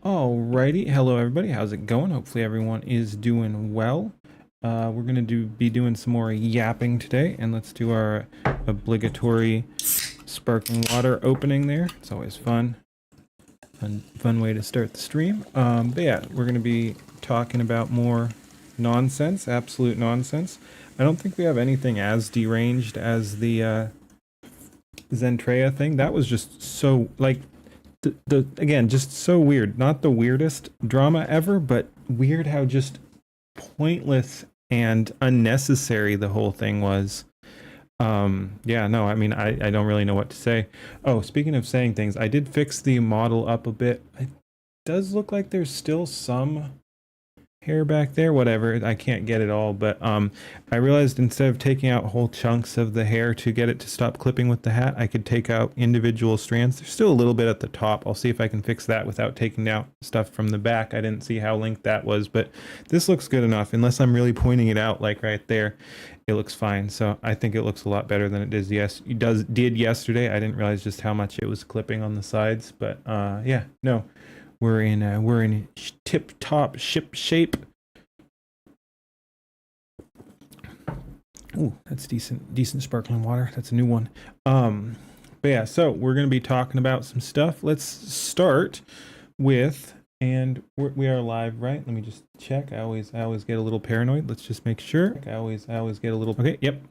Alrighty, hello everybody, how's it going? Hopefully everyone is doing well. We're gonna be doing some more yapping today, and let's do our obligatory sparkling water opening there. It's always fun. Fun way to start the stream. But yeah, we're gonna be talking about more nonsense, absolute nonsense. I don't think we have anything as deranged as the Zentreya thing. That was just so, like, again, just so weird. Not the weirdest drama ever, but weird how just pointless and unnecessary the whole thing was. Yeah, no, I mean, I don't really know what to say. Oh, speaking of saying things, I did fix the model up a bit. It does look like there's still some hair back there, whatever. I can't get it all, but I realized instead of taking out whole chunks of the hair to get it to stop clipping with the hat, I could take out individual strands. There's still a little bit at the top. I'll see if I can fix that without taking out stuff from the back. I didn't see how linked that was, but this looks good enough. Unless I'm really pointing it out, like right there, it looks fine. So I think it looks a lot better than it did yesterday. I didn't realize just how much it was clipping on the sides, but yeah, no. We're in tip-top ship shape. Ooh, that's decent sparkling water. That's a new one. But yeah, so we're gonna be talking about some stuff. Let's start with, and we are live, right? Let me just check. I always get a little paranoid. Let's just make sure. I always get a little. Okay, yep.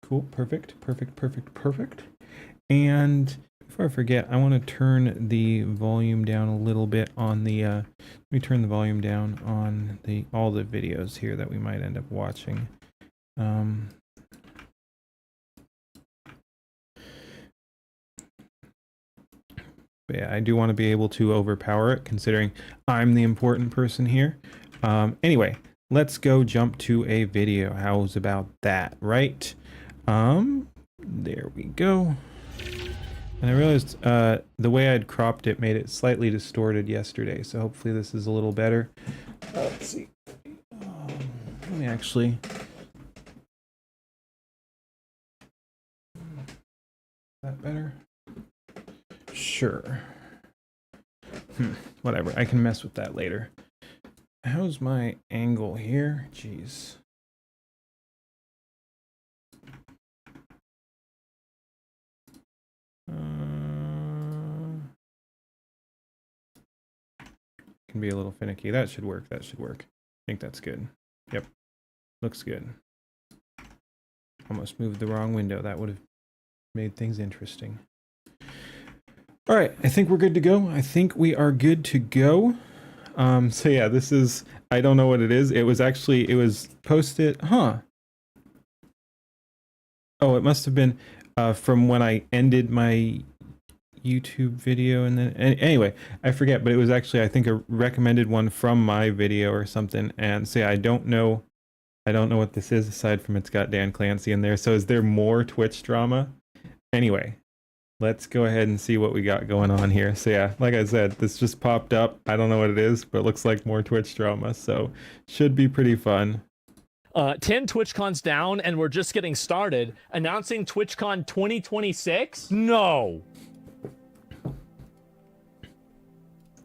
Cool, perfect. And before I forget, I want to turn the volume down a little bit on the, let me turn the volume down on all the videos here that we might end up watching. But yeah, I do want to be able to overpower it, considering I'm the important person here. Anyway, let's go jump to a video. How's about that, right? There we go. And I realized the way I'd cropped it made it slightly distorted yesterday, so hopefully this is a little better. Let's see. Let me actually... Is that better? Sure. Whatever, I can mess with that later. How's my angle here? Jeez. Can be a little finicky. That should work. I think that's good. Yep. Looks good. Almost moved the wrong window. That would have made things interesting. All right, I think we're good to go. I think we are good to go. So yeah, this is, I don't know what it is. It was posted, Oh, it must have been from when I ended my YouTube video, and then anyway, I forget, but it was actually, I think, a recommended one from my video or something. And so yeah, I don't know what this is aside from it's got Dan Clancy in there. So is there more Twitch drama? Anyway, let's go ahead and see what we got going on here. So yeah, like I said, this just popped up. I don't know what it is, but it looks like more Twitch drama, so should be pretty fun. 10 TwitchCons down, and we're just getting started. Announcing TwitchCon 2026? No.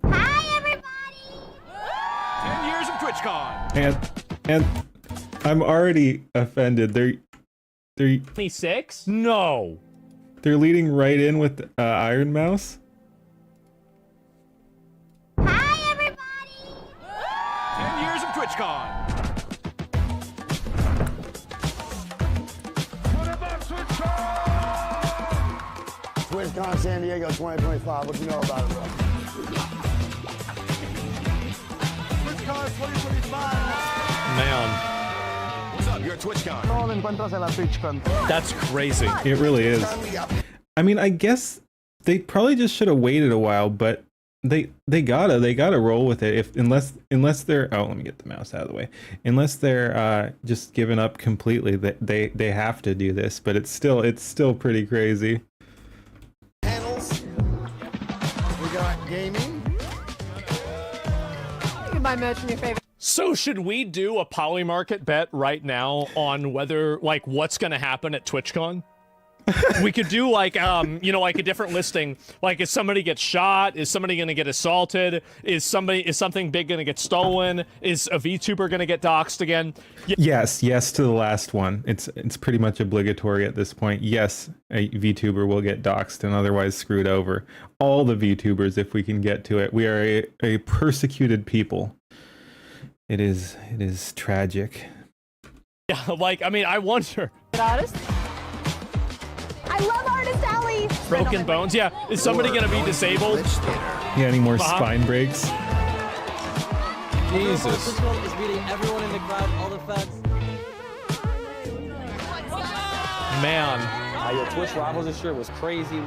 Hi, everybody! 10 years of TwitchCon. And I'm already offended. They're 26? No. They're leading right in with Iron Mouse. Hi, everybody! 10 years of TwitchCon. TwitchCon San Diego 2025. What you know about it, bro? TwitchCon 2025. Man, What's up? You're at TwitchCon. No me encuentras en la TwitchCon. that's crazy. It really is. I mean, I guess they probably just should have waited a while, but they gotta roll with it. Unless they're, oh, let me get the mouse out of the way. Unless they're just giving up completely, they have to do this. But it's still pretty crazy. Panels. We got gaming. You can buy merch from your favorite. So should we do a Polymarket bet right now on whether, like, what's going to happen at TwitchCon? We could do like like a different listing. Like, if somebody gets shot, is somebody gonna get assaulted? Is something big gonna get stolen? Is a VTuber gonna get doxxed again? Yes to the last one. It's pretty much obligatory at this point. Yes, a VTuber will get doxxed and otherwise screwed over. All the VTubers, if we can get to it. We are a persecuted people. It is tragic. Yeah, like, I mean, I wonder. Artist. I love Artist Alley. Broken bones. Yeah, is somebody gonna be disabled? Yeah, any more spine breaks? Jesus. This one is beating everyone in the crowd, all the fans. Man. Your Twitch rivals this year was crazy.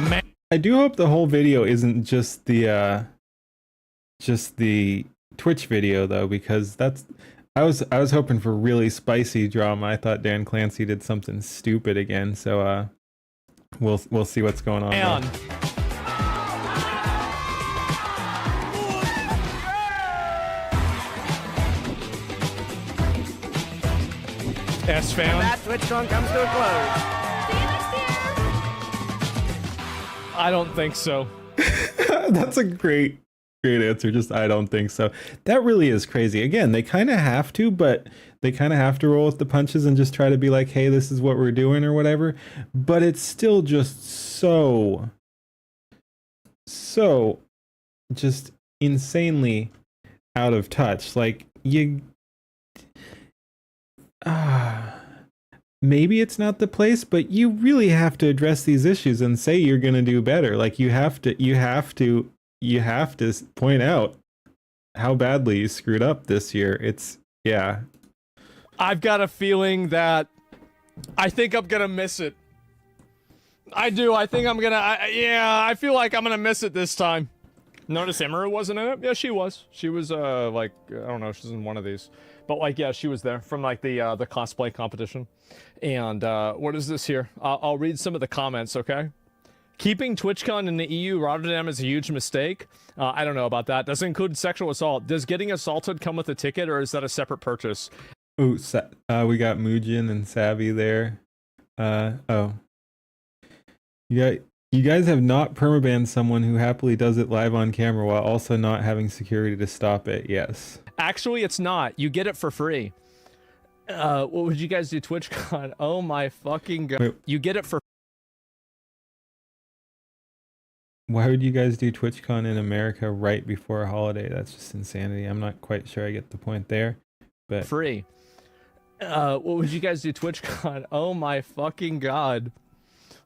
Man. I do hope the whole video isn't just the Twitch video though, because I was hoping for really spicy drama. I thought Dan Clancy did something stupid again, so we'll see what's going on. Man. S fam. That TwitchCon comes to a close. I don't think so. That's a great answer. Just I don't think so. That really is crazy. Again, they kind of have to, but they kind of have to roll with the punches and just try to be like, hey, this is what we're doing or whatever. But it's still just so just insanely out of touch. Like, maybe it's not the place, but you really have to address these issues and say you're going to do better. Like, you have to point out how badly you screwed up this year. Yeah. I've got a feeling that I think I'm gonna miss it. I do. I think I'm gonna. I feel like I'm gonna miss it this time. Notice Emery wasn't in it. Yeah, she was. She was like, I don't know. She's in one of these, but like, yeah, she was there from like the cosplay competition. And what is this here? I'll read some of the comments. Okay. Keeping TwitchCon in the EU, Rotterdam is a huge mistake. I don't know about that. Does it include sexual assault? Does getting assaulted come with a ticket, or is that a separate purchase? Oh, we got Mujin and Savvy there. Oh. You guys have not permabanned someone who happily does it live on camera while also not having security to stop it. Yes. Actually, it's not. You get it for free. What would you guys do, TwitchCon? Oh my fucking god. Wait. You get it for Why would you guys do TwitchCon in America right before a holiday? That's just insanity. I'm not quite sure I get the point there, but free. What would you guys do, TwitchCon? Oh my fucking god.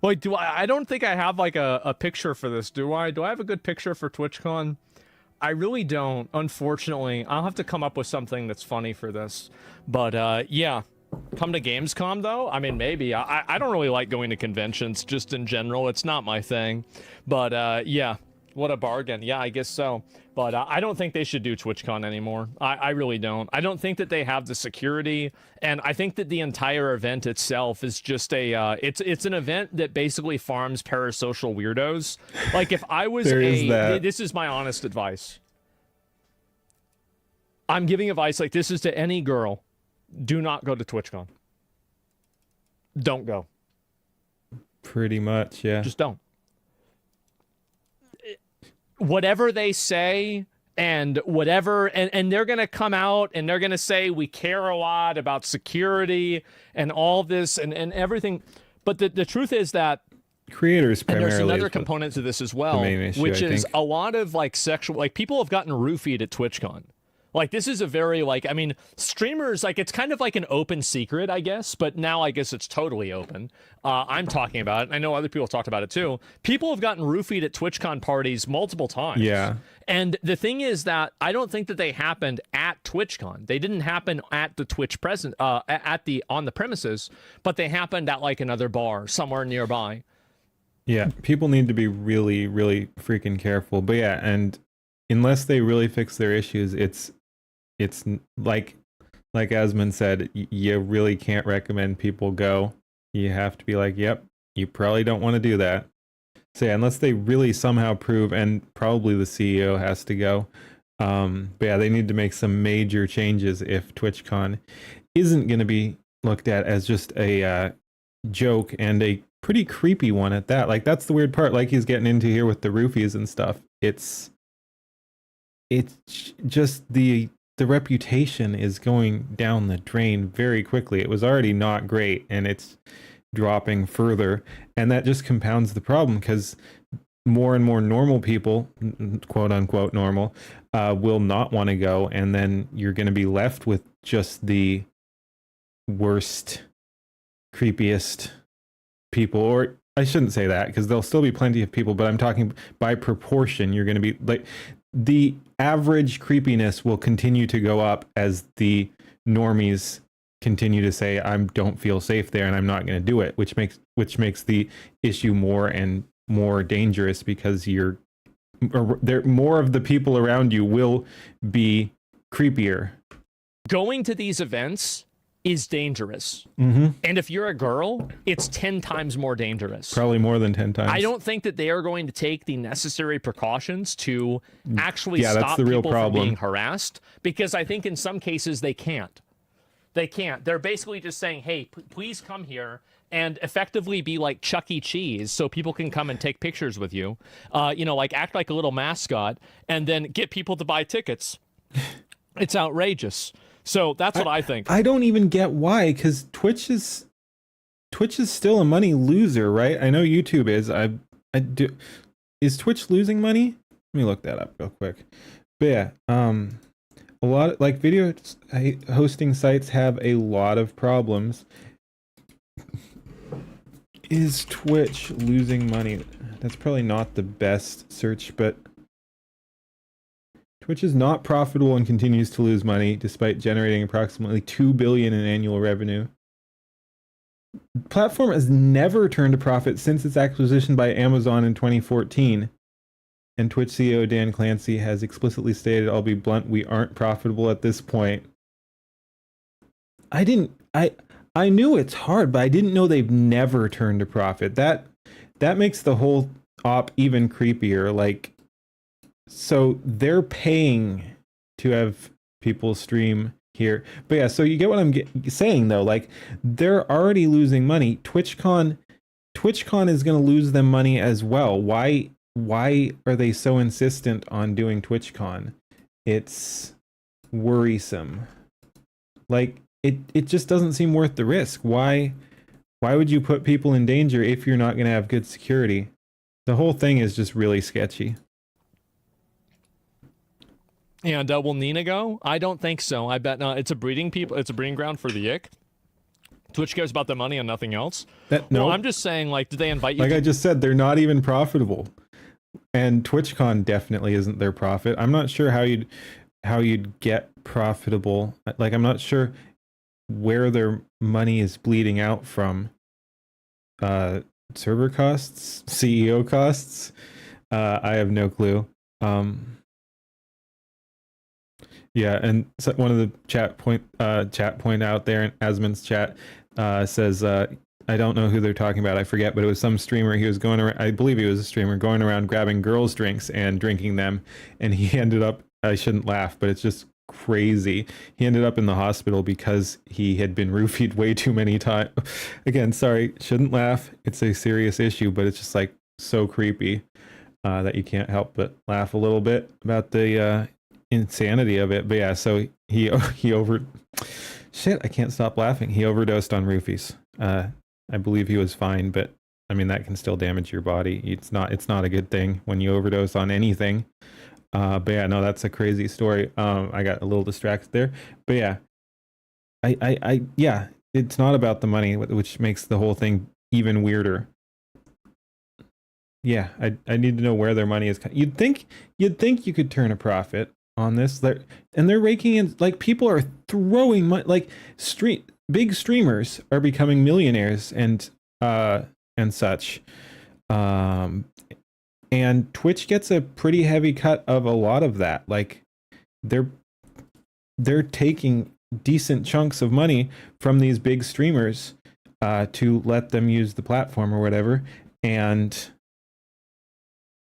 Like, I don't think I have like a picture for this, do I? Do I have a good picture for TwitchCon? I really don't, unfortunately. I'll have to come up with something that's funny for this. But yeah, come to Gamescom though? I mean, maybe. I don't really like going to conventions just in general. It's not my thing. But yeah, what a bargain. Yeah, I guess so. But I don't think they should do TwitchCon anymore. I really don't. I don't think that they have the security, and I think that the entire event itself is just a it's an event that basically farms parasocial weirdos. Like, if I was this is my honest advice. I'm giving advice like this is to any girl. Do not go to TwitchCon. Don't go. pretty much, yeah. Just don't. Whatever they say and whatever, and they're going to come out and they're going to say we care a lot about security and all this and everything. But the truth is that creators primarily. And there's another component to this as well, issue, which is a lot of like sexual, like people have gotten roofied at TwitchCon. Like, this is a very, like, I mean, streamers, like, it's kind of like an open secret, I guess, but now I guess it's totally open. I'm talking about it. I know other people talked about it too. People have gotten roofied at TwitchCon parties multiple times. Yeah. And the thing is that I don't think that they happened at TwitchCon. They didn't happen at the Twitch present, on the premises, but they happened at like another bar somewhere nearby. Yeah, people need to be really, really freaking careful. But yeah, and unless they really fix their issues, it's like Asmund said, you really can't recommend people go. You have to be like, yep, you probably don't want to do that. So yeah, unless they really somehow prove, and probably the CEO has to go. But yeah, they need to make some major changes if TwitchCon isn't going to be looked at as just a joke, and a pretty creepy one at that. Like, that's the weird part, like he's getting into here with the roofies and stuff. It's just the reputation is going down the drain very quickly. It was already not great, and it's dropping further, and that just compounds the problem, because more and more normal people, quote unquote normal, will not want to go, and then you're going to be left with just the worst, creepiest people. Or I shouldn't say that, because there'll still be plenty of people, but I'm talking by proportion. You're going to be like, the average creepiness will continue to go up as the normies continue to say, I don't feel safe there and I'm not going to do it, which makes the issue more and more dangerous, because more of the people around you will be creepier. Going to these events is dangerous. Mm-hmm. And if you're a girl, it's 10 times more dangerous. Probably more than 10 times. I don't think that they are going to take the necessary precautions to actually that's stop the real people problem. from being harassed, because I think in some cases they can't. They can't. They're basically just saying, hey, please come here and effectively be like Chuck E. Cheese, so people can come and take pictures with you. Like act like a little mascot, and then get people to buy tickets. It's outrageous. So that's what I think. I don't even get why, because Twitch is still a money loser, right? I know YouTube is. I do. Is Twitch losing money? Let me look that up real quick. But yeah, a lot of, like, video hosting sites have a lot of problems. Is Twitch losing money? That's probably not the best search, but Twitch is not profitable and continues to lose money despite generating approximately $2 billion in annual revenue. The platform has never turned a profit since its acquisition by Amazon in 2014. And Twitch CEO Dan Clancy has explicitly stated, I'll be blunt, we aren't profitable at this point. I knew it's hard, but I didn't know they've never turned a profit. That makes the whole op even creepier. Like, so they're paying to have people stream here. But yeah, so you get what I'm saying though. Like, they're already losing money. TwitchCon is going to lose them money as well. Why are they so insistent on doing TwitchCon? It's worrisome. Like, it just doesn't seem worth the risk. Why would you put people in danger if you're not going to have good security? The whole thing is just really sketchy. And will Nina go? I don't think so. I bet not. It's a breeding ground for the ick. Twitch cares about the money and nothing else. No, I'm just saying, like, did they invite you? Like I just said, they're not even profitable, and TwitchCon definitely isn't their profit. I'm not sure how you'd get profitable. Like, I'm not sure where their money is bleeding out from. Server costs, CEO costs. I have no clue. Yeah, and so one of the chat point out there in Asmon's chat says, I don't know who they're talking about. I forget, but it was some streamer. He was going around, I believe he was a streamer, going around grabbing girls' drinks and drinking them. And he ended up, I shouldn't laugh, but it's just crazy. He ended up in the hospital because he had been roofied way too many times. Again, sorry, shouldn't laugh. It's a serious issue, but it's just like so creepy that you can't help but laugh a little bit about the insanity of it. But yeah, so he I can't stop laughing. He overdosed on roofies. I believe he was fine, but I mean, that can still damage your body. It's not a good thing when you overdose on anything. But yeah, no, that's a crazy story. I got a little distracted there, but yeah, yeah, it's not about the money, which makes the whole thing even weirder. Yeah, I need to know where their money is. You'd think you could turn a profit on this. They're raking in, like, people are throwing money, like big streamers are becoming millionaires and such. And Twitch gets a pretty heavy cut of a lot of that. Like, they're taking decent chunks of money from these big streamers to let them use the platform or whatever. And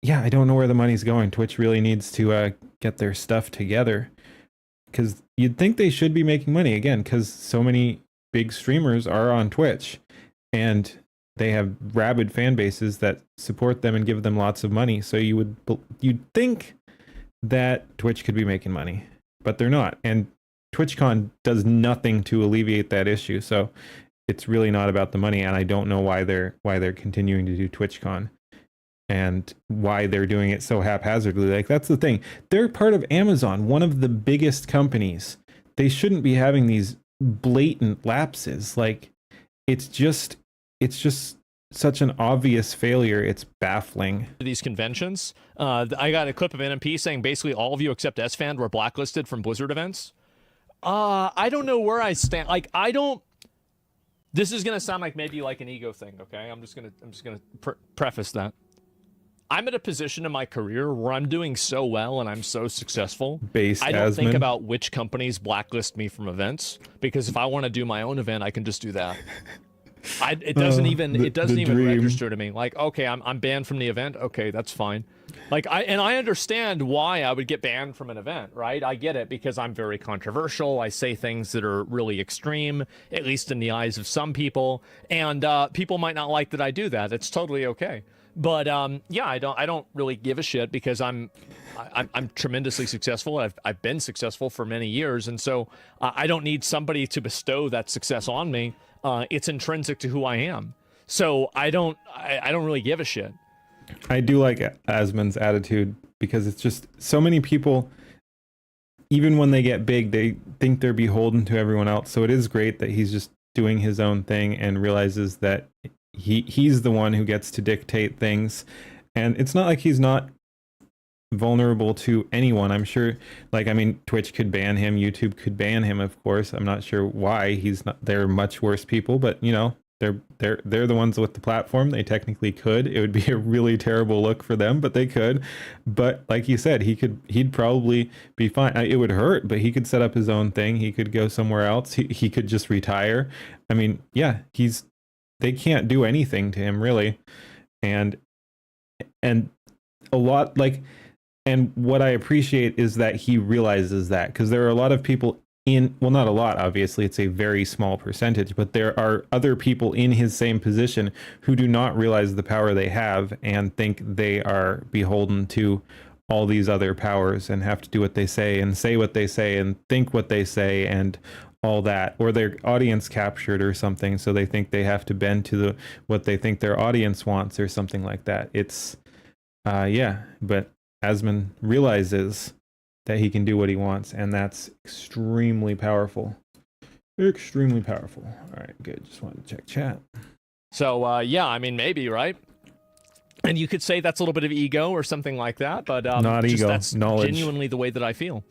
yeah, I don't know where the money's going. Twitch really needs to get their stuff together, because you'd think they should be making money again, because so many big streamers are on Twitch, and they have rabid fan bases that support them and give them lots of money. So you'd think that Twitch could be making money, but they're not. And TwitchCon does nothing to alleviate that issue. So it's really not about the money, and I don't know why they're continuing to do TwitchCon and why they're doing it so haphazardly. Like, that's the thing. They're part of Amazon, one of the biggest companies. They shouldn't be having these blatant lapses. Like, it's just such an obvious failure. It's baffling. These conventions. I got a clip of NMP saying basically all of you except SFan were blacklisted from Blizzard events. I don't know where I stand. Like, I don't. This is gonna sound like maybe like an ego thing. Okay, I'm just gonna preface that. I'm at a position in my career where I'm doing so well and I'm so successful. I don't think about which companies blacklist me from events, because if I want to do my own event, I can just do that. It doesn't even register to me. Like, okay, I'm banned from the event. Okay, that's fine. Like, I understand why I would get banned from an event, right? I get it, because I'm very controversial. I say things that are really extreme, at least in the eyes of some people, and people might not like that I do that. It's totally okay. But yeah, I don't really give a shit, because I'm tremendously successful. I've been successful for many years, and so I don't need somebody to bestow that success on me. It's intrinsic to who I am. So I don't really give a shit. I do like Asmon's attitude, because it's just so many people, even when they get big, they think they're beholden to everyone else. So it is great that he's just doing his own thing and realizes that he's the one who gets to dictate things. And it's not like he's not vulnerable to anyone. I'm sure, like, I mean, Twitch could ban him, YouTube could ban him, of course. I'm not sure why. He's not. They're much worse people, but you know, they're the ones with the platform. They technically could. It would be a really terrible look for them, but they could. But like you said, he'd probably be fine. It would hurt, but he could set up his own thing. He could go somewhere else. He could just retire. I mean, yeah, they can't do anything to him, really. And a lot, like, and what I appreciate is that he realizes that, because there are a lot of people well, not a lot, obviously, it's a very small percentage, but there are other people in his same position who do not realize the power they have and think they are beholden to all these other powers and have to do what they say what they say and think what they say and all that, or their audience captured or something, so they think they have to bend to what they think their audience wants or something like that. It's yeah, but Asmon realizes that he can do what he wants, and that's extremely powerful. Extremely powerful. All right, good. Just wanted to check chat. So yeah, I mean, maybe, right? And you could say that's a little bit of ego or something like that, but not ego, that's knowledge. Genuinely the way that I feel.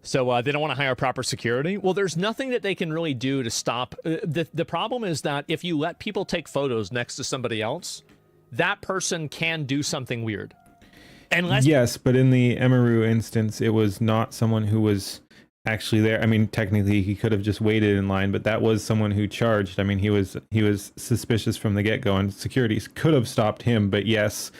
So they don't want to hire proper security. Well, there's nothing that they can really do to stop. The problem is that if you let people take photos next to somebody else, that person can do something weird. Unless yes, but in the Emaru instance, it was not someone who was actually there. I mean, technically, he could have just waited in line, but that was someone who charged. I mean, he was suspicious from the get-go, and security could have stopped him. But yes,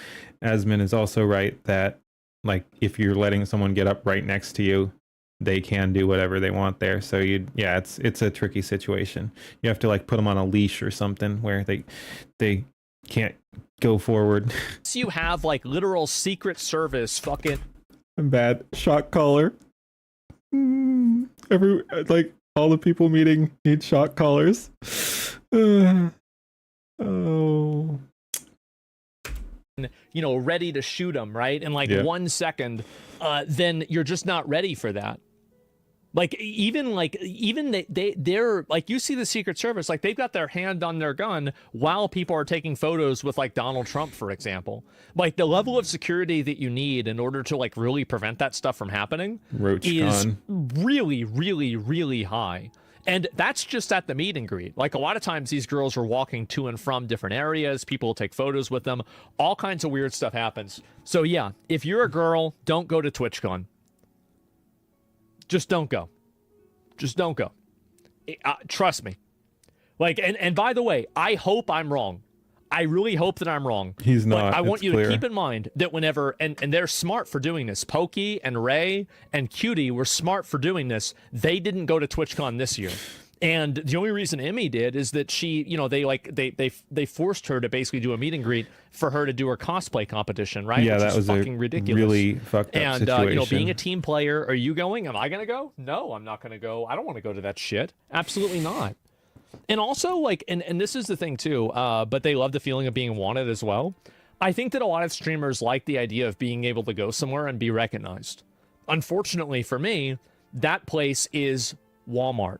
Asmon is also right that, like, if you're letting someone get up right next to you, they can do whatever they want there. So yeah, it's a tricky situation. You have to, like, put them on a leash or something where they can't go forward. you have like literal Secret Service fucking I'm bad shock collar. Like, all the people meeting need shock collars. Oh, you know, ready to shoot them, right? In like 1 second, then you're just not ready for that. Like, even they're like, you see the Secret Service, like, they've got their hand on their gun while people are taking photos with, like, Donald Trump, for example. Like, the level of security that you need in order to, like, really prevent that stuff from happening is really, really, really high. And that's just at the meet and greet. Like, a lot of times these girls are walking to and from different areas. People will take photos with them. All kinds of weird stuff happens. So, yeah, if you're a girl, don't go to TwitchCon. Just don't go. Just don't go. Trust me. Like, and by the way, I hope I'm wrong. I really hope that I'm wrong. He's not. But I want you to keep in mind that whenever, and they're smart for doing this. Pokey and Ray and Cutie were smart for doing this. They didn't go to TwitchCon this year. And the only reason Emmy did is that she, you know, they forced her to basically do a meet and greet for her to do her cosplay competition, right? Yeah, Which that is was fucking a ridiculous. really fucked up and situation. you know, being a team player, are you going? Am I gonna go? No, I'm not gonna go. I don't want to go to that shit. Absolutely not. And also, like, and this is the thing too, but they love the feeling of being wanted as well. I think that a lot of streamers like the idea of being able to go somewhere and be recognized. Unfortunately for me, that place is Walmart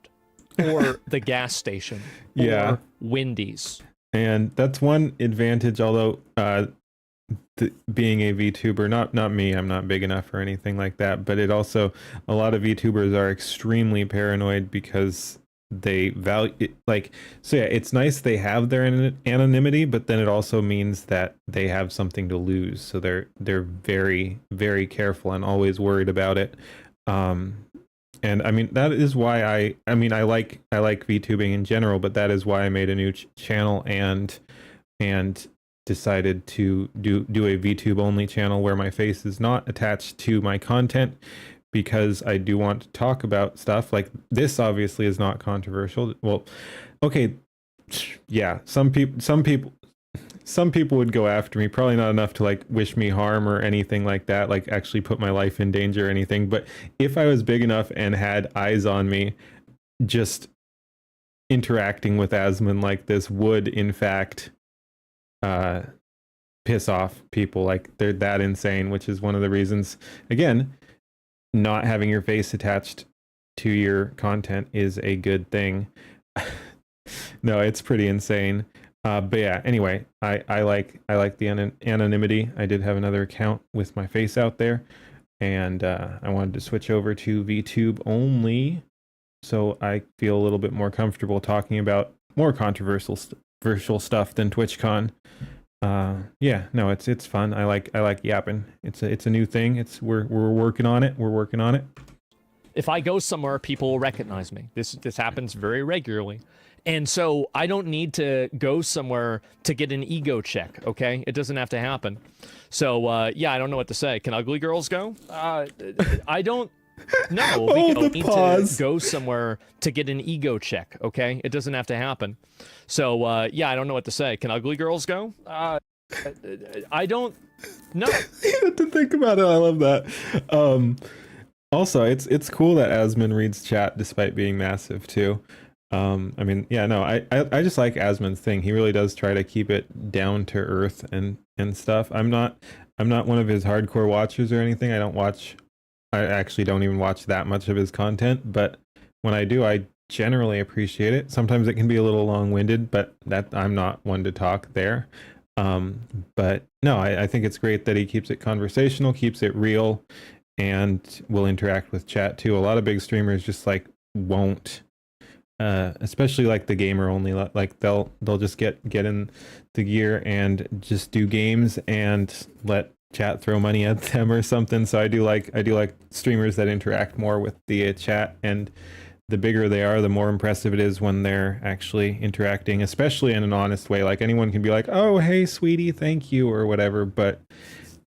or the gas station Yeah. or Wendy's. And that's one advantage, although being a VTuber, not me, I'm not big enough or anything like that, but it also, a lot of VTubers are extremely paranoid because they value it, like, so yeah, it's nice they have their anonymity, but then it also means that they have something to lose, so they're very, very careful and always worried about it. And I mean, that is why I mean I like VTubing in general, but that is why I made a new channel and decided to do a VTube only channel where my face is not attached to my content, because I do want to talk about stuff like this. Obviously is not controversial. Well, okay, yeah, some people would go after me, probably not enough to like wish me harm or anything like that, like actually put my life in danger or anything, but if I was big enough and had eyes on me, just interacting with Asmon like this would in fact piss off people. Like, they're that insane, which is one of the reasons, again, not having your face attached to your content is a good thing. No, it's pretty insane. But yeah, anyway, I like the anonymity. I did have another account with my face out there, and I wanted to switch over to VTube only, so I feel a little bit more comfortable talking about more controversial stuff than TwitchCon. Yeah, no, it's fun. I like yapping. It's a new thing. We're working on it. We're working on it. If I go somewhere, people will recognize me. This happens very regularly. And so I don't need to go somewhere to get an ego check, okay? It doesn't have to happen. So, yeah, I don't know what to say. Can ugly girls go? I don't know. Oh, the need pause. to go somewhere to get an ego check, okay? It doesn't have to happen. So, yeah, I don't know what to say. Can ugly girls go? I don't know. You have to think about it. I love that. Also, it's cool that Asmon reads chat despite being massive too. I mean, yeah, no, I just like Asmon's thing. He really does try to keep it down to earth and stuff. I'm not one of his hardcore watchers or anything. I actually don't even watch that much of his content, but when I do, I generally appreciate it. Sometimes it can be a little long-winded, but that I'm not one to talk there. But no, I think it's great that he keeps it conversational, keeps it real, and will interact with chat too. A lot of big streamers just like won't, especially like the gamer only, like they'll just get in the gear and just do games and let chat throw money at them or something. So I do like streamers that interact more with the chat, and the bigger they are, the more impressive it is when they're actually interacting, especially in an honest way. Like, anyone can be like, oh, hey, sweetie, thank you, or whatever. But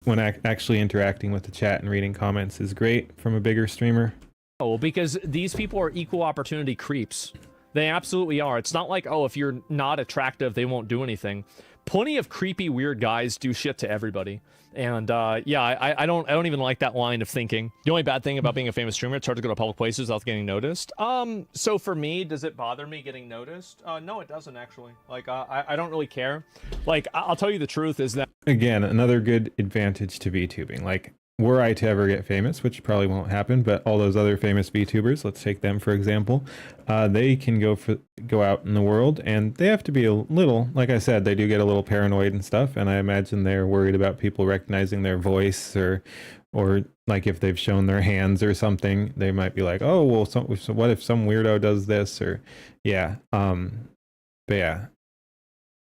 when actually interacting with the chat and reading comments is great from a bigger streamer. Oh, because these people are equal opportunity creeps. They absolutely are. It's not like, oh, if you're not attractive, they won't do anything. Plenty of creepy, weird guys do shit to everybody. And yeah, I don't even like that line of thinking. The only bad thing about being a famous streamer, it's hard to go to public places without getting noticed. So for me, does it bother me getting noticed? No, it doesn't actually. Like, I don't really care. Like, I'll tell you the truth is that, again, another good advantage to VTubing. Like, were I to ever get famous, which probably won't happen, but all those other famous VTubers, let's take them for example, they can go out in the world, and they have to be a little, like I said, they do get a little paranoid and stuff, and I imagine they're worried about people recognizing their voice, or like if they've shown their hands or something, they might be like, oh, well, so what if some weirdo does this, or yeah, but yeah.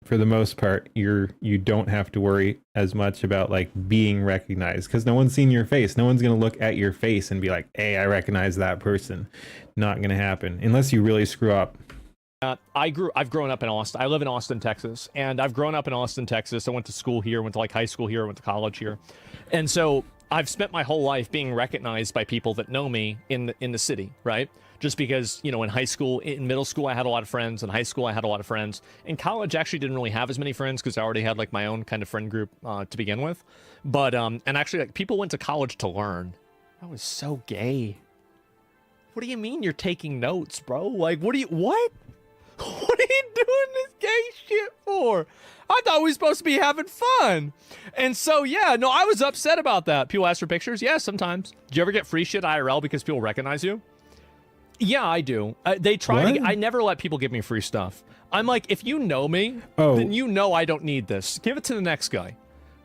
For the most part, you don't have to worry as much about like being recognized, because no one's seen your face. No one's gonna look at your face and be like, hey, I recognize that person. Not gonna happen unless you really screw up. I've grown up in Austin. I live in Austin, Texas, and I've grown up in Austin, Texas. I went to school here, went to like high school here, went to college here. And so I've spent my whole life being recognized by people that know me in the city, right? Just because, you know, in high school, in middle school, I had a lot of friends. In high school, I had a lot of friends. In college, I actually didn't really have as many friends because I already had like my own kind of friend group to begin with. But and actually, like, people went to college to learn. That was so gay. What do you mean you're taking notes, bro? Like, what? What are you doing this gay shit for? I thought we were supposed to be having fun. And so, yeah, no, I was upset about that. People ask for pictures? Yeah, sometimes. Do you ever get free shit IRL because people recognize you? Yeah, I do. They try to. I never let people give me free stuff. I'm like, if you know me, then you know I don't need this. Give it to the next guy.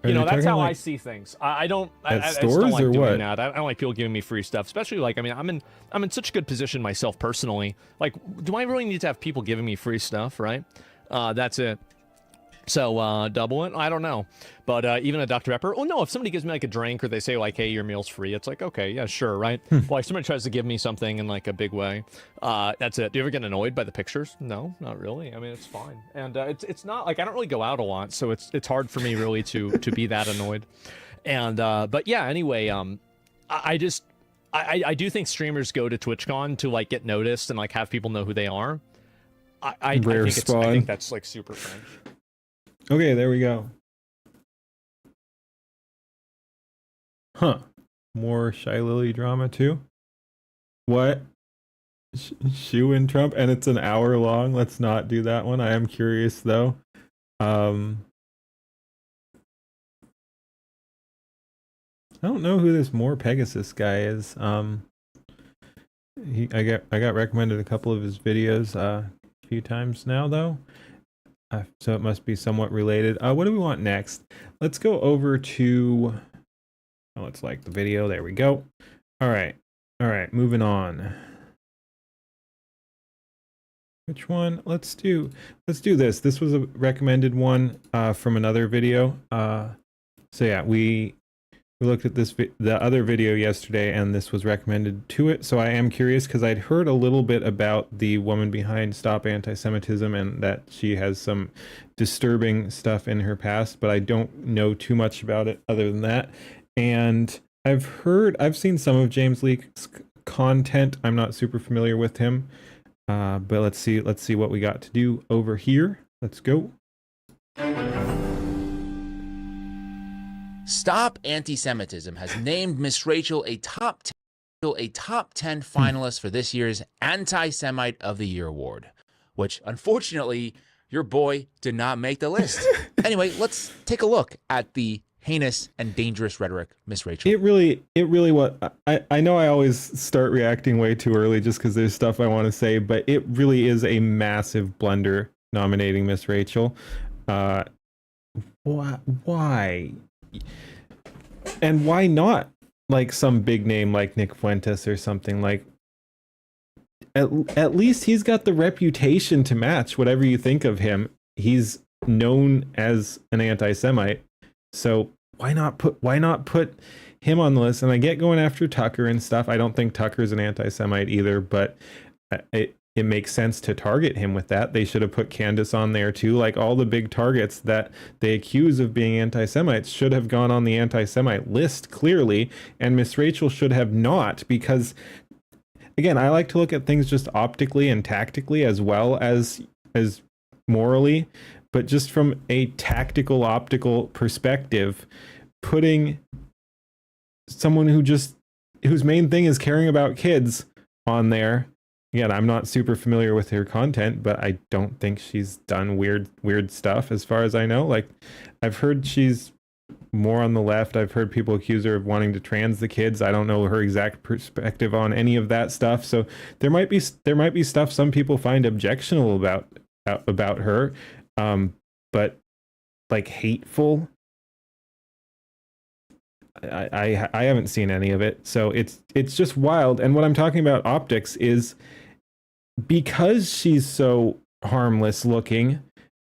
You know, that's how I see things. I don't. I just don't like doing that. I don't like people giving me free stuff, especially like, I mean, I'm in such a good position myself personally. Like, do I really need to have people giving me free stuff? Right? That's it. So, double it? I don't know. But even a Dr. Pepper, oh no, if somebody gives me like a drink or they say like, hey, your meal's free, it's like, okay, yeah, sure, right? Well, if somebody tries to give me something in like a big way, that's it. Do you ever get annoyed by the pictures? No, not really. I mean, it's fine. And it's not like, I don't really go out a lot, so it's hard for me really to be that annoyed. And, but yeah, anyway, I do think streamers go to TwitchCon to like get noticed and like have people know who they are. I think that's like super cringe. Okay, there we go. Huh. More Shy Lily drama too? What? Shoe in Trump? And it's an hour long? Let's not do that one. I am curious though. I don't know who this More Pegasus guy is. I got recommended a couple of his videos a few times now though. So it must be somewhat related. What do we want next? Let's go over to, oh, let's like the video. There we go. All right, moving on. Which one? Let's do this. This was a recommended one from another video. So yeah, we looked at the other video yesterday, and this was recommended to it. So I am curious because I'd heard a little bit about the woman behind Stop Anti-Semitism and that she has some disturbing stuff in her past, but I don't know too much about it other than that. And I've seen some of James Leake's content. I'm not super familiar with him, but let's see what we got to do over here. Let's go. Stop Anti-Semitism has named Miss Rachel a top 10 finalist for this year's Anti-Semite of the Year award, which unfortunately your boy did not make the list. Anyway, let's take a look at the heinous and dangerous rhetoric, Miss Rachel. It really I know I always start reacting way too early just because there's stuff I want to say, but it really is a massive blunder nominating Miss Rachel. Why? And why not like some big name like Nick Fuentes or something? Like at least he's got the reputation to match whatever you think of him. He's known as an anti-Semite, so why not put him on the list? And I get going after Tucker and stuff. I don't think Tucker's an anti-Semite either, but it makes sense to target him with that. They should have put Candace on there too. Like all the big targets that they accuse of being anti-Semites should have gone on the anti-Semite list clearly, and Miss Rachel should have not, because again, I like to look at things just optically and tactically as well as morally, but just from a tactical optical perspective, putting someone whose main thing is caring about kids on there. Again, I'm not super familiar with her content, but I don't think she's done weird stuff as far as I know. Like, I've heard she's more on the left. I've heard people accuse her of wanting to trans the kids. I don't know her exact perspective on any of that stuff. So there might be stuff some people find objectionable about her, but like hateful. I haven't seen any of it. So it's just wild. And what I'm talking about optics is because she's so harmless looking.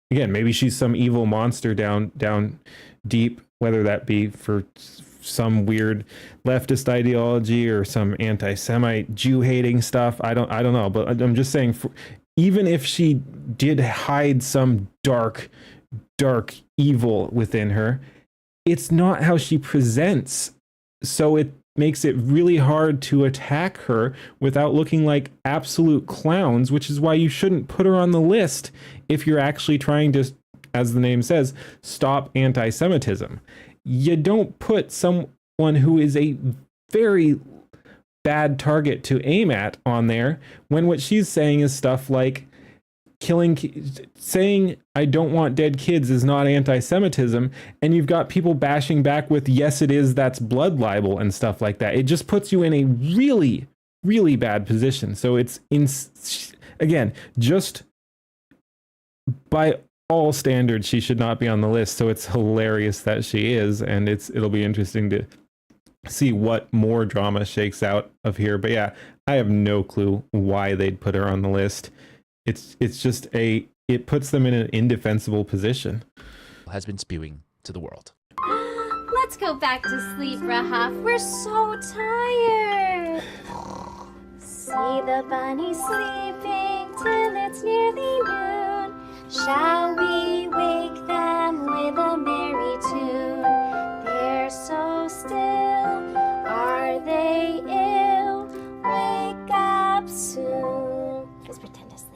Again, maybe she's some evil monster down deep, whether that be for some weird leftist ideology or some anti-Semite Jew hating stuff. I don't know, but I'm just saying, even if she did hide some dark evil within her, it's not how she presents so it makes it really hard to attack her without looking like absolute clowns, which is why you shouldn't put her on the list if you're actually trying to, as the name says, stop anti-Semitism. You don't put someone who is a very bad target to aim at on there when what she's saying is stuff like saying I don't want dead kids is not anti-Semitism, and you've got people bashing back with yes it is, that's blood libel and stuff like that. It just puts you in a really, really bad position. So it's again, just by all standards, she should not be on the list. So it's hilarious that she is, and it'll be interesting to see what more drama shakes out of here. But yeah, I have no clue why they'd put her on the list. It's just it puts them in an indefensible position. Has been spewing to the world. Let's go back to sleep, Rahaf. We're so tired. See the bunny sleeping till it's nearly noon. Shall we wake them with a merry tune? They're so still. Are they ill? Wake up soon. Let's pretend to sleep.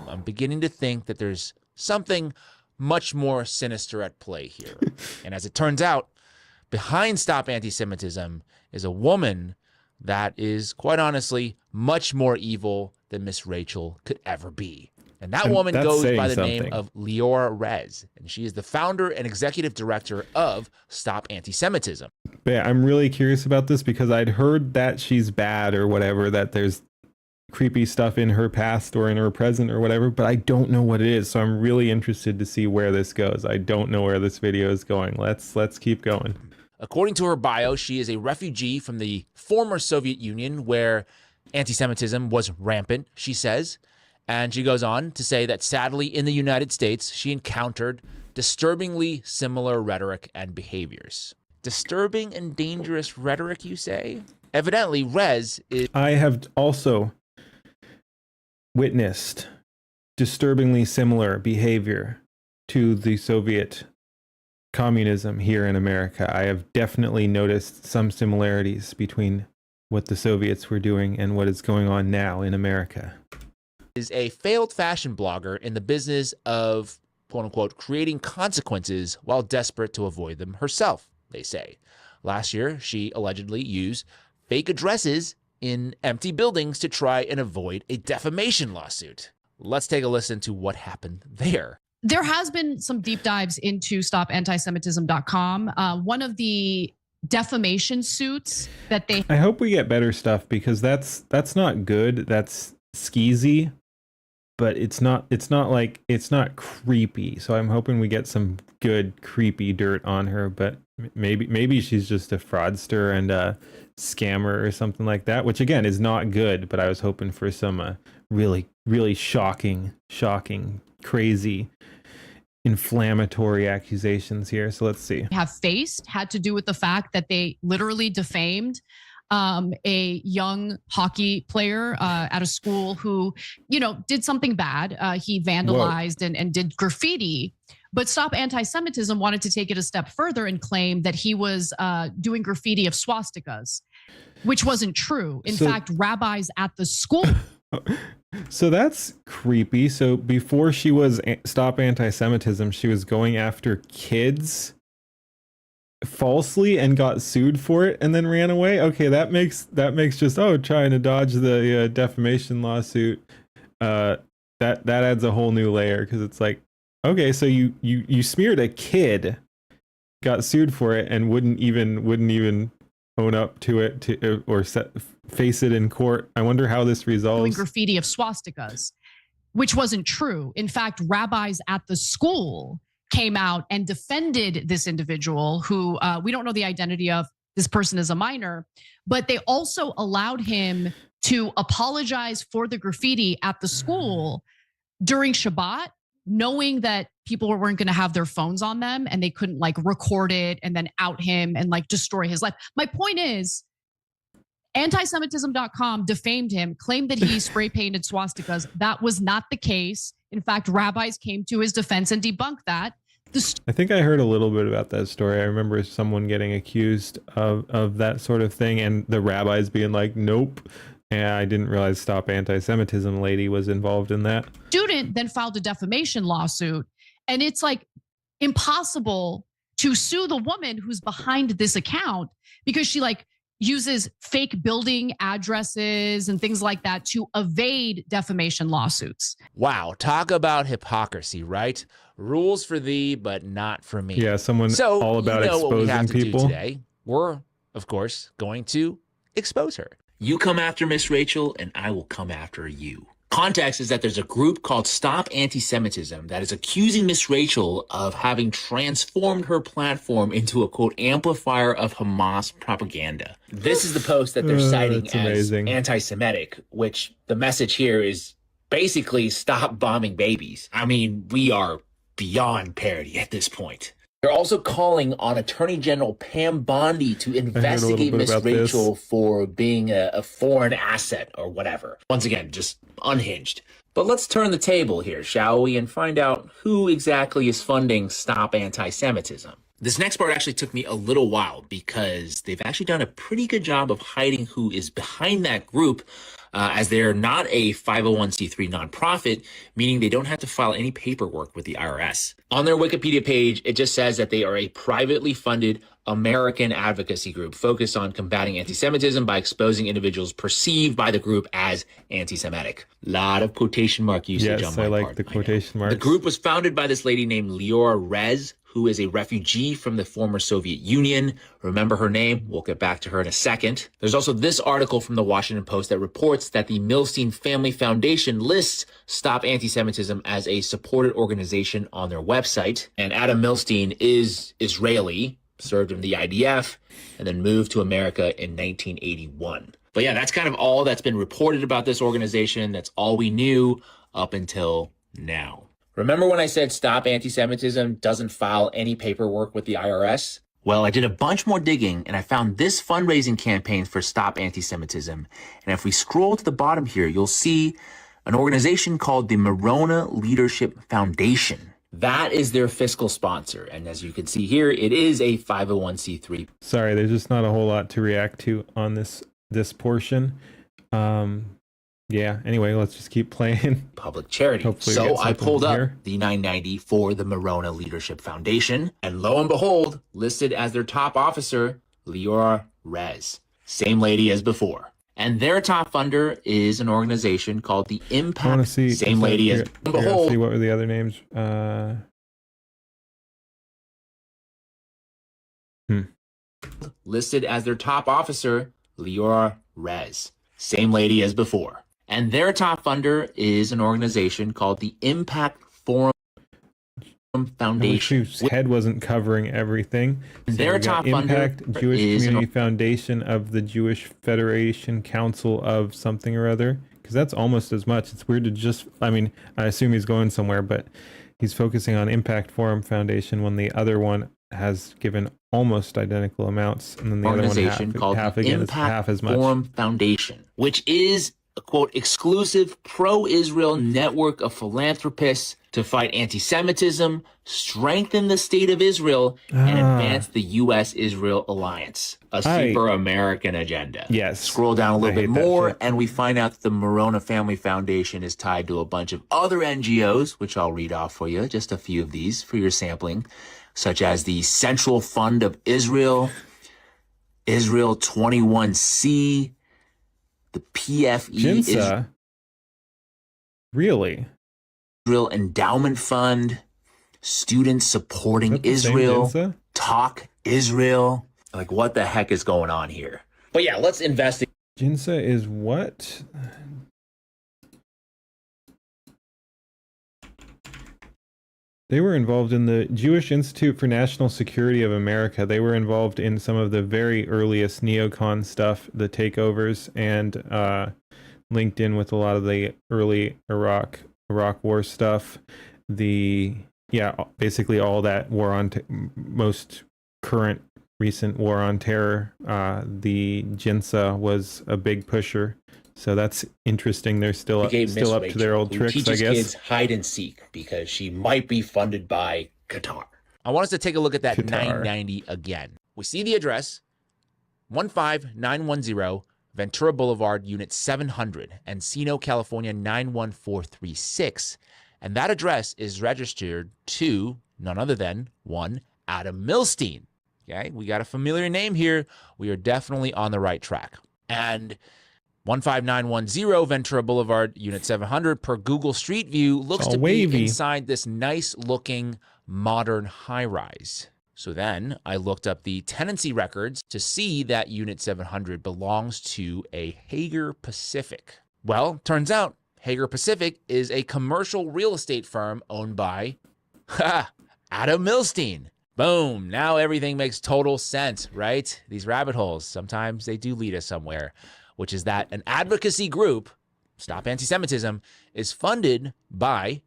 I'm beginning to think that there's something much more sinister at play here. And as it turns out, behind Stop Anti-Semitism is a woman that is, quite honestly, much more evil than Miss Rachel could ever be. And that woman goes by the name of Leora Rez, and she is the founder and executive director of Stop Anti-Semitism. But yeah, I'm really curious about this because I'd heard that she's bad or whatever, that there's creepy stuff in her past or in her present or whatever, but I don't know what it is. So I'm really interested to see where this goes. I don't know where this video is going. Let's keep going. According to her bio, she is a refugee from the former Soviet Union where anti-Semitism was rampant, she says. And she goes on to say that sadly in the United States, she encountered disturbingly similar rhetoric and behaviors. Disturbing and dangerous rhetoric, you say? Evidently, Rez is... I have also witnessed disturbingly similar behavior to the Soviet communism here in America. I have definitely noticed some similarities between what the Soviets were doing and what is going on now in America. Is a failed fashion blogger in the business of, quote unquote, creating consequences while desperate to avoid them herself, they say. Last year, she allegedly used fake addresses in empty buildings to try and avoid a defamation lawsuit. Let's take a listen to what happened there. There has been some deep dives into stopantisemitism.com. One of the defamation suits that they... I hope we get better stuff because that's not good. That's skeezy, but it's not creepy. So I'm hoping we get some good creepy dirt on her, but maybe she's just a fraudster and a scammer or something like that, which again is not good, but I was hoping for some really, really shocking, crazy, inflammatory accusations here. So let's see. Have faced had to do with the fact that they literally defamed a young hockey player at a school who, did something bad. He vandalized and did graffiti. But Stop Anti-Semitism wanted to take it a step further and claim that he was doing graffiti of swastikas, which wasn't true. In fact, rabbis at the school. So that's creepy. So before she was Stop Anti-Semitism, she was going after kids falsely and got sued for it and then ran away. Okay, that makes just trying to dodge the defamation lawsuit. That adds a whole new layer because it's like, okay, so you smeared a kid, got sued for it, and wouldn't even own up to it or face it in court. I wonder how this resolves. Doing graffiti of swastikas, which wasn't true. In fact, rabbis at the school came out and defended this individual who we don't know the identity of. This person is a minor, but they also allowed him to apologize for the graffiti at the school during Shabbat, knowing that people weren't going to have their phones on them and they couldn't record it and then out him and destroy his life. My point is, antisemitism.com defamed him, claimed that he spray painted swastikas. That was not the case. In fact, rabbis came to his defense and debunked that. I think I heard a little bit about that story. I remember someone getting accused of that sort of thing, and the rabbis being like, nope. And I didn't realize Stop Anti-Semitism lady was involved in that. Student then filed a defamation lawsuit, and it's like impossible to sue the woman who's behind this account because she like uses fake building addresses and things like that to evade defamation lawsuits. Wow, talk about hypocrisy, right? Rules for thee, but not for me. Yeah, someone So, all about you know what we have exposing to people. do today. We're, of course, going to expose her. You come after Miss Rachel, and I will come after you. Context is that there's a group called Stop Anti-Semitism that is accusing Miss Rachel of having transformed her platform into a, quote, amplifier of Hamas propaganda. This is the post that they're citing as anti-Semitic, which the message here is basically stop bombing babies. I mean, we are beyond parody at this point. They're also calling on Attorney General Pam Bondi to investigate Miss Rachel for being a foreign asset or whatever. Once again, just unhinged. But let's turn the table here, shall we, and find out who exactly is funding Stop Anti-Semitism. This next part actually took me a little while because they've actually done a pretty good job of hiding who is behind that group, as they're not a 501c3 nonprofit, meaning they don't have to file any paperwork with the IRS. On their Wikipedia page, it just says that they are a privately funded American advocacy group focused on combating anti-Semitism by exposing individuals perceived by the group as anti-Semitic. Lot of quotation mark usage on my part. Yes, I like the quotation marks. The group was founded by this lady named Leora Rez, who is a refugee from the former Soviet Union. Remember her name? We'll get back to her in a second. There's also this article from the Washington Post that reports that the Milstein Family Foundation lists Stop Anti-Semitism as a supported organization on their website. And Adam Milstein is Israeli, served in the IDF, and then moved to America in 1981. But yeah, that's kind of all that's been reported about this organization. That's all we knew up until now. Remember when I said Stop Anti-Semitism doesn't file any paperwork with the IRS? Well, I did a bunch more digging and I found this fundraising campaign for Stop Anti-Semitism. And if we scroll to the bottom here, you'll see an organization called the Morona Leadership Foundation. That is their fiscal sponsor. And as you can see here, it is a 501c3. Sorry, there's just not a whole lot to react to on this portion. Yeah, anyway, let's just keep playing. Public charity. Hopefully so I pulled up the 990 for the Morona Leadership Foundation, and lo and behold, listed as their top officer, Leora Rez. Same lady as before. And their top funder is an organization called the Impact. I want to see. Same lady as behold. See what were the other names? Listed as their top officer, Leora Rez. Same lady as before. And their top funder is an organization called the Impact Forum Foundation. Whose head wasn't covering everything. So their top Impact funder Jewish is Community Foundation of the Jewish Federation Council of something or other. Because that's almost as much. It's weird to just, I mean, I assume he's going somewhere, but he's focusing on Impact Forum Foundation when the other one has given almost identical amounts. And then the other one called half the again is Impact half as much. Forum Foundation, which is a, quote, exclusive pro-Israel network of philanthropists to fight anti-Semitism, strengthen the state of Israel, and advance the U.S.-Israel alliance. A super American agenda. Yes. Scroll down a little bit more, and we find out that the Morona Family Foundation is tied to a bunch of other NGOs, which I'll read off for you, just a few of these for your sampling, such as the Central Fund of Israel, Israel 21C, the PFE, Jinsa? Really? Israel Endowment Fund, Students Supporting Israel, Talk Israel. Like, what the heck is going on here? But yeah, let's investigate. Jinsa is what? They were involved in the Jewish Institute for National Security of America. They were involved in some of the very earliest neocon stuff, the takeovers, and linked in with a lot of the early Iraq War stuff. Basically all that war on most current recent war on terror. The Jinsa was a big pusher. So that's interesting. They're still up to their old tricks, I guess. Kids hide and seek because she might be funded by Qatar. I want us to take a look at that Qatar. 990 again. We see the address, 15910 Ventura Boulevard, Unit 700, Encino, California, 91436. And that address is registered to none other than one Adam Milstein. Okay, we got a familiar name here. We are definitely on the right track. And 15910 Ventura Boulevard, Unit 700, per Google Street View, looks all to wavy. be inside this nice-looking modern high-rise. So then I looked up the tenancy records to see that Unit 700 belongs to a Hager Pacific. Well, turns out Hager Pacific is a commercial real estate firm owned by Adam Milstein. Boom. Now everything makes total sense, right? These rabbit holes, sometimes they do lead us somewhere, which is that an advocacy group, Stop Anti-Semitism, is funded by,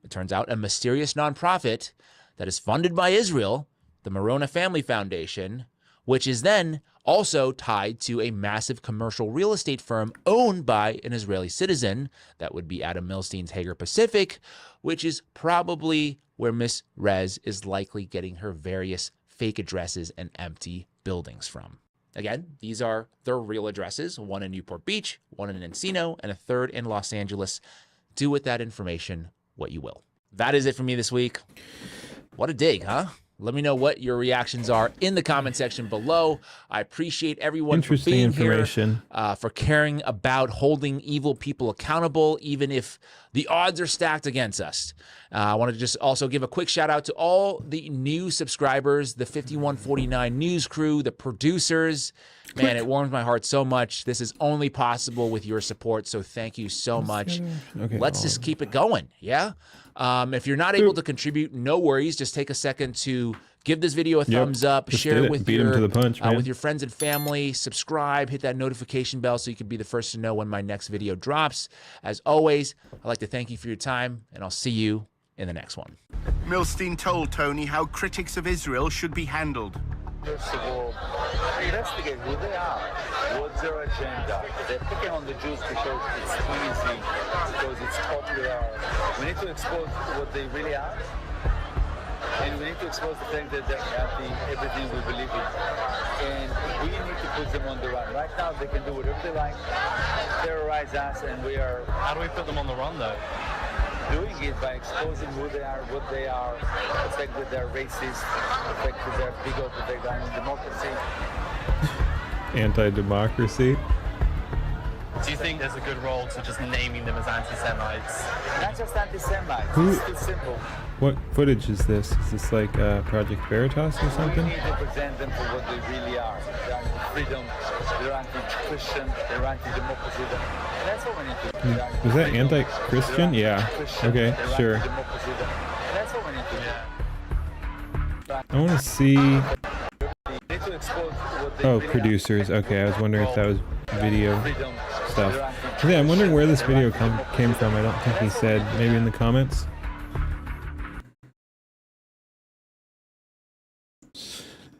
it turns out, a mysterious nonprofit that is funded by Israel, the Morona Family Foundation, which is then also tied to a massive commercial real estate firm owned by an Israeli citizen. That would be Adam Milstein's Hager Pacific, which is probably where Miss Rez is likely getting her various fake addresses and empty buildings from. Again, these are their real addresses, one in Newport Beach, one in Encino, and a third in Los Angeles. Do with that information what you will. That is it for me this week. What a dig, huh? Let me know what your reactions are in the comment section below. I appreciate everyone for being information. here, for caring about holding evil people accountable, even if the odds are stacked against us. I wanted to just also give a quick shout out to all the new subscribers, the 5149 news crew, the producers. Man, it warms my heart so much. This is only possible with your support, so thank you so much. Okay, Let's just keep it going, yeah? If you're not able to contribute, no worries. Just take a second to give this video a thumbs up, Just share did it it. with Beat 'em to the punch, man. with your friends and family, subscribe, hit that notification bell so you can be the first to know when my next video drops. As always, I'd like to thank you for your time, and I'll see you in the next one. Milstein told Tony how critics of Israel should be handled. First of all, investigate who they are. What's their agenda? They're picking on the Jews because it's easy, because it's popular. We need to expose what they really are. And we need to expose the fact that they're anti everything we believe in. And we need to put them on the run. Right now, they can do whatever they like, terrorize us, and we are... How do we put them on the run, though? Doing it by exposing who they are, what they are, the fact that they're racist, the fact that they're bigot, that they're anti-democracy. Anti-democracy. Do you think there's a good role to just naming them as anti-Semites? Not just anti-Semites, Who- it's too simple. What footage is this? Is this like Project Veritas or We something? need to present them for what they really are. They're anti-freedom, they're anti-Christian, they're anti-democracy. That's what we need to do. Was that anti-Christian? Yeah. Okay, sure. That's what we need to do. I want to see. We need to expose what they Oh, really are. producers. Okay, I was wondering if that was video Freedom, stuff. they're anti-Christian, Yeah, I'm wondering where this they're video anti-democracy. came from. I don't think he said. Maybe in the comments.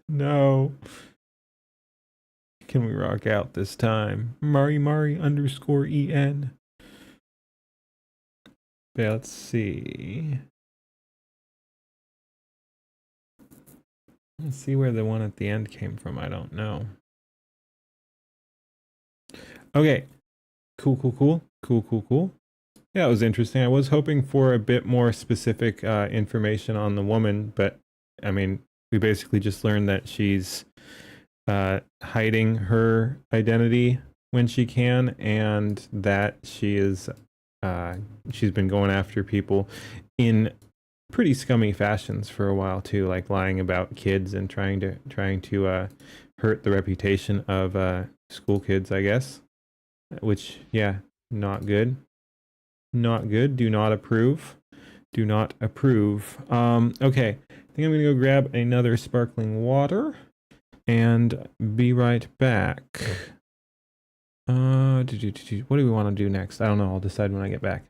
No. Can we rock out this time? Mari _EN. Yeah, let's see. Let's see where the one at the end came from. I don't know. Okay. Cool. Yeah, it was interesting. I was hoping for a bit more specific information on the woman, but I mean, we basically just learned that she's hiding her identity when she can, and that she is she's been going after people in pretty scummy fashions for a while too, like lying about kids and trying to hurt the reputation of school kids, I guess. Which, yeah, not good. Not good. Do not approve. Do not approve. Okay. I think I'm gonna go grab another sparkling water and be right back. What do we want to do next? I don't know. I'll decide when I get back.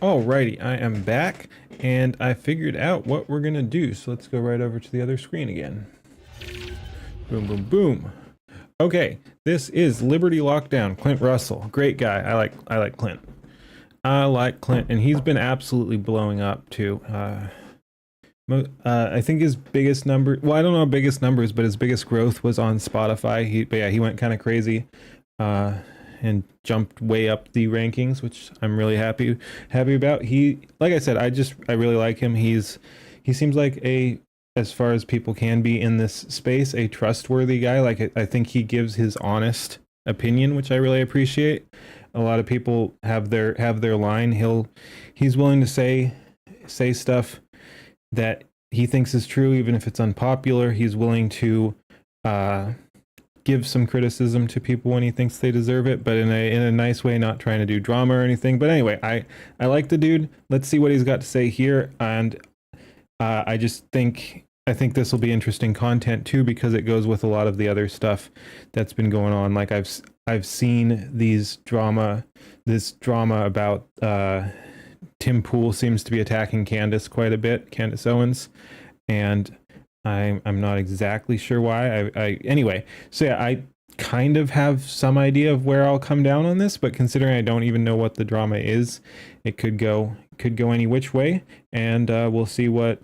Alrighty, I am back and I figured out what we're gonna do. So let's go right over to the other screen again. Boom, boom, boom. Okay, this is Liberty Lockdown. Clint Russell, great guy. I like Clint. I like Clint, and he's been absolutely blowing up too. I think his biggest number, well, I don't know biggest numbers, but his biggest growth was on Spotify. He went kind of crazy, and jumped way up the rankings, which I'm really happy about. Like I said, I really like him. He seems like as far as people can be in this space, a trustworthy guy. Like I think he gives his honest opinion, which I really appreciate. A lot of people have their line. He's willing to say stuff that he thinks is true, even if it's unpopular. He's willing to give some criticism to people when he thinks they deserve it, but in a nice way, not trying to do drama or anything. But anyway, I like the dude. Let's see what he's got to say here, and I think this will be interesting content too, because it goes with a lot of the other stuff that's been going on. Like I've seen this drama about Tim Pool seems to be attacking Candace quite a bit, Candace Owens, and I'm not exactly sure why. Anyway, so yeah, I kind of have some idea of where I'll come down on this, but considering I don't even know what the drama is, it could go any which way, and we'll see what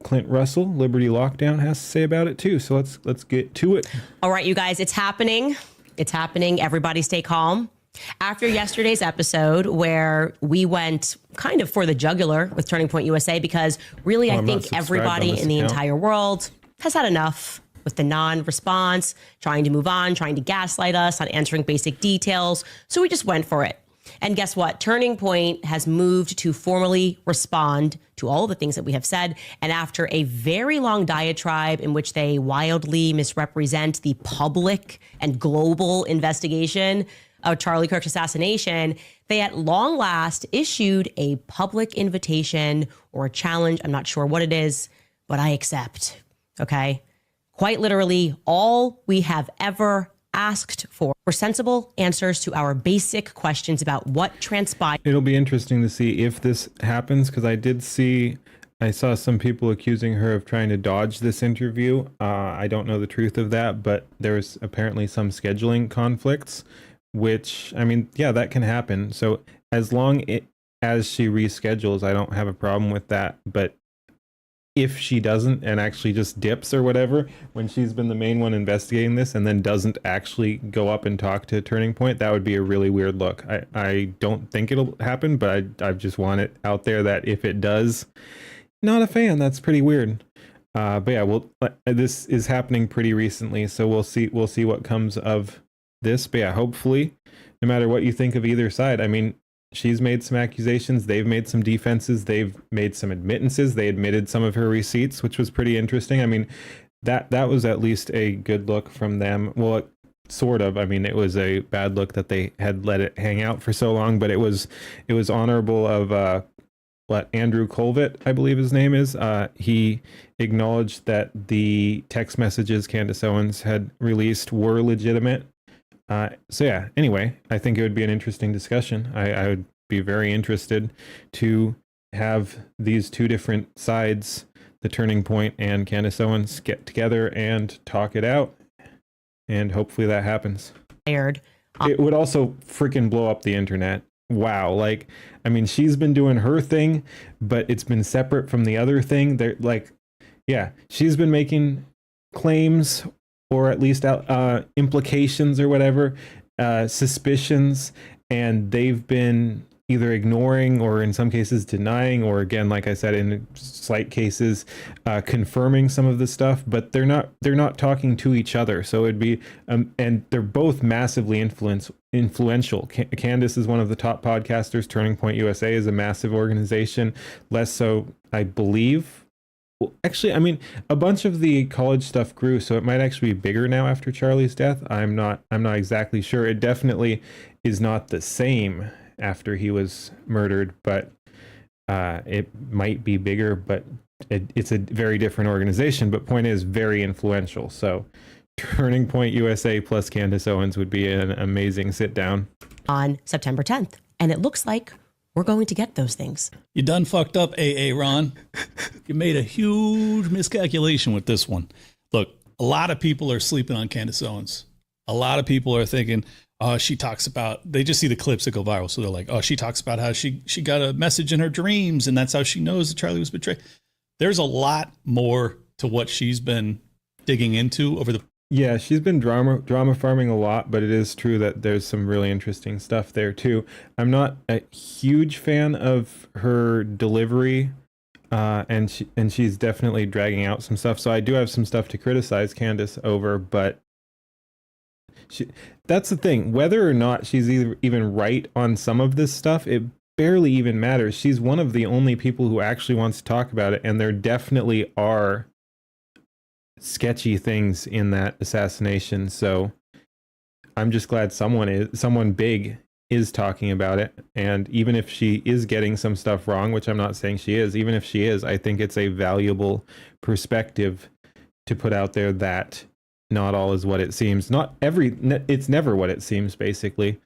Clint Russell, Liberty Lockdown, has to say about it too. So let's get to it. All right, you guys, it's happening. It's happening. Everybody stay calm. After yesterday's episode, where we went kind of for the jugular with Turning Point USA, because really, I think everybody in the entire world has had enough with the non-response, trying to move on, trying to gaslight us on answering basic details. So we just went for it. And guess what? Turning Point has moved to formally respond to all the things that we have said. And after a very long diatribe in which they wildly misrepresent the public and global investigation of Charlie Kirk's assassination, they at long last issued a public invitation or a challenge. I'm not sure what it is, but I accept. Okay? Quite literally, all we have ever asked for were sensible answers to our basic questions about what transpired. It'll be interesting to see if this happens, because I saw some people accusing her of trying to dodge this interview. I don't know the truth of that, but there's apparently some scheduling conflicts, which, I mean, yeah, that can happen. So as long as she reschedules, I don't have a problem with that. But if she doesn't and actually just dips or whatever, when she's been the main one investigating this and then doesn't actually go up and talk to Turning Point, that would be a really weird look. I don't think it'll happen, but I just want it out there that if it does, not a fan. That's pretty weird. But yeah, this is happening pretty recently, so we'll see what comes of this. But yeah, hopefully, no matter what you think of either side, I mean, she's made some accusations, they've made some defenses, they've made some admittances, they admitted some of her receipts, which was pretty interesting. I mean, that was at least a good look from them. Well, sort of. I mean, it was a bad look that they had let it hang out for so long, but it was honorable of Andrew Colvett, I believe his name is. He acknowledged that the text messages Candace Owens had released were legitimate. So yeah, anyway, I think it would be an interesting discussion. I would be very interested to have these two different sides, the Turning Point and Candace Owens, get together and talk it out. And hopefully that happens. It would also freaking blow up the internet. Wow. Like, I mean, she's been doing her thing, but it's been separate from the other thing. They're like, yeah, she's been making claims, or at least implications or whatever, suspicions, and they've been either ignoring or in some cases denying, or again, like I said, in slight cases, confirming some of the stuff, but they're not talking to each other. So it'd be, and they're both massively influential. Candace is one of the top podcasters. Turning Point USA is a massive organization. Less so, I believe. Well, actually, I mean, a bunch of the college stuff grew, so it might actually be bigger now after Charlie's death. I'm not exactly sure. It definitely is not the same after he was murdered, but it might be bigger, but it's a very different organization. But point is, very influential. So Turning Point USA plus Candace Owens would be an amazing sit down. On September 10th. And it looks like we're going to get those things. You done fucked up, AA Ron. You made a huge miscalculation with this one. Look, a lot of people are sleeping on Candace Owens. A lot of people are thinking, oh, she talks about, they just see the clips that go viral. So they're like, oh, she talks about how she got a message in her dreams and that's how she knows that Charlie was betrayed. There's a lot more to what she's been digging into over the. Yeah, she's been drama farming a lot, but it is true that there's some really interesting stuff there too. I'm not a huge fan of her delivery, and she's definitely dragging out some stuff. So I do have some stuff to criticize Candace over, but that's the thing. Whether or not she's even right on some of this stuff, it barely even matters. She's one of the only people who actually wants to talk about it, and there definitely are sketchy things in that assassination. So I'm just glad someone big is talking about it. And even if she is getting some stuff wrong, which I'm not saying she is, even if she is, I think it's a valuable perspective to put out there that not all is what it seems. It's never what it seems, basically.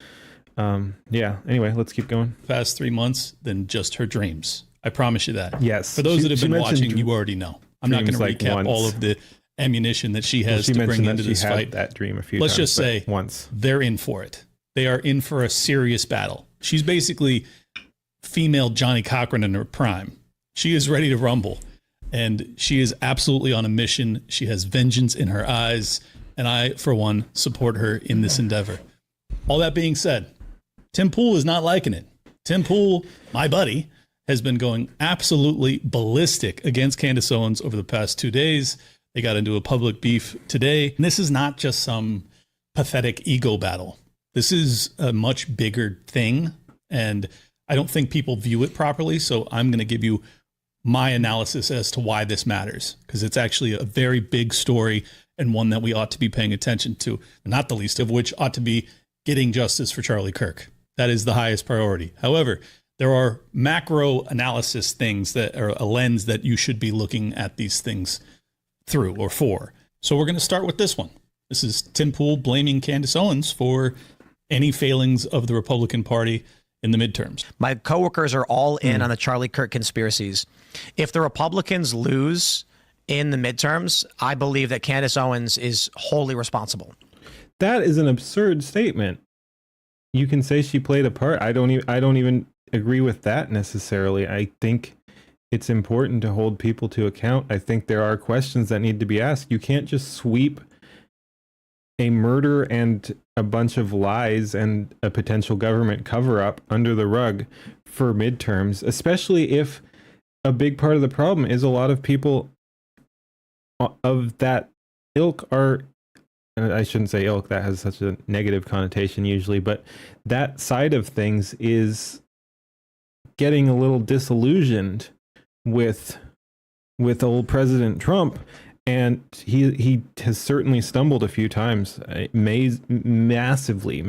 Yeah. Anyway, let's keep going. Past 3 months than just her dreams. I promise you that. Yes. For those that have been watching, you already know. I'm not going to recap all of the ammunition that she has to bring into this fight. That dream a few Let's times, just say once they're in for it. They are in for a serious battle. She's basically female Johnny Cochran in her prime. She is ready to rumble, and she is absolutely on a mission. She has vengeance in her eyes, and I, for one, support her in this endeavor. All that being said, Tim Pool is not liking it. Tim Pool, my buddy, has been going absolutely ballistic against Candace Owens over the past 2 days. They got into a public beef today. And this is not just some pathetic ego battle. This is a much bigger thing, and I don't think people view it properly. So I'm going to give you my analysis as to why this matters, because it's actually a very big story and one that we ought to be paying attention to, not the least of which ought to be getting justice for Charlie Kirk. That is the highest priority. However, there are macro analysis things that are a lens that you should be looking at these things through or for. So we're going to start with this one. This is Tim Pool blaming Candace Owens for any failings of the Republican Party in the midterms. My coworkers are all in on the Charlie Kirk conspiracies. If the Republicans lose in the midterms, I believe that Candace Owens is wholly responsible. That is an absurd statement. You can say she played a part. I don't even agree with that necessarily. I think it's important to hold people to account. I think there are questions that need to be asked. You can't just sweep a murder and a bunch of lies and a potential government cover-up under the rug for midterms, especially if a big part of the problem is a lot of people of that ilk are, I shouldn't say ilk, that has such a negative connotation usually, but that side of things is getting a little disillusioned with old President Trump. And he has certainly stumbled a few times, massively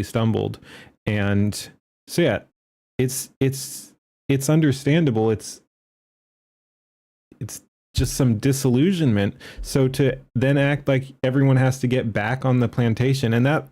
stumbled. And so, yeah, it's understandable. It's just some disillusionment. So to then act like everyone has to get back on the plantation. And that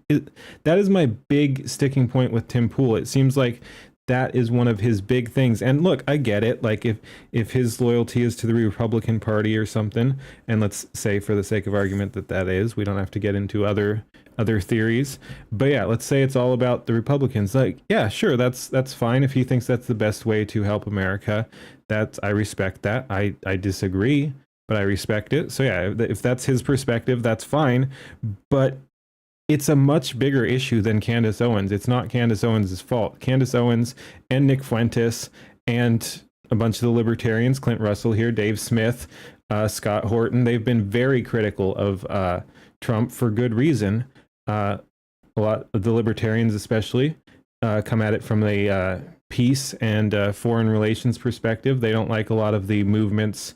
is my big sticking point with Tim Pool. It seems like that is one of his big things. And look, I get it. Like if his loyalty is to the Republican Party or something, and let's say for the sake of argument that is, we don't have to get into other theories. But yeah, let's say it's all about the Republicans. Like, yeah, sure, that's fine if he thinks that's the best way to help America. I respect that. I disagree, but I respect it. So yeah, if that's his perspective, that's fine. But it's a much bigger issue than Candace Owens. It's not Candace Owens' fault. Candace Owens and Nick Fuentes and a bunch of the libertarians, Clint Russell here, Dave Smith, Scott Horton, they've been very critical of Trump for good reason. A lot of the libertarians especially come at it from a peace and foreign relations perspective. They don't like a lot of the movements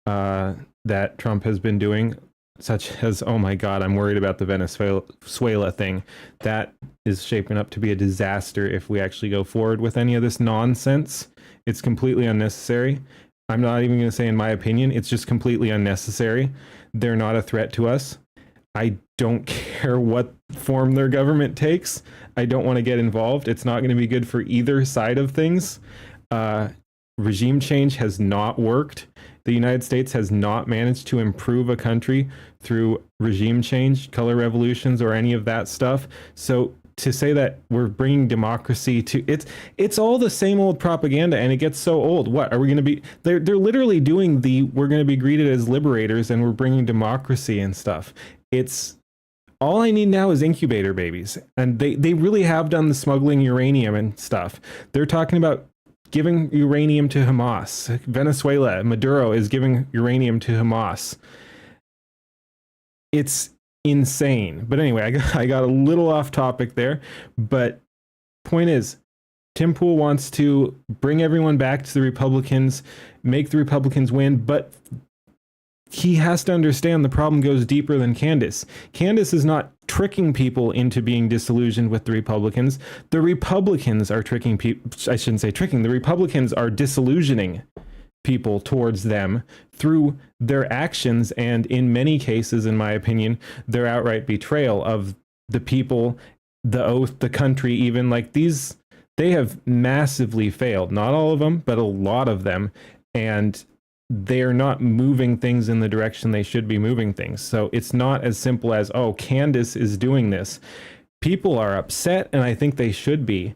that Trump has been doing, such as, oh my God, I'm worried about the Venezuela thing. That is shaping up to be a disaster if we actually go forward with any of this nonsense. It's completely unnecessary. I'm not even going to say in my opinion, it's just completely unnecessary. They're not a threat to us. I don't care what form their government takes. I don't want to get involved. It's not going to be good for either side of things. Regime change has not worked. The United States has not managed to improve a country through regime change, color revolutions, or any of that stuff. So to say that we're bringing democracy to it's all the same old propaganda, and it gets so old. What are we going to be? They're literally doing we're going to be greeted as liberators, and we're bringing democracy and stuff. It's all I need now is incubator babies, and they really have done the smuggling uranium and stuff. They're talking about giving uranium to Hamas. Venezuela, Maduro is giving uranium to Hamas. It's insane. But anyway, I got a little off topic there. But point is, Tim Pool wants to bring everyone back to the Republicans, make the Republicans win, but he has to understand the problem goes deeper than Candace. Candace is not tricking people into being disillusioned with the Republicans. The Republicans are tricking people. I shouldn't say tricking. The Republicans are disillusioning people towards them through their actions, and in many cases, in my opinion, their outright betrayal of the people, the oath, the country, even. Like these, they have massively failed. Not all of them, but a lot of them. And they're not moving things in the direction they should be moving things. So it's not as simple as, oh, Candace is doing this. People are upset, and I think they should be.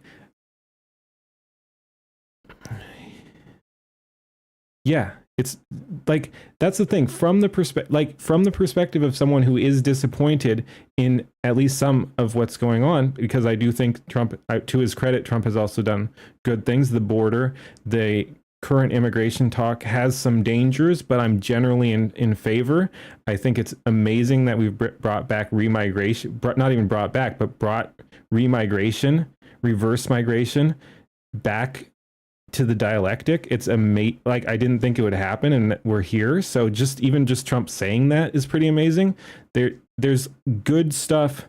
Yeah, it's like, that's the thing. From the perspective of someone who is disappointed in at least some of what's going on, because I do think Trump, to his credit, Trump has also done good things. The border, the current immigration talk has some dangers, but I'm generally in favor. I think it's amazing that we've brought back remigration, not even brought back, but brought remigration, reverse migration back to the dialectic. It's like, I didn't think it would happen, and we're here. So just Trump saying that is pretty amazing. There's good stuff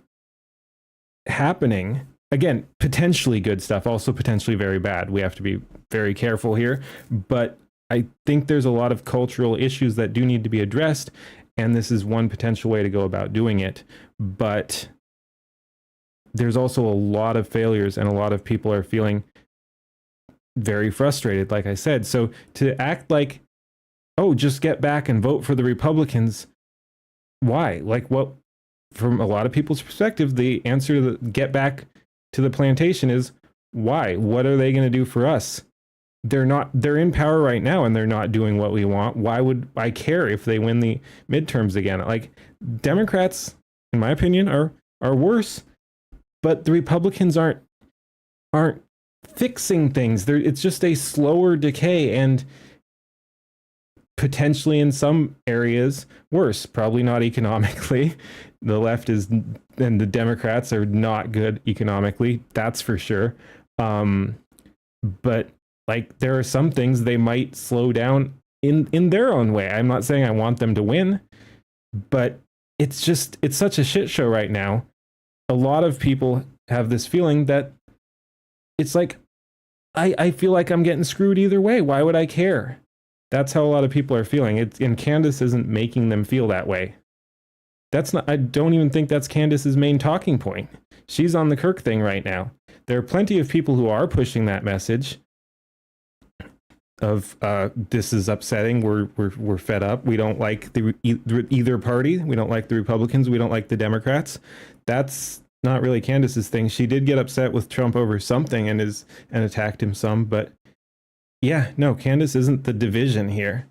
happening. Again, potentially good stuff, also potentially very bad. We have to be very careful here. But I think there's a lot of cultural issues that do need to be addressed, and this is one potential way to go about doing it. But there's also a lot of failures, and a lot of people are feeling very frustrated, like I said. So to act like, oh, just get back and vote for the Republicans, why? Like, what? From a lot of people's perspective, the answer to the get back to the plantation is why? What are they going to do for us? They're in power right now, and they're not doing what we want. Why would I care if they win the midterms again? Like, Democrats, in my opinion, are worse, but the Republicans aren't fixing things. It's just a slower decay, and potentially in some areas worse. Probably not economically. The left is, and the Democrats are not good economically, that's for sure. But like, there are some things they might slow down in their own way. I'm not saying I want them to win, but it's such a shit show right now. A lot of people have this feeling that it's like, I feel like I'm getting screwed either way. Why would I care? That's how a lot of people are feeling. And Candace isn't making them feel that way. I don't even think that's Candace's main talking point. She's on the Kirk thing right now. There are plenty of people who are pushing that message of this is upsetting. We're fed up. We don't like either party. We don't like the Republicans. We don't like the Democrats. That's not really Candace's thing. She did get upset with Trump over something and attacked him some, but yeah, no, Candace isn't the division here.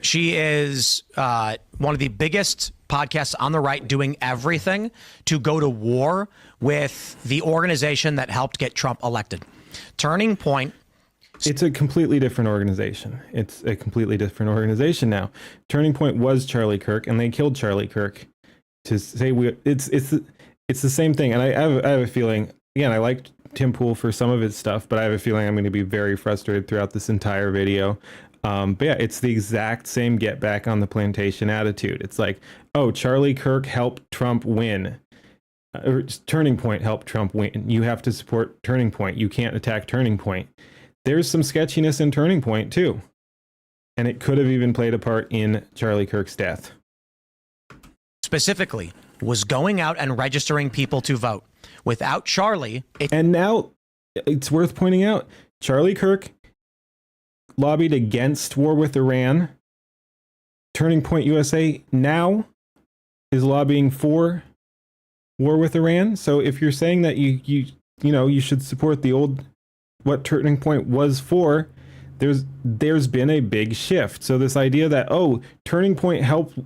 She is one of the biggest podcasts on the right, doing everything to go to war with the organization that helped get Trump elected. Turning Point. It's a completely different organization. It's a completely different organization now. Turning Point was Charlie Kirk, and they killed Charlie Kirk. To say it's the same thing. And I have a feeling, again, I liked Tim Pool for some of his stuff, but I have a feeling I'm going to be very frustrated throughout this entire video. But yeah, it's the exact same get back on the plantation attitude. It's like, oh, Charlie Kirk helped Trump win. Turning Point helped Trump win. You have to support Turning Point. You can't attack Turning Point. There's some sketchiness in Turning Point too. And it could have even played a part in Charlie Kirk's death. specifically was going out and registering people to vote. Without Charlie, and now it's worth pointing out, Charlie Kirk lobbied against war with Iran. Turning Point USA now is lobbying for war with Iran. So if you're saying that you should support the old, what Turning Point was for, there's been a big shift. So this idea that, oh, Turning Point helped,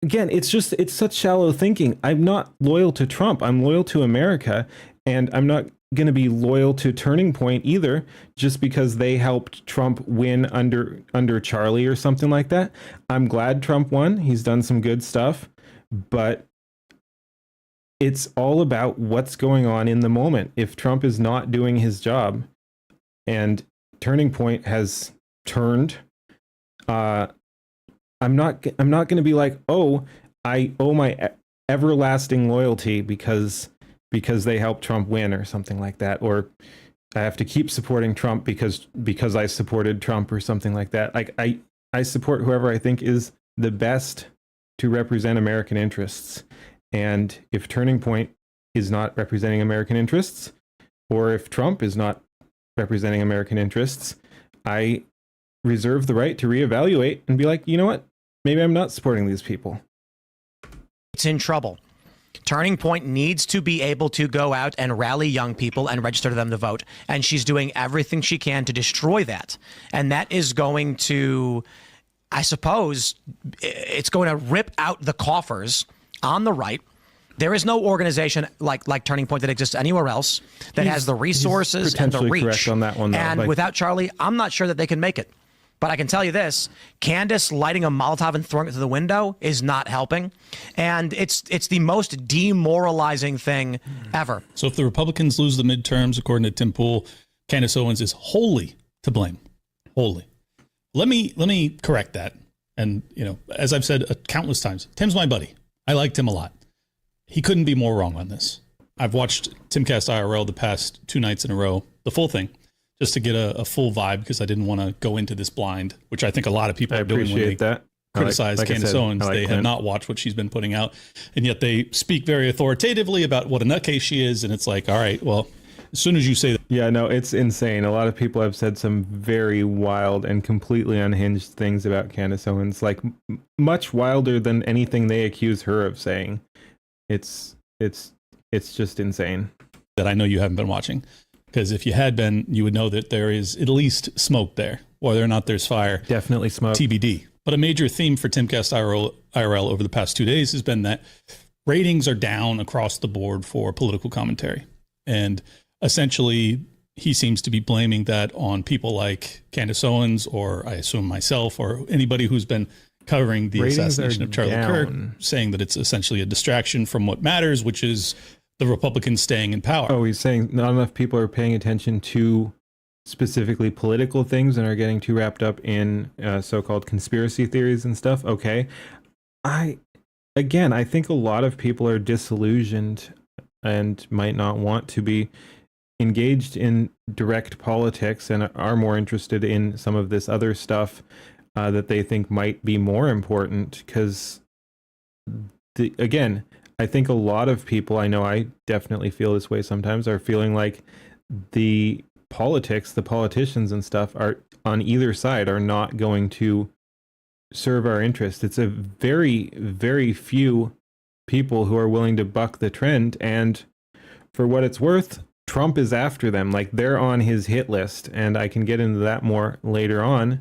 again, it's such shallow thinking. I'm not loyal to Trump. I'm loyal to America, and I'm not going to be loyal to Turning Point either, just because they helped Trump win under Charlie or something like that. I'm glad Trump won. He's done some good stuff, but it's all about what's going on in the moment. If Trump is not doing his job and Turning Point has turned, I'm not going to be like, oh, I owe my everlasting loyalty because they helped Trump win or something like that, or I have to keep supporting Trump because I supported Trump or something like that. Like I support whoever I think is the best to represent American interests. And if Turning Point is not representing American interests, or if Trump is not representing American interests, I reserve the right to reevaluate and be like, you know what? Maybe I'm not supporting these people. It's in trouble. Turning Point needs to be able to go out and rally young people and register them to vote. And she's doing everything she can to destroy that. And that is going to, I suppose, it's going to rip out the coffers on the right. There is no organization like Turning Point that exists anywhere else that has the resources and the reach. Correct on that one, though. And without Charlie, I'm not sure that they can make it. But I can tell you this, Candace lighting a Molotov and throwing it through the window is not helping. And it's the most demoralizing thing ever. So if the Republicans lose the midterms, according to Tim Pool, Candace Owens is wholly to blame. Wholly. Let me correct that. And, as I've said countless times, Tim's my buddy. I like Tim a lot. He couldn't be more wrong on this. I've watched Timcast IRL the past 2 nights in a row, the full thing, just to get a full vibe, because I didn't want to go into this blind, which I think a lot of people are doing when they criticize Candace Owens. They have not watched what she's been putting out, and yet they speak very authoritatively about what a nutcase she is, and it's like, all right, well, as soon as you say that. Yeah, no, it's insane. A lot of people have said some very wild and completely unhinged things about Candace Owens, like much wilder than anything they accuse her of saying. It's just insane. That I know you haven't been watching. Because if you had been, you would know that there is at least smoke there. Whether or not there's fire. Definitely smoke. TBD. But a major theme for Timcast IRL over the past 2 days has been that ratings are down across the board for political commentary. And essentially, he seems to be blaming that on people like Candace Owens, or I assume myself, or anybody who's been covering the assassination of Charlie Kirk, saying that it's essentially a distraction from what matters, which is the Republicans staying in power. Oh, he's saying not enough people are paying attention to specifically political things and are getting too wrapped up in so-called conspiracy theories and stuff. Okay. I think a lot of people are disillusioned and might not want to be engaged in direct politics and are more interested in some of this other stuff that they think might be more important. Because, again, I think a lot of people, I know I definitely feel this way sometimes, are feeling like the politicians and stuff are on either side are not going to serve our interest. It's a very, very few people who are willing to buck the trend. And for what it's worth, Trump is after them. Like, they're on his hit list. And I can get into that more later on.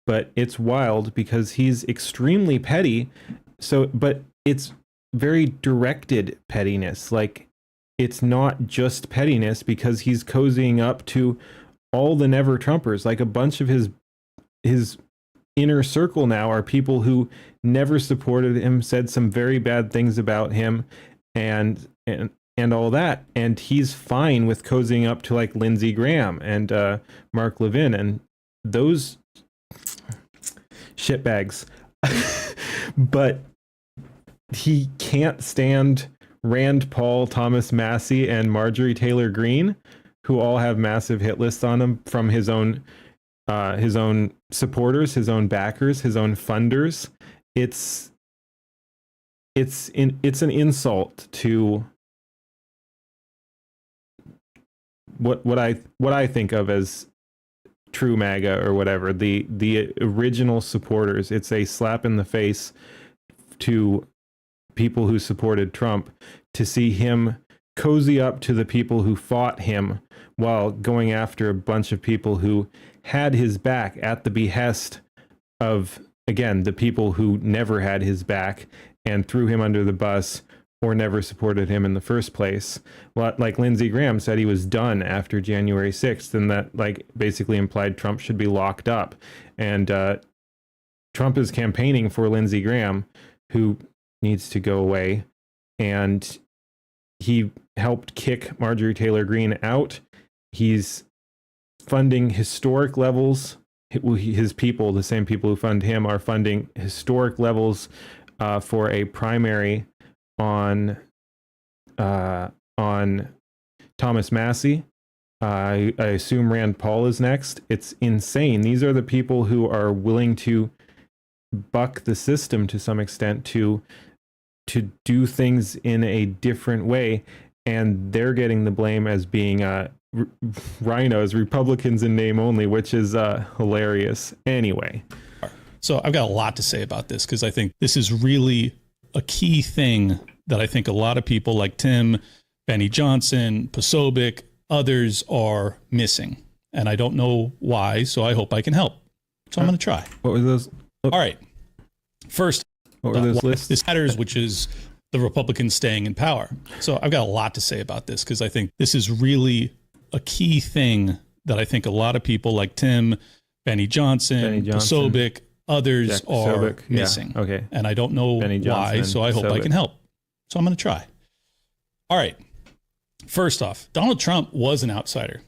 But it's wild because he's extremely petty. So, but it's very directed pettiness. Like, it's not just pettiness because he's cozying up to all the never Trumpers. Like, a bunch of his inner circle now are people who never supported him, said some very bad things about him, and all that. And he's fine with cozying up to like Lindsey Graham and Mark Levin and those shitbags. But he can't stand Rand Paul, Thomas Massey, and Marjorie Taylor Greene, who all have massive hit lists on him from his own supporters, his own backers, his own funders. It's it's an insult to what I think of as true MAGA or whatever, the original supporters. It's a slap in the face to people who supported Trump to see him cozy up to the people who fought him while going after a bunch of people who had his back at the behest of, again, the people who never had his back and threw him under the bus or never supported him in the first place. Like Lindsey Graham said he was done after January 6th, and that like basically implied Trump should be locked up. And Trump is campaigning for Lindsey Graham, who needs to go away. And he helped kick Marjorie Taylor Greene out. He's funding historic levels. His people, the same people who fund him, are funding historic levels for a primary on Thomas Massey. I assume Rand Paul is next. It's insane. These are the people who are willing to buck the system to some extent to do things in a different way, and they're getting the blame as being rhinos, Republicans in name only, which is hilarious. Anyway, so I've got a lot to say about this because I think this is really a key thing that I think a lot of people like Tim, Benny Johnson, Posobiec, others are missing. And I don't know why, so I hope I can help. So I'm going to try. What were those? All right. First, what were those lists? This matters, which is the Republicans staying in power. So I've got a lot to say about this because I think this is really a key thing that I think a lot of people like Tim, Benny Johnson, Posobiec, others are missing. Yeah. Okay. And I don't know why, so I hope I can help. So I'm going to try. All right. First off, Donald Trump was an outsider.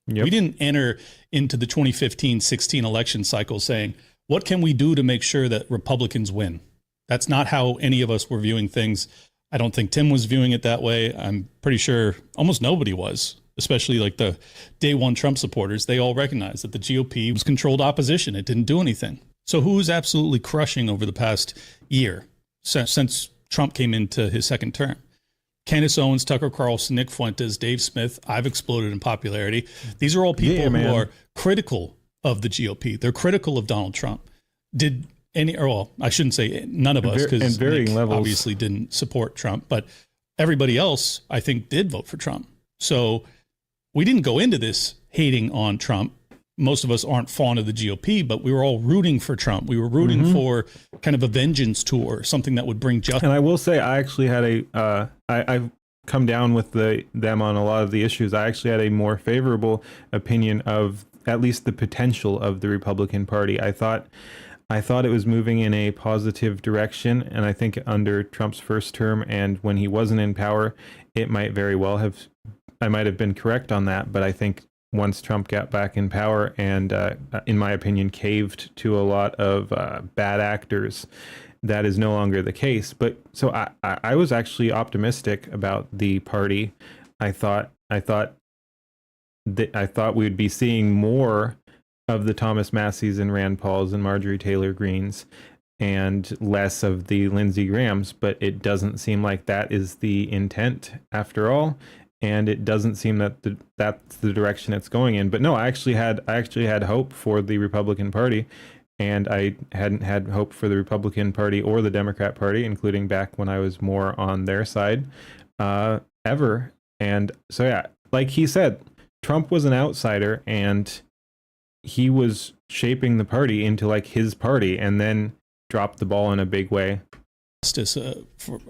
Yep. We didn't enter into the 2015-16 election cycle saying, what can we do to make sure that Republicans win? That's not how any of us were viewing things. I don't think Tim was viewing it that way. I'm pretty sure almost nobody was, especially like the day one Trump supporters. They all recognized that the GOP was controlled opposition. It didn't do anything. So who is absolutely crushing over the past year since Trump came into his second term? Candace Owens, Tucker Carlson, Nick Fuentes, Dave Smith. I've exploded in popularity. These are all people who are critical of the GOP. They're critical of Donald Trump. Did any, or well, I shouldn't say none of us, because Nick obviously didn't support Trump, but everybody else, I think, did vote for Trump. So we didn't go into this hating on Trump. Most of us aren't fond of the GOP, but we were all rooting for Trump. We were rooting for kind of a vengeance tour, something that would bring justice. And I will say, I actually had I've come down with them on a lot of the issues. I actually had a more favorable opinion of at least the potential of the Republican Party. I thought it was moving in a positive direction, and I think under Trump's first term and when he wasn't in power, it might very well have. I might have been correct on that, but I think once Trump got back in power and, in my opinion, caved to a lot of bad actors, that is no longer the case. But so I was actually optimistic about the party. I thought we would be seeing more of the Thomas Masseys and Rand Pauls and Marjorie Taylor Greenes and less of the Lindsey Grahams. But it doesn't seem like that is the intent after all. And it doesn't seem that that's the direction it's going in. But no, I actually had hope for the Republican Party, and I hadn't had hope for the Republican Party or the Democrat Party, including back when I was more on their side, ever. And so yeah, like he said, Trump was an outsider, and he was shaping the party into like his party, and then dropped the ball in a big way. Justice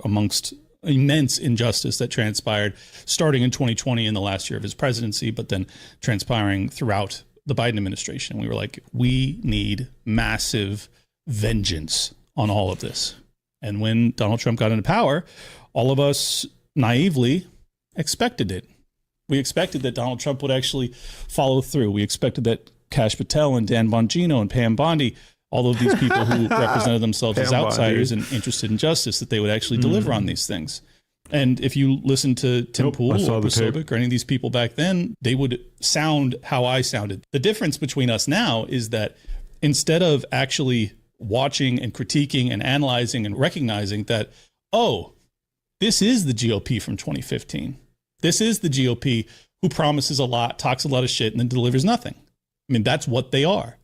amongst immense injustice that transpired starting in 2020 in the last year of his presidency, but then transpiring throughout the Biden administration. We were like, we need massive vengeance on all of this. And when Donald Trump got into power, all of us naively expected it. We expected that Donald Trump would actually follow through. We expected that Kash Patel and Dan Bongino and Pam Bondi, all of these people who represented themselves as outsiders and interested in justice, that they would actually deliver on these things. And if you listen to Tim Pool or Posobiec or any of these people back then, they would sound how I sounded. The difference between us now is that instead of actually watching and critiquing and analyzing and recognizing that oh, this is the GOP from 2015. This is the GOP who promises a lot, talks a lot of shit, and then delivers nothing. I mean, that's what they are.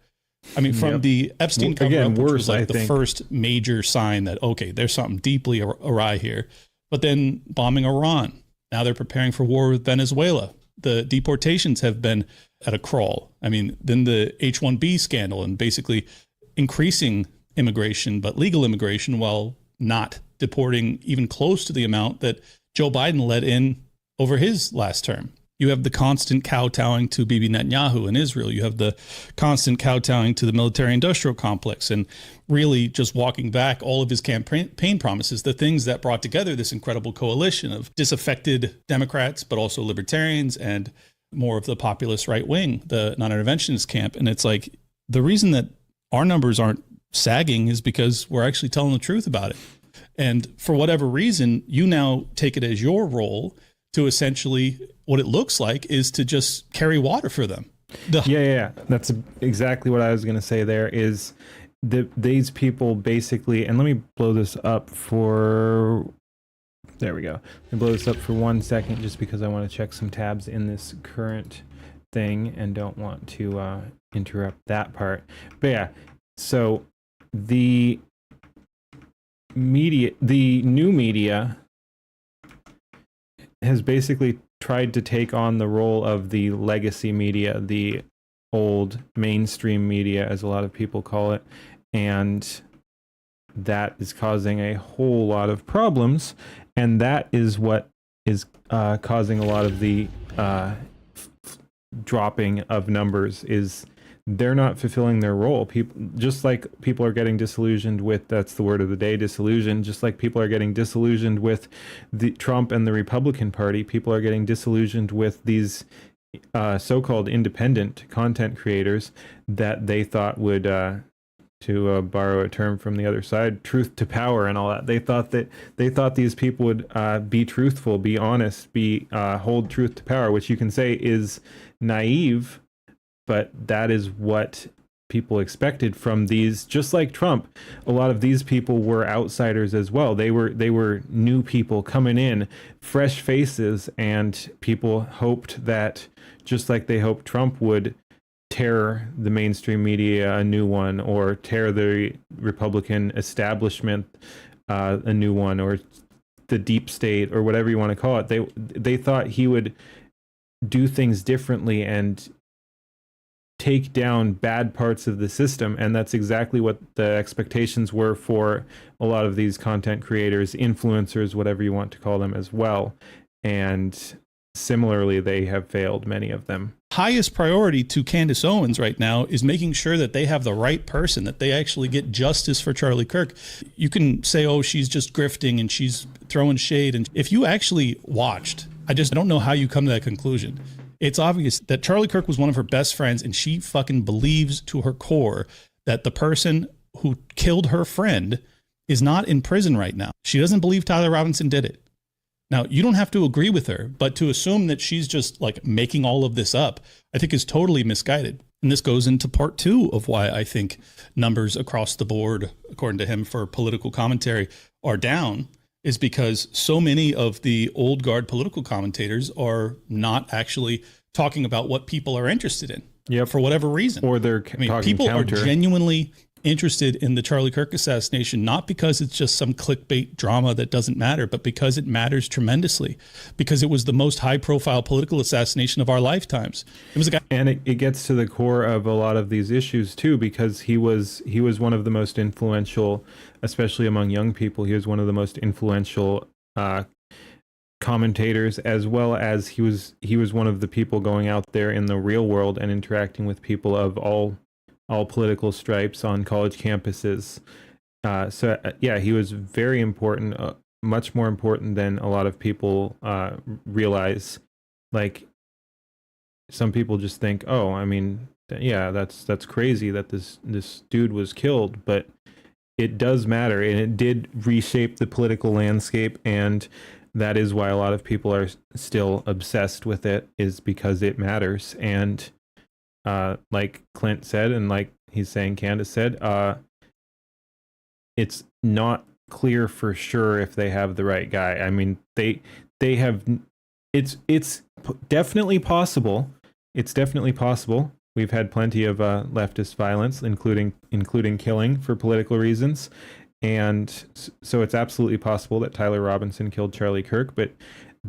I mean, from the Epstein cover-up, which was like the first major sign that, okay, there's something deeply awry here. But then bombing Iran. Now they're preparing for war with Venezuela. The deportations have been at a crawl. I mean, then the H-1B scandal and basically increasing immigration, but legal immigration, while not deporting even close to the amount that Joe Biden let in over his last term. You have the constant kowtowing to Bibi Netanyahu in Israel. You have the constant kowtowing to the military-industrial complex, and really just walking back all of his campaign promises, the things that brought together this incredible coalition of disaffected Democrats, but also libertarians and more of the populist right wing, the non-interventionist camp. And it's like, the reason that our numbers aren't sagging is because we're actually telling the truth about it. And for whatever reason, you now take it as your role to essentially, what it looks like is to just carry water for them. Yeah. That's exactly what I was going to say there is these people basically, and let me blow this up for, there we go. Let me blow this up for 1 second just because I want to check some tabs in this current thing and don't want to interrupt that part. But yeah, so the new media has basically tried to take on the role of the legacy media, the old mainstream media, as a lot of people call it, and that is causing a whole lot of problems, and that is what is causing a lot of the dropping of numbers. Is they're not fulfilling their role. People, just like people are getting disillusioned with, that's the word of the day, disillusioned, just like people are getting disillusioned with the Trump and the Republican Party, people are getting disillusioned with these so-called independent content creators that they thought would, to borrow a term from the other side, truth to power and all that. They thought these people would be truthful, be honest, be hold truth to power, which you can say is naive, but that is what people expected from these. Just like Trump, a lot of these people were outsiders as well. They were new people coming in, fresh faces, and people hoped that, just like they hoped Trump would tear the mainstream media a new one, or tear the Republican establishment a new one, or the deep state, or whatever you want to call it. They thought he would do things differently and take down bad parts of the system, and that's exactly what the expectations were for a lot of these content creators, influencers, whatever you want to call them as well. And similarly, they have failed, many of them. Highest priority to Candace Owens right now is making sure that they have the right person, that they actually get justice for Charlie Kirk. You can say, oh, she's just grifting and she's throwing shade. And if you actually watched, I don't know how you come to that conclusion. It's obvious that Charlie Kirk was one of her best friends, and she fucking believes to her core that the person who killed her friend is not in prison right now. She doesn't believe Tyler Robinson did it. Now, you don't have to agree with her, but to assume that she's just like making all of this up, I think is totally misguided. And this goes into part 2 of why I think numbers across the board, according to him, for political commentary are down, is because so many of the old guard political commentators are not actually talking about what people are interested in, for whatever reason. Or they're people are genuinely interested in the Charlie Kirk assassination, not because it's just some clickbait drama that doesn't matter, but because it matters tremendously, because it was the most high-profile political assassination of our lifetimes. It was a guy, and it gets to the core of a lot of these issues too, because he was one of the most influential, especially among young people. He was one of the most influential commentators, as well as he was one of the people going out there in the real world and interacting with people of all political stripes on college campuses. Yeah, he was very important, much more important than a lot of people realize. Like, some people just think, oh, I mean, yeah, that's crazy that this dude was killed, but it does matter, and it did reshape the political landscape, and that is why a lot of people are still obsessed with it, is because it matters. And like Clint said, and like he's saying Candace said, it's not clear for sure if they have the right guy. I mean, they have. It's definitely possible. It's definitely possible. We've had plenty of leftist violence, including killing for political reasons, and so it's absolutely possible that Tyler Robinson killed Charlie Kirk. But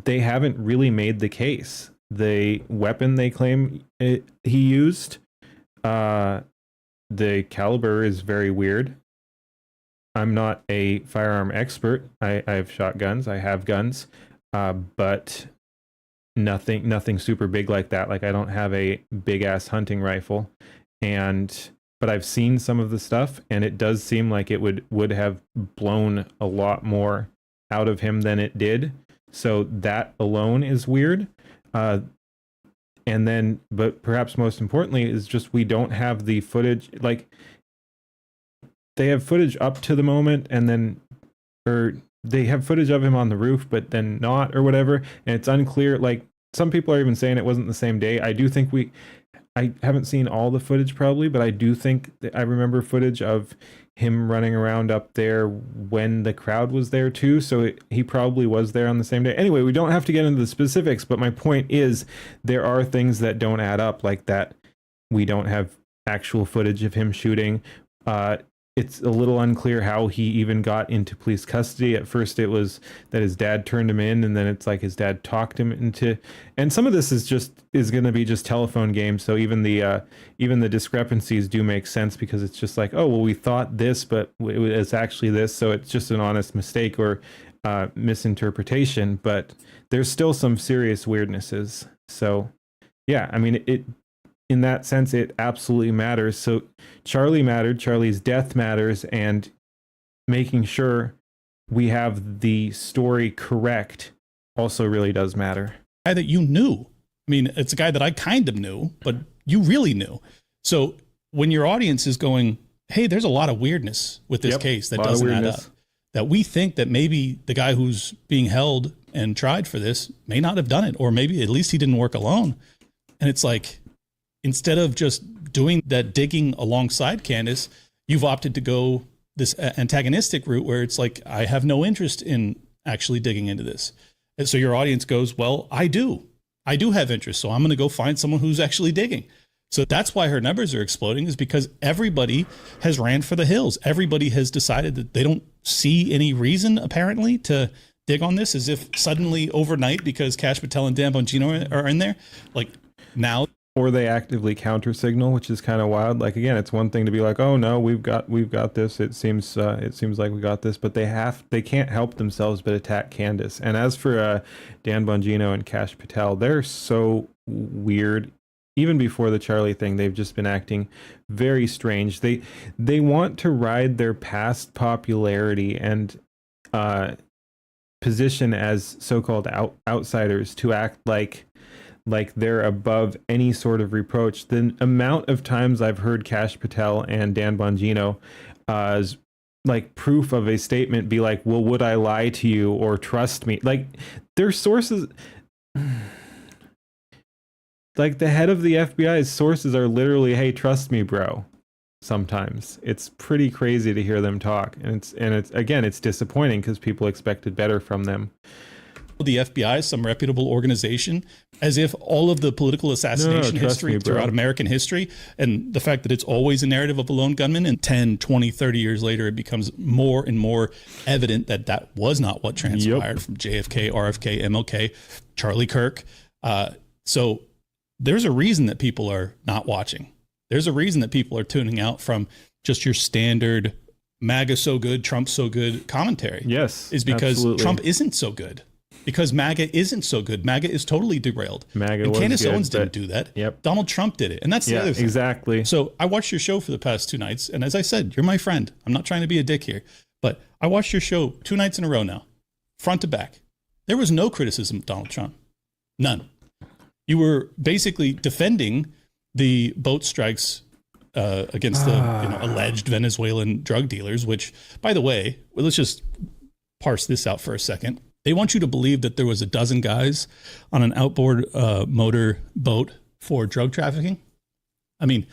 they haven't really made the case. The weapon they claim he used, the caliber is very weird. I'm not a firearm expert. I've shot guns. I have guns, but nothing super big like that. Like I don't have a big ass hunting rifle, but I've seen some of the stuff, and it does seem like it would have blown a lot more out of him than it did. So that alone is weird. And then, but perhaps most importantly is just we don't have the footage. Like they have footage up to the moment, and then, or they have footage of him on the roof, but then not, or whatever. And it's unclear. Like some people are even saying it wasn't the same day. I haven't seen all the footage probably, but I do think that I remember footage of him running around up there when the crowd was there too. So he probably was there on the same day. Anyway, we don't have to get into the specifics, but my point is there are things that don't add up, like that we don't have actual footage of him shooting. It's a little unclear how he even got into police custody. At first it was that his dad turned him in, and then it's like his dad talked him into, and some of this is going to be just telephone games. So even the discrepancies do make sense, because it's just like, oh, well, we thought this, but it's actually this. So it's just an honest mistake or misinterpretation, but there's still some serious weirdnesses. So yeah, I mean, in that sense, it absolutely matters. So Charlie mattered, Charlie's death matters, and making sure we have the story correct also really does matter. Guy that you knew. I mean, it's a guy that I kind of knew, but you really knew. So when your audience is going, hey, there's a lot of weirdness with this case that doesn't add up, that we think that maybe the guy who's being held and tried for this may not have done it, or maybe at least he didn't work alone. And it's like, instead of just doing that digging alongside Candace, you've opted to go this antagonistic route where it's like, I have no interest in actually digging into this. And so your audience goes, well, I do have interest. So I'm going to go find someone who's actually digging. So that's why her numbers are exploding, is because everybody has ran for the hills. Everybody has decided that they don't see any reason, apparently, to dig on this, as if suddenly overnight, because Kash Patel and Dan Bongino are in there, like now. Or they actively counter signal, which is kind of wild. Like, again, it's one thing to be like, oh no, we've got this. It seems like we got this, but they can't help themselves but attack Candace. And as for Dan Bongino and Kash Patel, they're so weird. Even before the Charlie thing, they've just been acting very strange. They want to ride their past popularity and position as so-called outsiders to act like they're above any sort of reproach. The amount of times I've heard Kash Patel and Dan Bongino as like proof of a statement be like, well, would I lie to you or trust me? Like their sources, like the head of the FBI's sources are literally, hey, trust me, bro. Sometimes it's pretty crazy to hear them talk. And it's again, it's disappointing because people expected better from them. The FBI is some reputable organization, as if all of the political assassination history throughout American history, and the fact that it's always a narrative of a lone gunman, and 10, 20, 30 years later, it becomes more and more evident that that was not what transpired from JFK, RFK, MLK, Charlie Kirk. So there's a reason that people are not watching. There's a reason that people are tuning out from just your standard MAGA so good, Trump so good commentary. Yes, is because absolutely. Trump isn't so good. Because MAGA isn't so good. MAGA is totally derailed. MAGA was Candace good, Owens didn't do that. Yep. Donald Trump did it. And that's the other thing. Exactly. So I watched your show for the past 2 nights. And as I said, you're my friend. I'm not trying to be a dick here. But I watched your show 2 nights in a row now, front to back. There was no criticism of Donald Trump. None. You were basically defending the boat strikes against the alleged Venezuelan drug dealers, which, by the way, let's just parse this out for a second. They want you to believe that there was a dozen guys on an outboard motor boat for drug trafficking. I mean,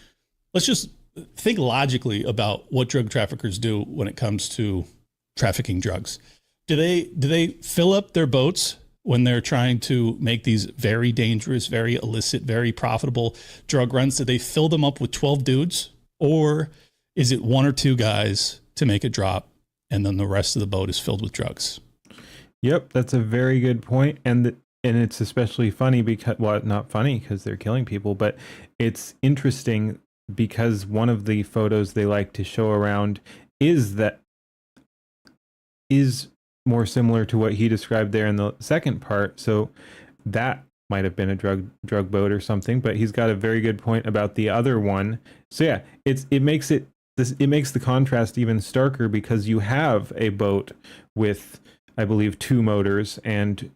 let's just think logically about what drug traffickers do when it comes to trafficking drugs. Do they fill up their boats when they're trying to make these very dangerous, very illicit, very profitable drug runs? Do they fill them up with 12 dudes? Or is it one or two guys to make a drop and then the rest of the boat is filled with drugs? Yep, that's a very good point. And it's especially funny because, well, not funny because they're killing people, but it's interesting because one of the photos they like to show around is more similar to what he described there in the second part. So that might have been a drug boat or something, but he's got a very good point about the other one. So yeah, it makes the contrast even starker because you have a boat with, I believe, 2 motors and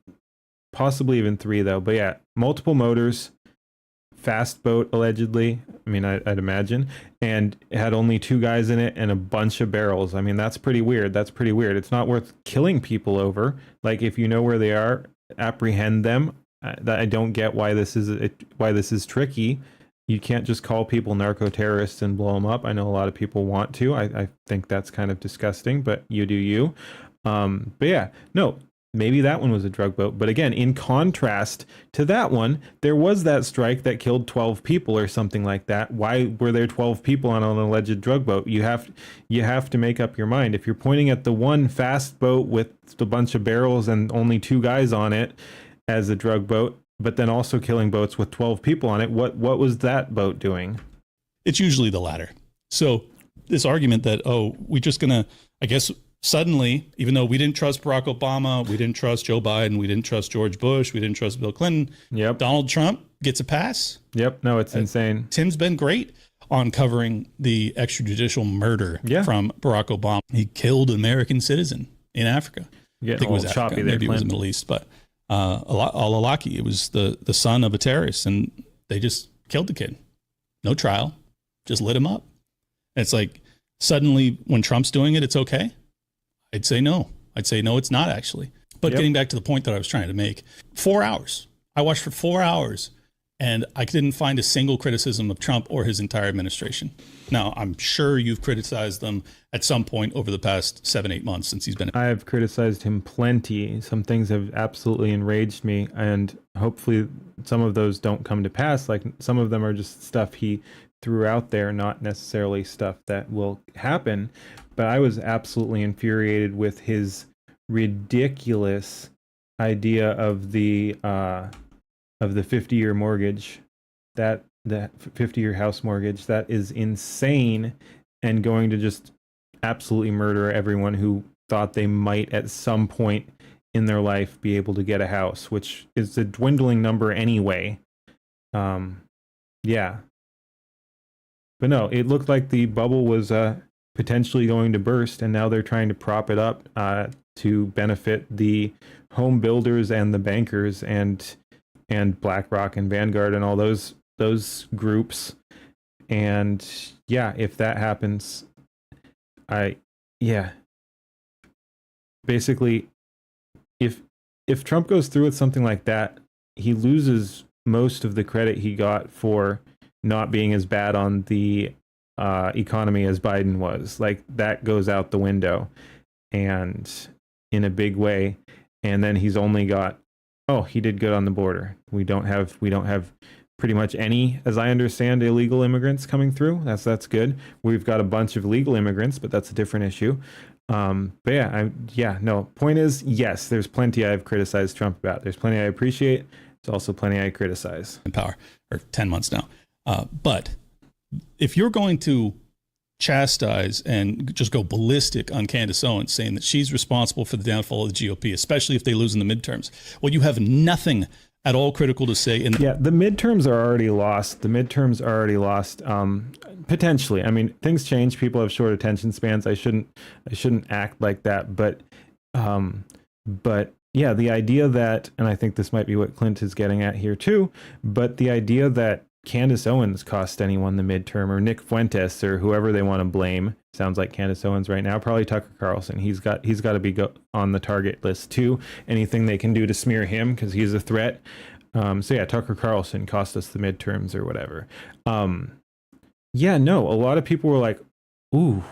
possibly even 3 though. But yeah, multiple motors, fast boat allegedly. I mean, I'd imagine, and it had only 2 guys in it and a bunch of barrels. I mean, that's pretty weird. It's not worth killing people over. Like, if you know where they are, apprehend them. I don't get why this is tricky. You can't just call people narco terrorists and blow them up. I know a lot of people want to. I think that's kind of disgusting, but you do you. But yeah, no. Maybe that one was a drug boat. But again, in contrast to that one, there was that strike that killed 12 people or something like that. Why were there 12 people on an alleged drug boat? You have to make up your mind. If you're pointing at the one fast boat with a bunch of barrels and only 2 guys on it as a drug boat, but then also killing boats with 12 people on it, what was that boat doing? It's usually the latter. So this argument that, we're just going to, I guess, suddenly, even though we didn't trust Barack Obama, we didn't trust Joe Biden, we didn't trust George Bush, we didn't trust Bill Clinton, Donald Trump gets a pass. Yep. No, it's insane. Tim's been great on covering the extrajudicial murder from Barack Obama. He killed an American citizen in Africa. I think it was Africa. Maybe it was the Middle East, but al-Awlaki, it was the son of a terrorist, and they just killed the kid. No trial, just lit him up. And it's like, suddenly when Trump's doing it, it's okay? I'd say no. It's not actually. But getting back to the point that I was trying to make, 4 hours. I watched for 4 hours and I didn't find a single criticism of Trump or his entire administration. Now, I'm sure you've criticized them at some point over the past 7-8 months since he's been. I have criticized him plenty. Some things have absolutely enraged me, and hopefully some of those don't come to pass. Like, some of them are just stuff he threw out there, not necessarily stuff that will happen. But I was absolutely infuriated with his ridiculous idea of the 50-year mortgage, that 50-year house mortgage. That is insane and going to just absolutely murder everyone who thought they might at some point in their life be able to get a house, which is a dwindling number anyway. Yeah. But no, it looked like the bubble was potentially going to burst, and now they're trying to prop it up to benefit the home builders and the bankers and BlackRock and Vanguard and all those groups. And yeah, if that happens, basically, if Trump goes through with something like that, he loses most of the credit he got for not being as bad on the economy as Biden was. Like, that goes out the window, and in a big way. And then he's only got, he did good on the border. We don't have pretty much any, as I understand, illegal immigrants coming through. That's good. We've got a bunch of legal immigrants, but that's a different issue. But point is, yes, there's plenty I've criticized Trump about. There's plenty I appreciate. There's also plenty I criticize. In power, or 10 months now. But if you're going to chastise and just go ballistic on Candace Owens, saying that she's responsible for the downfall of the GOP, especially if they lose in the midterms, well, you have nothing at all critical to say. The midterms are already lost. Potentially. I mean, things change. People have short attention spans. I shouldn't act like that. But yeah, the idea that, and I think this might be what Clint is getting at here too, but the idea that Candace Owens cost anyone the midterm, or Nick Fuentes, or whoever they want to blame. Sounds like Candace Owens right now. Probably Tucker Carlson. He's got to be on the target list too. Anything they can do to smear him because he's a threat. Tucker Carlson cost us the midterms or whatever. A lot of people were like, "Ooh,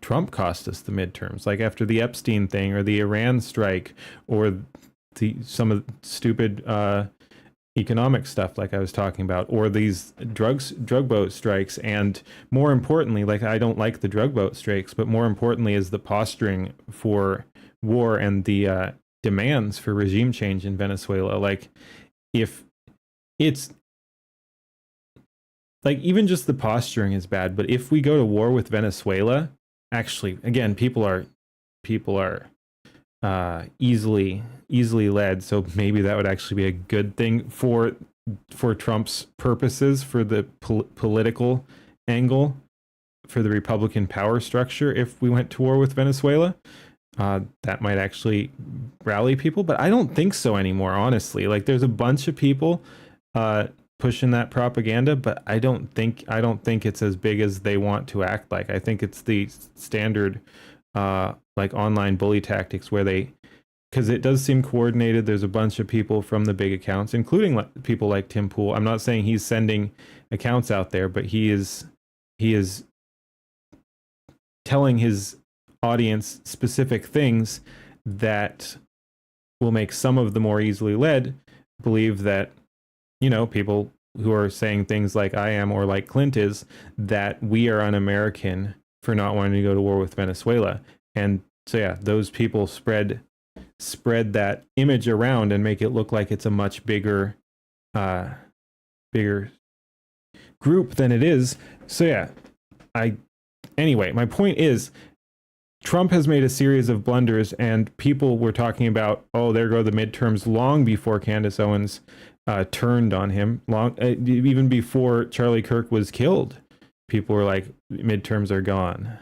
Trump cost us the midterms, like after the Epstein thing or the Iran strike or some of the stupid economic stuff like I was talking about, or these drug boat strikes. And more importantly, like, I don't like the drug boat strikes, but more importantly is the posturing for war and the demands for regime change in Venezuela. Like, if it's like, even just the posturing is bad, but if we go to war with Venezuela, actually, again, people are easily led, so maybe that would actually be a good thing for Trump's purposes, for the political angle, for the Republican power structure. If we went to war with Venezuela, that might actually rally people, but I don't think so anymore, honestly. Like, there's a bunch of people pushing that propaganda, but I don't think it's as big as they want to act like. I think it's the standard like online bully tactics where because it does seem coordinated. There's a bunch of people from the big accounts, including people like Tim Pool. I'm not saying he's sending accounts out there, but he is telling his audience specific things that will make some of the more easily led believe that, you know, people who are saying things like I am or like Clint is, that we are un-American for not wanting to go to war with Venezuela. And so, yeah, those people spread that image around and make it look like it's a much bigger group than it is. So, yeah, anyway, my point is, Trump has made a series of blunders, and people were talking about, oh, there go the midterms, long before Candace Owens turned on him, even before Charlie Kirk was killed. People were like, midterms are gone.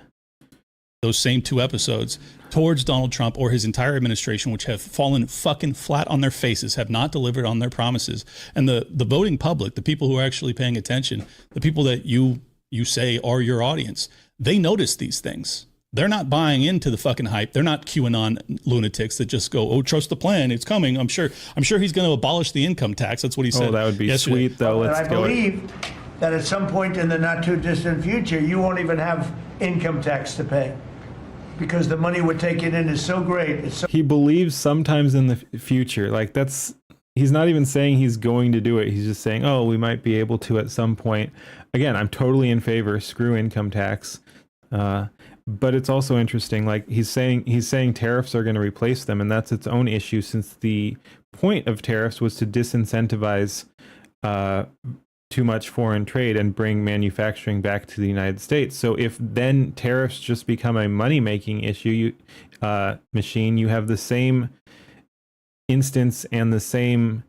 Those same 2 episodes towards Donald Trump or his entire administration, which have fallen fucking flat on their faces, have not delivered on their promises. And the voting public, the people who are actually paying attention, the people that you say are your audience, they notice these things. They're not buying into the fucking hype. They're not QAnon lunatics that just go, "Oh, trust the plan. It's coming." I'm sure he's going to abolish the income tax. That's what he said. Oh, that would be yesterday. Sweet, though. Let's go. I believe that at some point in the not too distant future, you won't even have income tax to pay, because the money we're taking in is so great. He believes sometimes in the future. Like, he's not even saying he's going to do it. He's just saying, oh, we might be able to at some point. Again, I'm totally in favor. Screw income tax. But it's also interesting. Like, he's saying tariffs are going to replace them, and that's its own issue, since the point of tariffs was to disincentivize too much foreign trade and bring manufacturing back to the United States. So if then tariffs just become a money-making issue, machine, you have the same instance and the same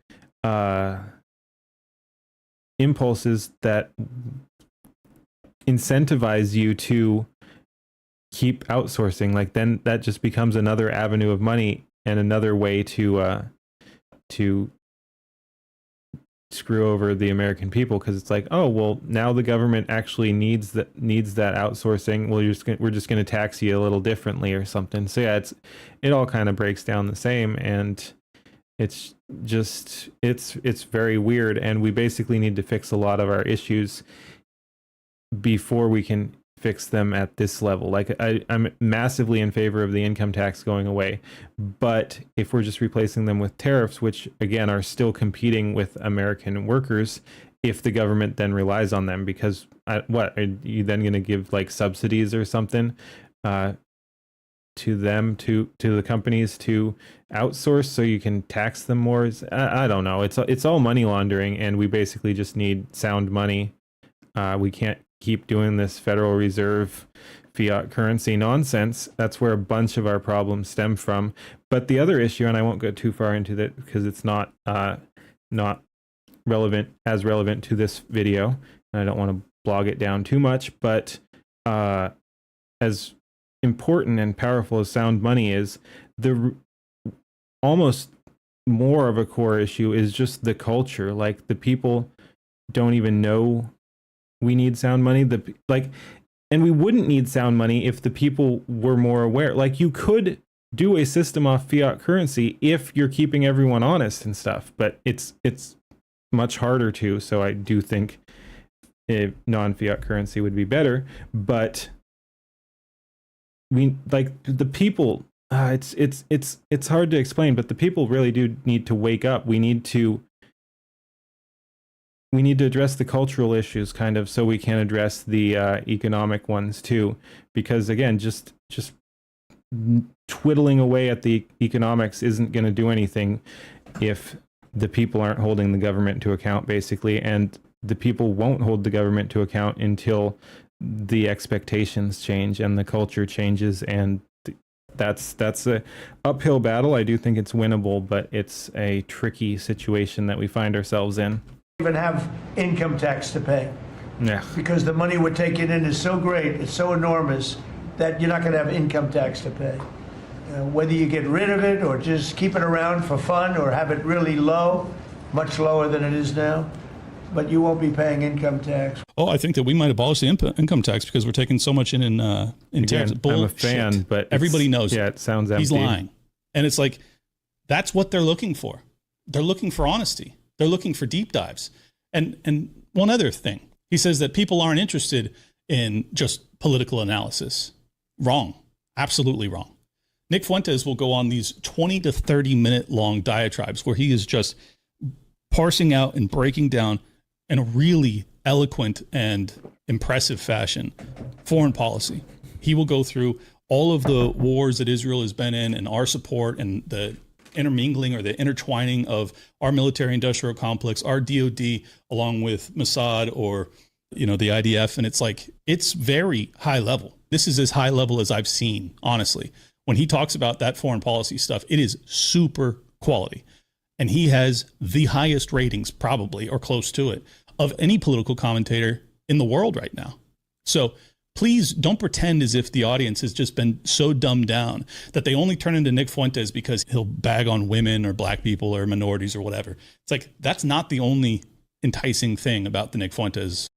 impulses that incentivize you to keep outsourcing. Like, then that just becomes another avenue of money and another way to screw over the American people, because it's like, oh, well, now the government actually needs that outsourcing. Well, we're just going to tax you a little differently or something. So yeah, it all kind of breaks down the same, and it's just it's very weird, and we basically need to fix a lot of our issues before we can fix them at this level. Like, I'm massively in favor of the income tax going away, but if we're just replacing them with tariffs, which again are still competing with American workers, if the government then relies on them, because what are you then going to give, like, subsidies or something to them, to the companies to outsource so you can tax them more? I don't know. It's all money laundering, and we basically just need sound money. We can't keep doing this Federal Reserve fiat currency nonsense. That's where a bunch of our problems stem from. But the other issue, and I won't go too far into that because it's not relevant to this video, and I don't want to blog it down too much, but as important and powerful as sound money is, the almost more of a core issue is just the culture. Like, the people don't even know we need sound money. And we wouldn't need sound money if the people were more aware. Like, you could do a system off fiat currency if you're keeping everyone honest and stuff, but it's much harder to. So I do think non-fiat currency would be better, but we like the people. It's hard to explain, but the people really do need to wake up. We need to address the cultural issues kind of so we can address the economic ones too, because again, just twiddling away at the economics isn't going to do anything if the people aren't holding the government to account, basically, and the people won't hold the government to account until the expectations change and the culture changes, and that's a uphill battle. I do think it's winnable, but it's a tricky situation that we find ourselves in. Even have income tax to pay. Yeah. Because the money we're taking in is so great, it's so enormous, that you're not going to have income tax to pay. Whether you get rid of it or just keep it around for fun or have it really low, much lower than it is now, but you won't be paying income tax. Oh, I think that we might abolish the income tax because we're taking so much in tax. I'm a fan, but everybody knows. Yeah, it sounds empty. He's lying, and it's like that's what they're looking for. They're looking for honesty. They're looking for deep dives. And one other thing, he says that people aren't interested in just political analysis. Wrong. Absolutely wrong. Nick Fuentes will go on these 20 to 30 minute long diatribes where he is just parsing out and breaking down in a really eloquent and impressive fashion foreign policy. He will go through all of the wars that Israel has been in and our support and the intermingling or the intertwining of our military industrial complex, our DOD, along with Mossad or, the IDF. And it's like, it's very high level. This is as high level as I've seen, honestly. When he talks about that foreign policy stuff, it is super quality. And he has the highest ratings, probably, or close to it, of any political commentator in the world right now. So please don't pretend as if the audience has just been so dumbed down that they only turn into Nick Fuentes because he'll bag on women or black people or minorities or whatever. It's like, that's not the only enticing thing about the Nick Fuentes.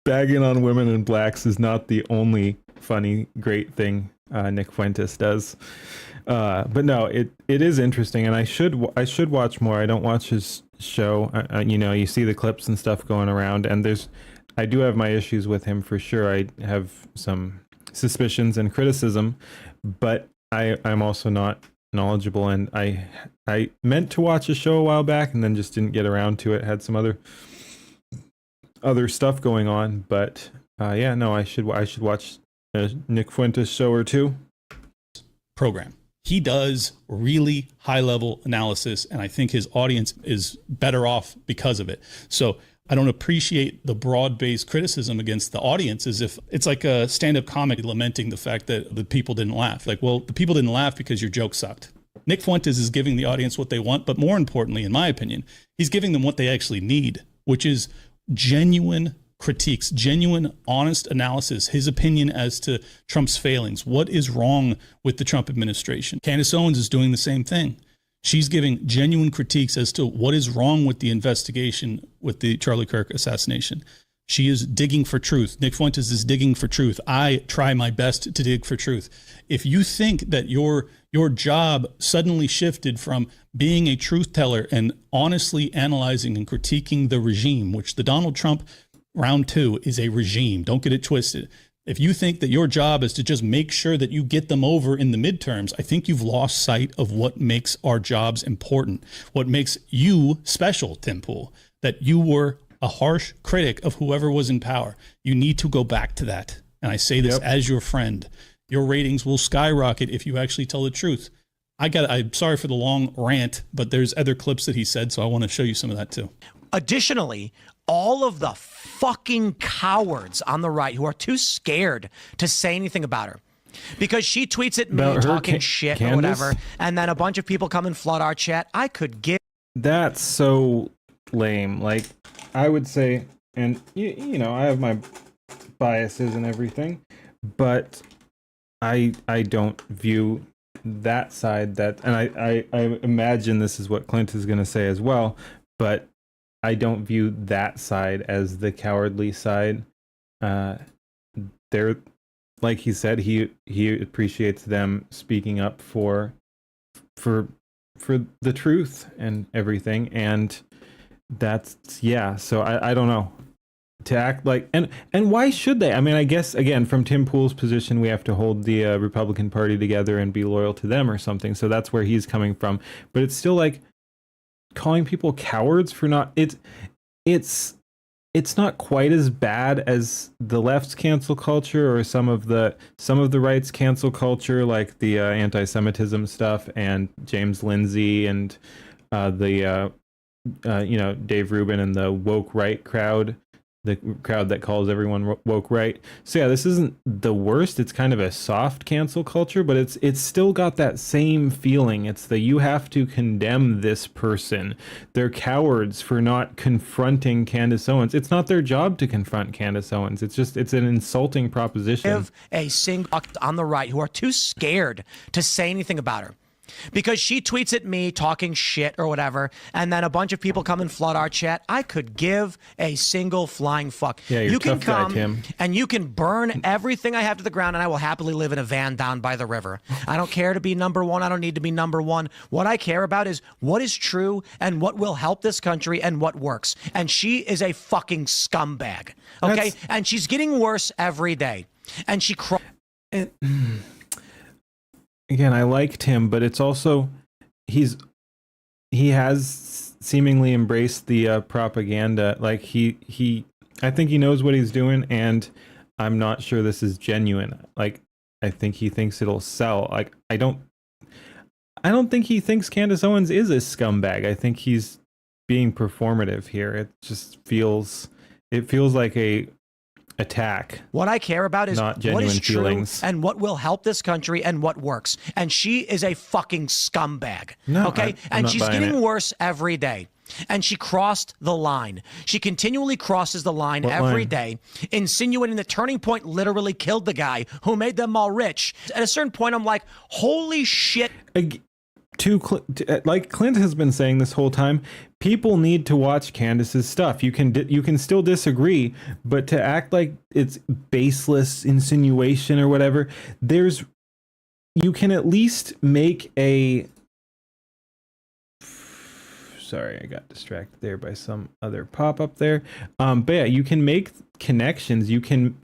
Bagging on women and blacks is not the only funny, great thing Nick Fuentes does. But no, it is interesting, and I should watch more. I don't watch his show. You see the clips and stuff going around, and I do have my issues with him for sure. I have some suspicions and criticism, but I'm also not knowledgeable, and I meant to watch a show a while back and then just didn't get around to it. Had some other stuff going on, but I should watch a Nick Fuentes show or two. Program. He does really high level analysis, and I think his audience is better off because of it. So I don't appreciate the broad-based criticism against the audience as if it's like a stand-up comic lamenting the fact that the people didn't laugh. Like, well, the people didn't laugh because your joke sucked. Nick Fuentes is giving the audience what they want, but more importantly, in my opinion, he's giving them what they actually need, which is genuine critiques, genuine, honest analysis, his opinion as to Trump's failings. What is wrong with the Trump administration? Candace Owens is doing the same thing. She's giving genuine critiques as to what is wrong with the investigation with the Charlie Kirk assassination. She is digging for truth. Nick Fuentes is digging for truth. I try my best to dig for truth. If you think that your job suddenly shifted from being a truth teller and honestly analyzing and critiquing the regime, which the Donald Trump round 2 is a regime. Don't get it twisted. If you think that your job is to just make sure that you get them over in the midterms, I think you've lost sight of what makes our jobs important, what makes you special, Tim Pool, that you were a harsh critic of whoever was in power. You need to go back to that. And I say this as your friend. Your ratings will skyrocket if you actually tell the truth. I'm sorry for the long rant, but there's other clips that he said, so I want to show you some of that too. Additionally, all of the fucking cowards on the right who are too scared to say anything about her because she tweets at me talking shit or whatever, and then a bunch of people come and flood our chat. I could give. That's so lame. Like, I would say, and you know, I have my biases and everything, but I don't view that side and I imagine this is what Clint is going to say as well, but I don't view that side as the cowardly side. They're, like he said, he appreciates them speaking up for the truth and everything, and that's so I don't know. to act like, and why should they? I mean, I guess again, from Tim Pool's position, we have to hold the Republican Party together and be loyal to them or something. So that's where he's coming from. But it's still like calling people cowards for not. It's not quite as bad as the left's cancel culture or some of the right's cancel culture, like the anti-Semitism stuff and James Lindsay and Dave Rubin and the woke right crowd. The crowd that calls everyone woke right. So yeah, this isn't the worst. It's kind of a soft cancel culture, but it's still got that same feeling. It's the you have to condemn this person. They're cowards for not confronting Candace Owens. It's not their job to confront Candace Owens. It's an insulting proposition. Give a single on the right who are too scared to say anything about her. Because she tweets at me talking shit or whatever, and then a bunch of people come and flood our chat. I could give a single flying fuck. Yeah, you're you can tough guy, come Tim. and you can burn everything I have to the ground, and I will happily live in a van down by the river. I don't care to be number one. I don't need to be number one. What I care about is what is true and what will help this country and what works. And she is a fucking scumbag. Okay, and she's getting worse every day. And she. Again, I liked him, but it's also he has seemingly embraced the propaganda. Like I think he knows what he's doing, and I'm not sure this is genuine. Like I think he thinks it'll sell. Like I don't think he thinks Candace Owens is a scumbag. I think he's being performative here. It feels like a attack. What I care about is not what genuine is true feelings. and what will help this country and what works. And she is a fucking scumbag. No, okay? I'm And not she's buying getting it. worse every day. And she crossed the line. She continually crosses the line What every line? day, insinuating that Turning Point literally killed the guy who made them all rich. At a certain point, I'm like, holy shit. Like Clint has been saying this whole time, people need to watch Candace's stuff. You can still disagree, but to act like it's baseless insinuation or whatever, you can at least make a. Sorry, I got distracted there by some other pop up there. But yeah, you can make connections. You can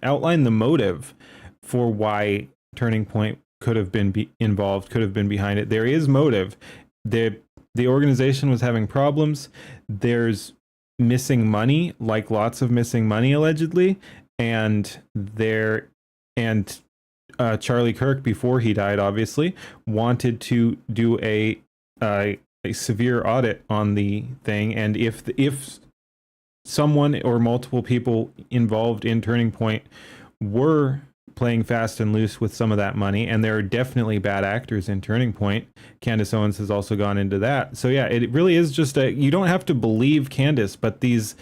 outline the motive for why Turning Point could have been involved, could have been behind it. There is motive. The organization was having problems. There's missing money, like lots of missing money allegedly, and Charlie Kirk, before he died, obviously wanted to do a severe audit on the thing, and if someone or multiple people involved in Turning Point were playing fast and loose with some of that money, and there are definitely bad actors in Turning Point. Candace Owens has also gone into that. So yeah, it really is just you don't have to believe Candace, but these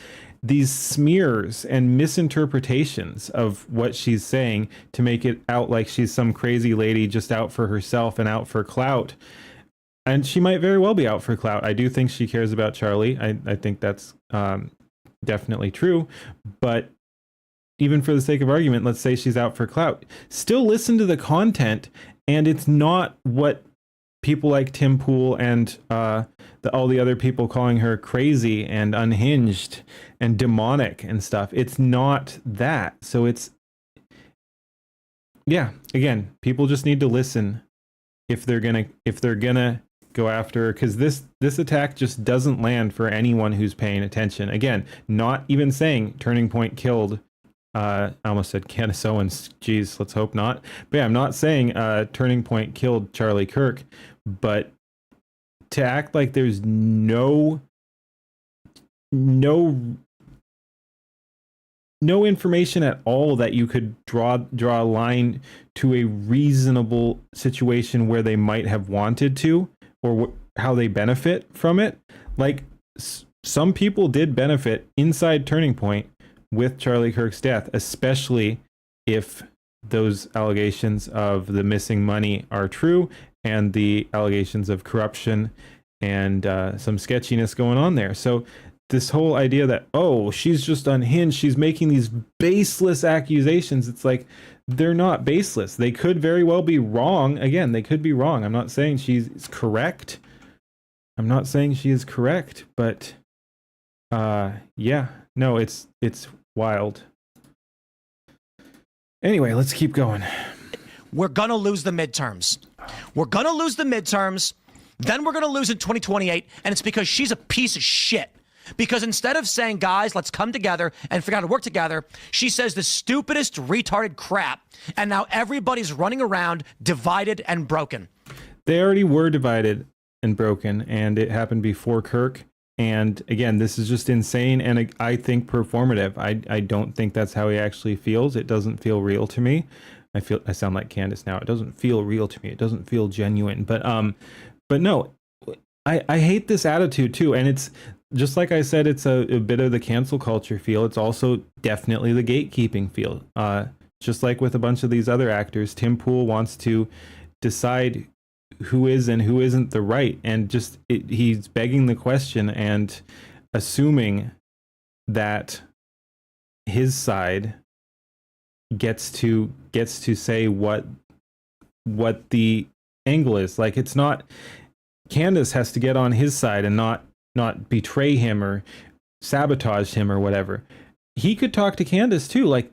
smears and misinterpretations of what she's saying to make it out like she's some crazy lady just out for herself and out for clout. And she might very well be out for clout. I do think she cares about Charlie. I think that's definitely true, but even for the sake of argument, let's say she's out for clout. Still listen to the content, and it's not what people like Tim Pool and all the other people calling her crazy and unhinged and demonic and stuff. It's not that. So again, people just need to listen if they're gonna go after her, because this attack just doesn't land for anyone who's paying attention. Again, not even saying Turning Point killed. I almost said Candace Owens. Jeez, let's hope not. But yeah, I'm not saying Turning Point killed Charlie Kirk, but to act like there's no information at all that you could draw a line to a reasonable situation where they might have wanted to, or how they benefit from it. Like some people did benefit inside Turning Point with Charlie Kirk's death, especially if those allegations of the missing money are true and the allegations of corruption and some sketchiness going on there. So this whole idea that, oh, she's just unhinged, she's making these baseless accusations, it's like, they're not baseless. They could very well be wrong. Again, they could be wrong. I'm not saying she's correct. I'm not saying she is correct, but Yeah, no, it's wild. Anyway, let's keep going. We're going to lose the midterms. We're going to lose the midterms. Then we're going to lose in 2028. And it's because she's a piece of shit. Because instead of saying, guys, let's come together and figure out how to work together, she says the stupidest, retarded crap. And now everybody's running around divided and broken. They already were divided and broken, and it happened before Kirk. And again, this is just insane, and I think performative. I don't think that's how he actually feels. It doesn't feel real to me. I sound like Candace now. It doesn't feel real to me. It doesn't feel genuine. But no, I hate this attitude too. And it's just like I said, it's a bit of the cancel culture feel. It's also definitely the gatekeeping feel. Just like with a bunch of these other actors, Tim Pool wants to decide who is and who isn't the right, and just he's begging the question and assuming that his side gets to say what the angle is. Like, it's not, Candace has to get on his side and not betray him or sabotage him or whatever. He could talk to Candace too. Like,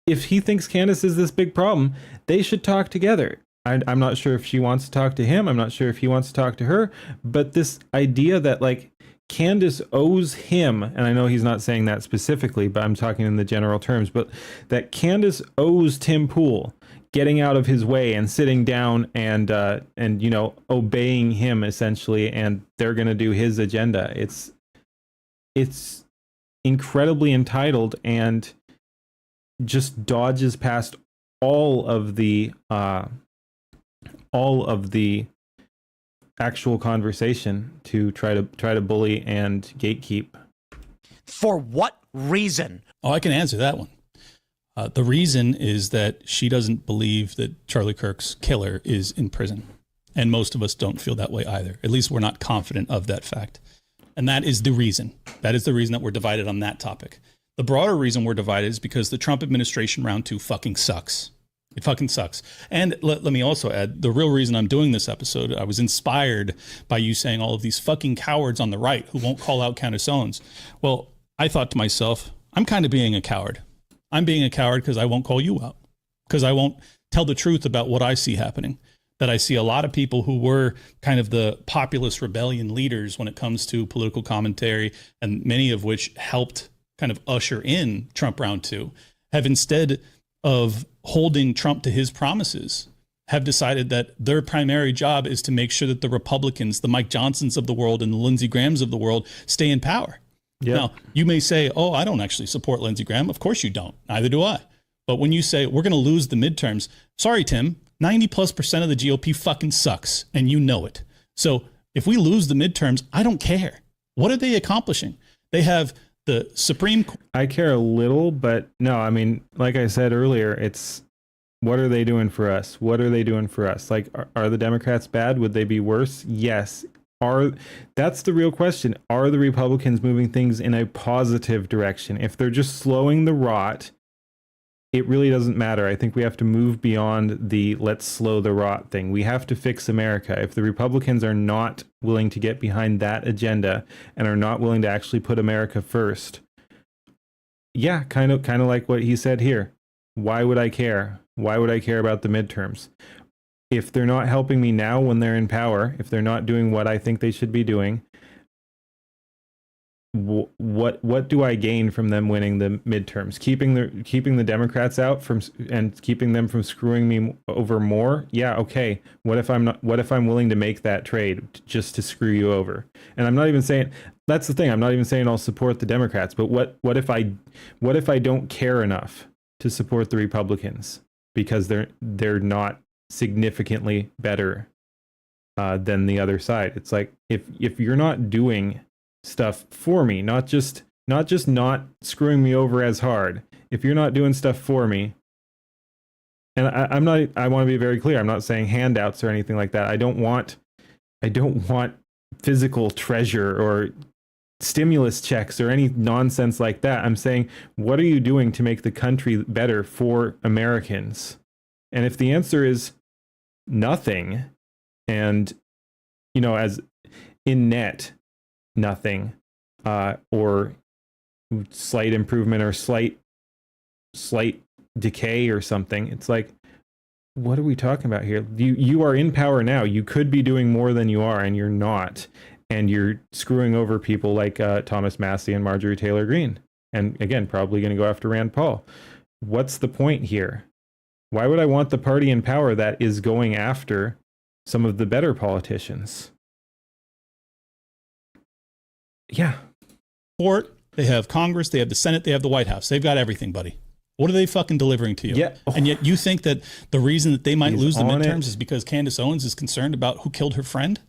if he thinks Candace is this big problem, they should talk together. I'm not sure if she wants to talk to him. I'm not sure if he wants to talk to her. But this idea that, like, Candace owes him, and I know he's not saying that specifically, but I'm talking in the general terms, but that Candace owes Tim Pool getting out of his way and sitting down and obeying him essentially, and they're going to do his agenda. It's incredibly entitled and just dodges past all of the actual conversation to try to bully and gatekeep. For what reason? Oh, I can answer that one. The reason is that she doesn't believe that Charlie Kirk's killer is in prison. And most of us don't feel that way either. At least we're not confident of that fact. And that is the reason. That is the reason that we're divided on that topic. The broader reason we're divided is because the Trump administration round 2 fucking sucks. It fucking sucks. And let me also add, the real reason I'm doing this episode, I was inspired by you saying all of these fucking cowards on the right who won't call out Candace Owens. Well, I thought to myself, I'm kind of being a coward. I'm being a coward because I won't call you out. Because I won't tell the truth about what I see happening. That I see a lot of people who were kind of the populist rebellion leaders when it comes to political commentary, and many of which helped kind of usher in Trump round 2, have instead of holding Trump to his promises, have decided that their primary job is to make sure that the Republicans, the Mike Johnsons of the world and the Lindsey Grahams of the world stay in power. Yep. Now, you may say, oh, I don't actually support Lindsey Graham. Of course you don't. Neither do I. But when you say we're going to lose the midterms, sorry, Tim, 90+% of the GOP fucking sucks, and you know it. So if we lose the midterms, I don't care. What are they accomplishing? They have the Supreme Court. I care a little, but no, I mean, like I said earlier, it's what are they doing for us? What are they doing for us? Like, are the Democrats bad? Would they be worse? Yes. That's the real question. Are the Republicans moving things in a positive direction? If they're just slowing the rot, it really doesn't matter. I think we have to move beyond the let's slow the rot thing. We have to fix America. If the Republicans are not willing to get behind that agenda and are not willing to actually put America first, yeah, kind of like what he said here. Why would I care? Why would I care about the midterms? If they're not helping me now when they're in power, if they're not doing what I think they should be doing, what do I gain from them winning the midterms? Keeping the Democrats out from and keeping them from screwing me over more? Yeah, okay. What if I'm willing to make that trade just to screw you over? And I'm not even saying, that's the thing, I'm not even saying I'll support the Democrats, but what if I don't care enough to support the Republicans because they're not significantly better than the other side? It's like, if you're not doing stuff for me, not just not screwing me over as hard, if you're not doing stuff for me, and I want to be very clear, I'm not saying handouts or anything like that. I don't want physical treasure or stimulus checks or any nonsense like that. I'm saying, what are you doing to make the country better for Americans? And if the answer is nothing, and as in net nothing, or slight improvement or slight decay or something. It's like, what are we talking about here? You are in power now. You could be doing more than you are, and you're not. And you're screwing over people like Thomas Massey and Marjorie Taylor Greene. And again, probably going to go after Rand Paul. What's the point here? Why would I want the party in power that is going after some of the better politicians? Yeah. Court, they have Congress, they have the Senate, they have the White House. They've got everything, buddy. What are they fucking delivering to you? Yeah. And yet you think that the reason that they might He's lose the on midterms it. is because Candace Owens is concerned about who killed her friend?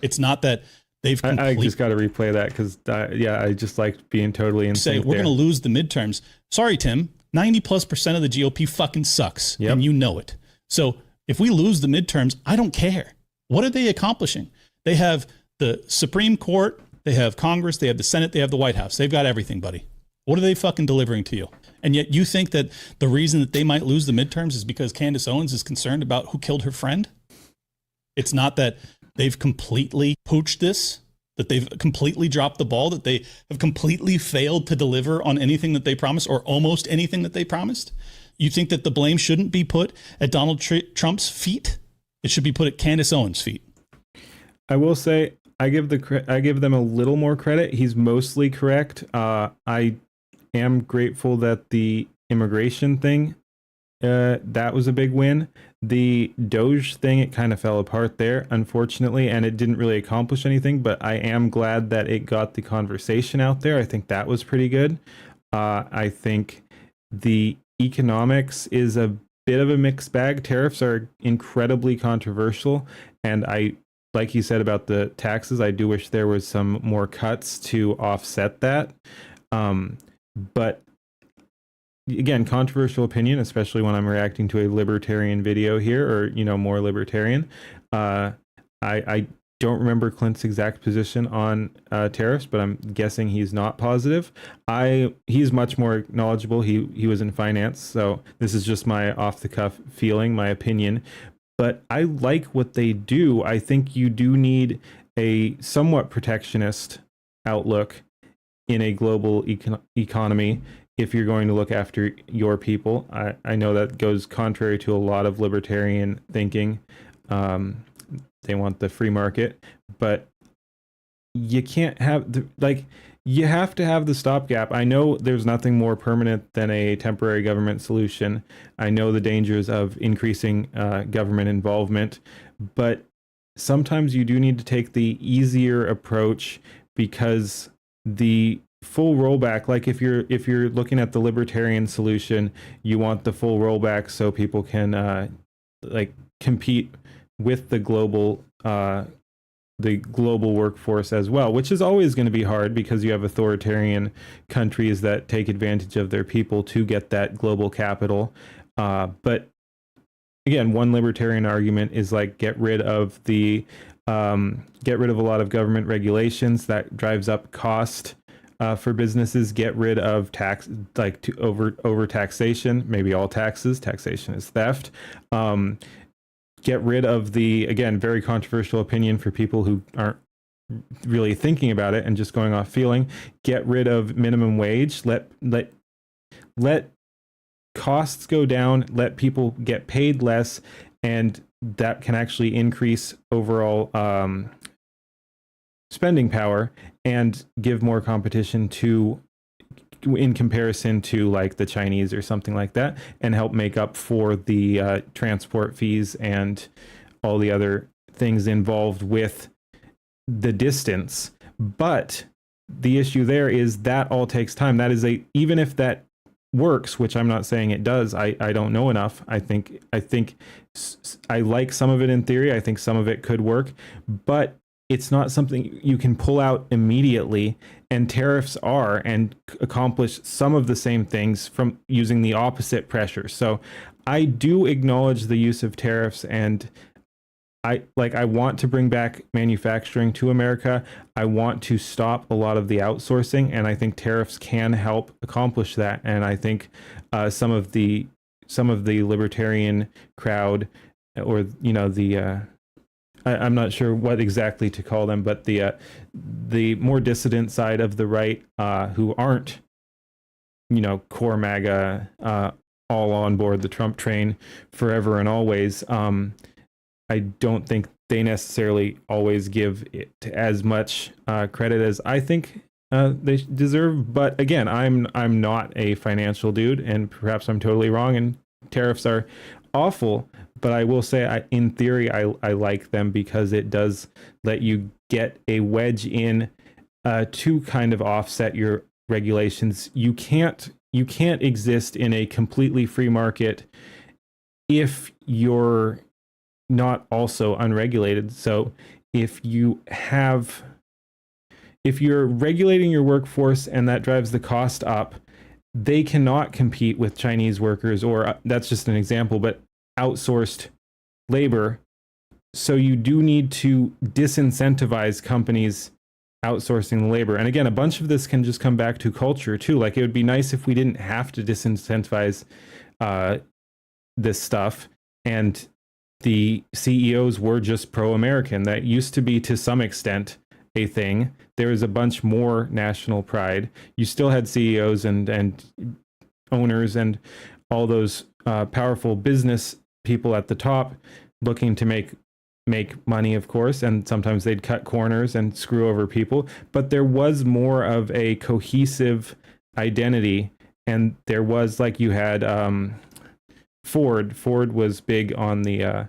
It's not that they've I just got to replay that because, I just like being totally in say sync we're there. going to lose the midterms. Sorry, Tim. 90+% of the GOP fucking sucks, and you know it. So if we lose the midterms, I don't care. What are they accomplishing? They have the Supreme Court, they have Congress, they have the Senate, they have the White House. They've got everything, buddy. What are they fucking delivering to you? And yet you think that the reason that they might lose the midterms is because Candace Owens is concerned about who killed her friend? It's not that they've completely pooched this, that they've completely dropped the ball, that they have completely failed to deliver on anything that they promised or almost anything that they promised. You think that the blame shouldn't be put at Donald Trump's feet? It should be put at Candace Owens' feet. I will say I give them a little more credit. He's mostly correct. I am grateful that the immigration thing, that was a big win. The Doge thing, it kind of fell apart there, unfortunately, and it didn't really accomplish anything, but I am glad that it got the conversation out there. I think that was pretty good. I think the economics is a bit of a mixed bag. Tariffs are incredibly controversial, and like you said about the taxes, I do wish there was some more cuts to offset that. But again, controversial opinion, especially when I'm reacting to a libertarian video here, or more libertarian. I don't remember Clint's exact position on tariffs, but I'm guessing he's not positive. He's much more knowledgeable. He was in finance, so this is just my off the cuff feeling, my opinion. But I like what they do. I think you do need a somewhat protectionist outlook in a global economy if you're going to look after your people. I know that goes contrary to a lot of libertarian thinking. They want the free market, but you can't have you have to have the stopgap. I know there's nothing more permanent than a temporary government solution. I know the dangers of increasing government involvement, but sometimes you do need to take the easier approach, because the full rollback, like if you're looking at the libertarian solution, you want the full rollback so people can compete with the global workforce as well, which is always going to be hard because you have authoritarian countries that take advantage of their people to get that global capital. But again, one libertarian argument is like get rid of a lot of government regulations that drives up cost for businesses. Get rid of tax, over taxation, maybe all taxes. Taxation is theft. Get rid of the, again, very controversial opinion for people who aren't really thinking about it and just going off feeling. Get rid of minimum wage. Let costs go down. Let people get paid less, and that can actually increase overall spending power and give more competition in comparison to like the Chinese or something like that, and help make up for the transport fees and all the other things involved with the distance. But the issue there is that all takes time. That is even if that works, which I'm not saying it does, I don't know enough. I think I like some of it in theory. I think some of it could work, but it's not something you can pull out immediately, and tariffs are and accomplish some of the same things from using the opposite pressure. So I do acknowledge the use of tariffs, and I want to bring back manufacturing to America. I want to stop a lot of the outsourcing, and I think tariffs can help accomplish that. And I think some of the libertarian crowd, or I'm not sure what exactly to call them, but the more dissident side of the right, who aren't, core MAGA, all on board the Trump train forever and always. I don't think they necessarily always give it as much credit as I think they deserve. But again, I'm not a financial dude, and perhaps I'm totally wrong, and tariffs are awful. But I will say, in theory, I like them because it does let you get a wedge in to kind of offset your regulations. You can't exist in a completely free market if you're not also unregulated. So if you're regulating your workforce and that drives the cost up, they cannot compete with Chinese workers, or that's just an example, but outsourced labor. So you do need to disincentivize companies outsourcing the labor. And again, a bunch of this can just come back to culture too. Like, it would be nice if we didn't have to disincentivize this stuff, and the CEOs were just pro-American. That used to be, to some extent, a thing. There was a bunch more national pride. You still had CEOs and owners and all those powerful business people at the top looking to make money, of course, and sometimes they'd cut corners and screw over people. But there was more of a cohesive identity, and there was, like, you had Ford was big on the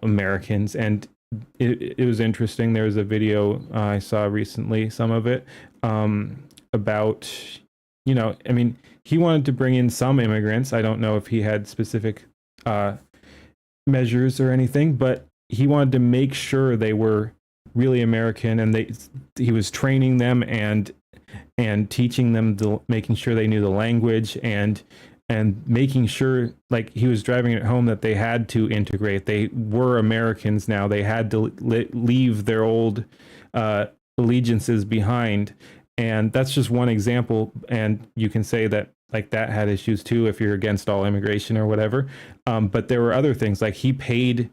Americans, and it was interesting. There was a video I saw recently, some of it, about, he wanted to bring in some immigrants. I don't know if he had specific measures or anything, but he wanted to make sure they were really American, and he was training them and teaching them, making sure they knew the language, and making sure, like, he was driving it home that they had to integrate. They were Americans now. They had to leave their old allegiances behind. And that's just one example. And you can say that, like, that had issues too if you're against all immigration or whatever. But there were other things, like he paid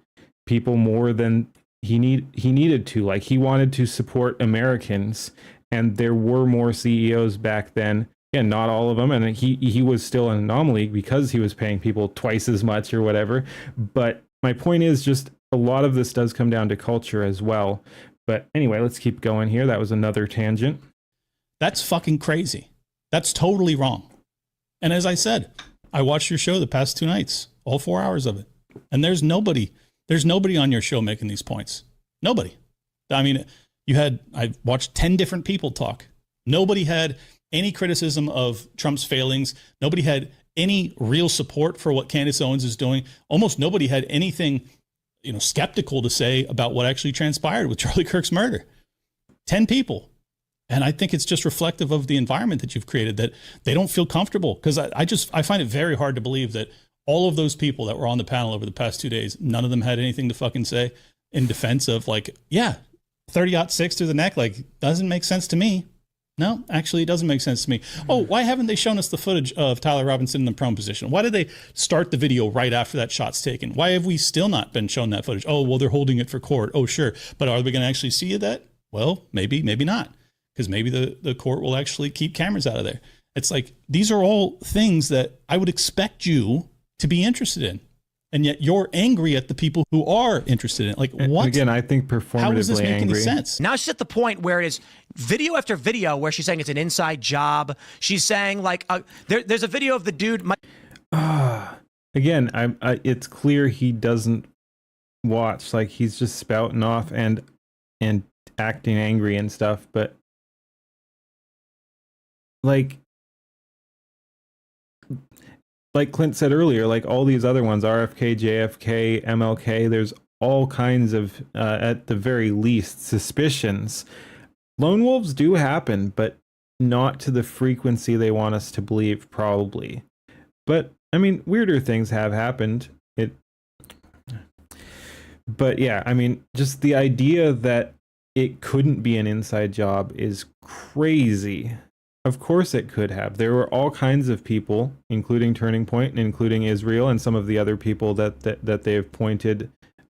people more than he needed to. Like, he wanted to support Americans, and there were more CEOs back then. And not all of them, and he was still an anomaly because he was paying people twice as much or whatever. But my point is, just a lot of this does come down to culture as well. But anyway, let's keep going here. That was another tangent. That's fucking crazy. That's totally wrong. And as I said, I watched your show the past 2 nights, all 4 hours of it. And there's nobody on your show making these points. Nobody. I mean, I watched 10 different people talk. Nobody had any criticism of Trump's failings. Nobody had any real support for what Candace Owens is doing. Almost nobody had anything, skeptical to say about what actually transpired with Charlie Kirk's murder. 10 people. And I think it's just reflective of the environment that you've created, that they don't feel comfortable. Because I find it very hard to believe that all of those people that were on the panel over the past 2 days, none of them had anything to fucking say in defense of, like, 30-06 through the neck, like, doesn't make sense to me. No, actually, it doesn't make sense to me. Oh, why haven't they shown us the footage of Tyler Robinson in the prone position? Why did they start the video right after that shot's taken? Why have we still not been shown that footage? Oh, well, they're holding it for court. Oh, sure. But are we going to actually see that? Well, maybe not. Because maybe the court will actually keep cameras out of there. It's like, these are all things that I would expect you to be interested in. And yet you're angry at the people who are interested in it. Like, what? Again, I think performatively How does this make angry. any sense? Now she's at the point where it is video after video where she's saying it's an inside job. She's saying, like, there's a video of the dude. Again, it's clear he doesn't watch. Like, he's just spouting off and acting angry and stuff. But, like Clint said earlier, like all these other ones, RFK, JFK, MLK, there's all kinds of, at the very least, suspicions. Lone wolves do happen, but not to the frequency they want us to believe, probably. But, I mean, weirder things have happened. But yeah, I mean, just the idea that it couldn't be an inside job is crazy. Of course it could have. There were all kinds of people, including Turning Point and including Israel and some of the other people that they have pointed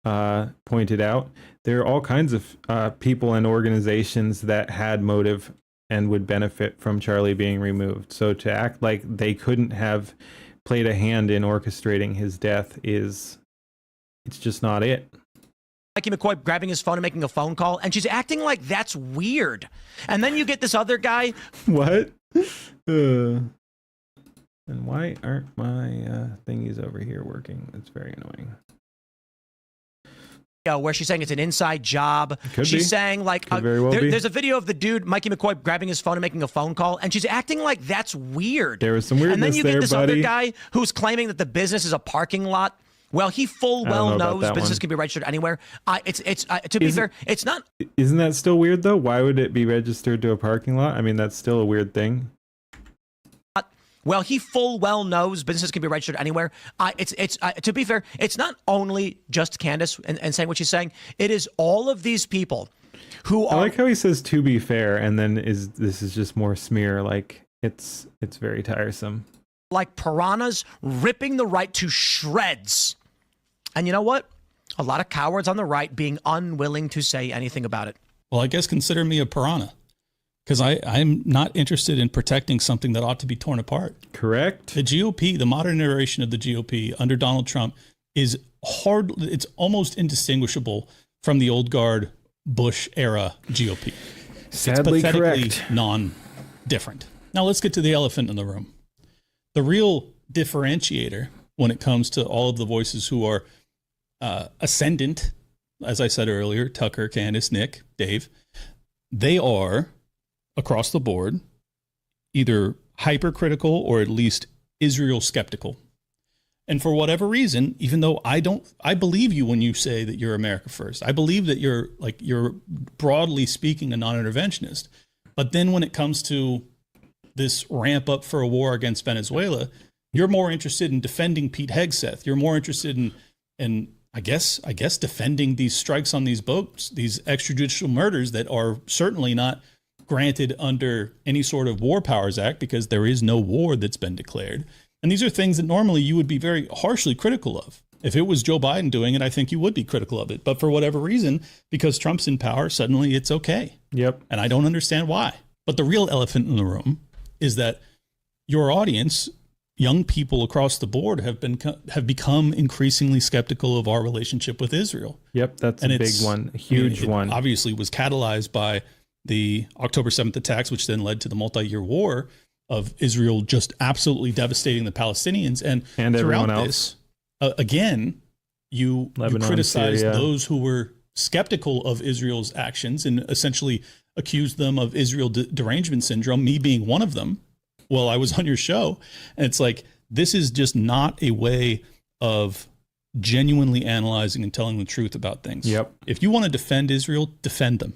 pointed out, there are all kinds of people and organizations that had motive and would benefit from Charlie being removed. So to act like they couldn't have played a hand in orchestrating his death it's just not it. Mikey McCoy grabbing his phone and making a phone call, and she's acting like that's weird. And then you get this other guy. What? And why aren't my thingies over here working? It's very annoying. Where she's saying it's an inside job. She's saying like there's a video of the dude Mikey McCoy grabbing his phone and making a phone call, and she's acting like that's weird. There was some weirdness there. And then you get this buddy. other guy who's claiming that the business is a parking lot. Well, he full well knows business can be registered anywhere. To be fair, it's not. Isn't that still weird though? Why would it be registered to a parking lot? I mean, that's still a weird thing. Well, he full well knows businesses can be registered anywhere. To be fair, it's not only just Candace and saying what she's saying. It is all of these people who I like how he says "to be fair" and then this is just more smear. Like it's very tiresome. Like piranhas ripping the right to shreds. And you know what? A lot of cowards on the right being unwilling to say anything about it. Well, I guess consider me a piranha, because I'm not interested in protecting something that ought to be torn apart. Correct. The GOP, the modern iteration of the GOP under Donald Trump is hard. It's almost indistinguishable from the old guard Bush era GOP. Sadly it's pathetically correct. non-different. Now let's get to the elephant in the room. The real differentiator when it comes to all of the voices who are ascendant, as I said earlier, Tucker, Candace, Nick, Dave, they are across the board either hypercritical or at least Israel skeptical. And for whatever reason, even though I believe you when you say that you're America first. I believe that you're broadly speaking a non-interventionist. But then when it comes to this ramp up for a war against Venezuela, you're more interested in defending Pete Hegseth. You're more interested in I guess defending these strikes on these boats, these extrajudicial murders that are certainly not granted under any sort of War Powers Act, because there is no war that's been declared. And these are things that normally you would be very harshly critical of. If it was Joe Biden doing it, I think you would be critical of it. But for whatever reason, because Trump's in power, suddenly it's okay. Yep. And I don't understand why. But the real elephant in the room is that your audience, young people across the board, have become increasingly skeptical of our relationship with Israel. Yep, that's a big one, a huge one. Obviously was catalyzed by the October 7th attacks, which then led to the multi-year war of Israel just absolutely devastating the Palestinians. And everyone else. Again, you criticize Syria. those who were skeptical of Israel's actions and essentially accused them of Israel derangement syndrome, me being one of them. Well, I was on your show, and it's like, this is just not a way of genuinely analyzing and telling the truth about things. Yep. If you want to defend Israel, defend them.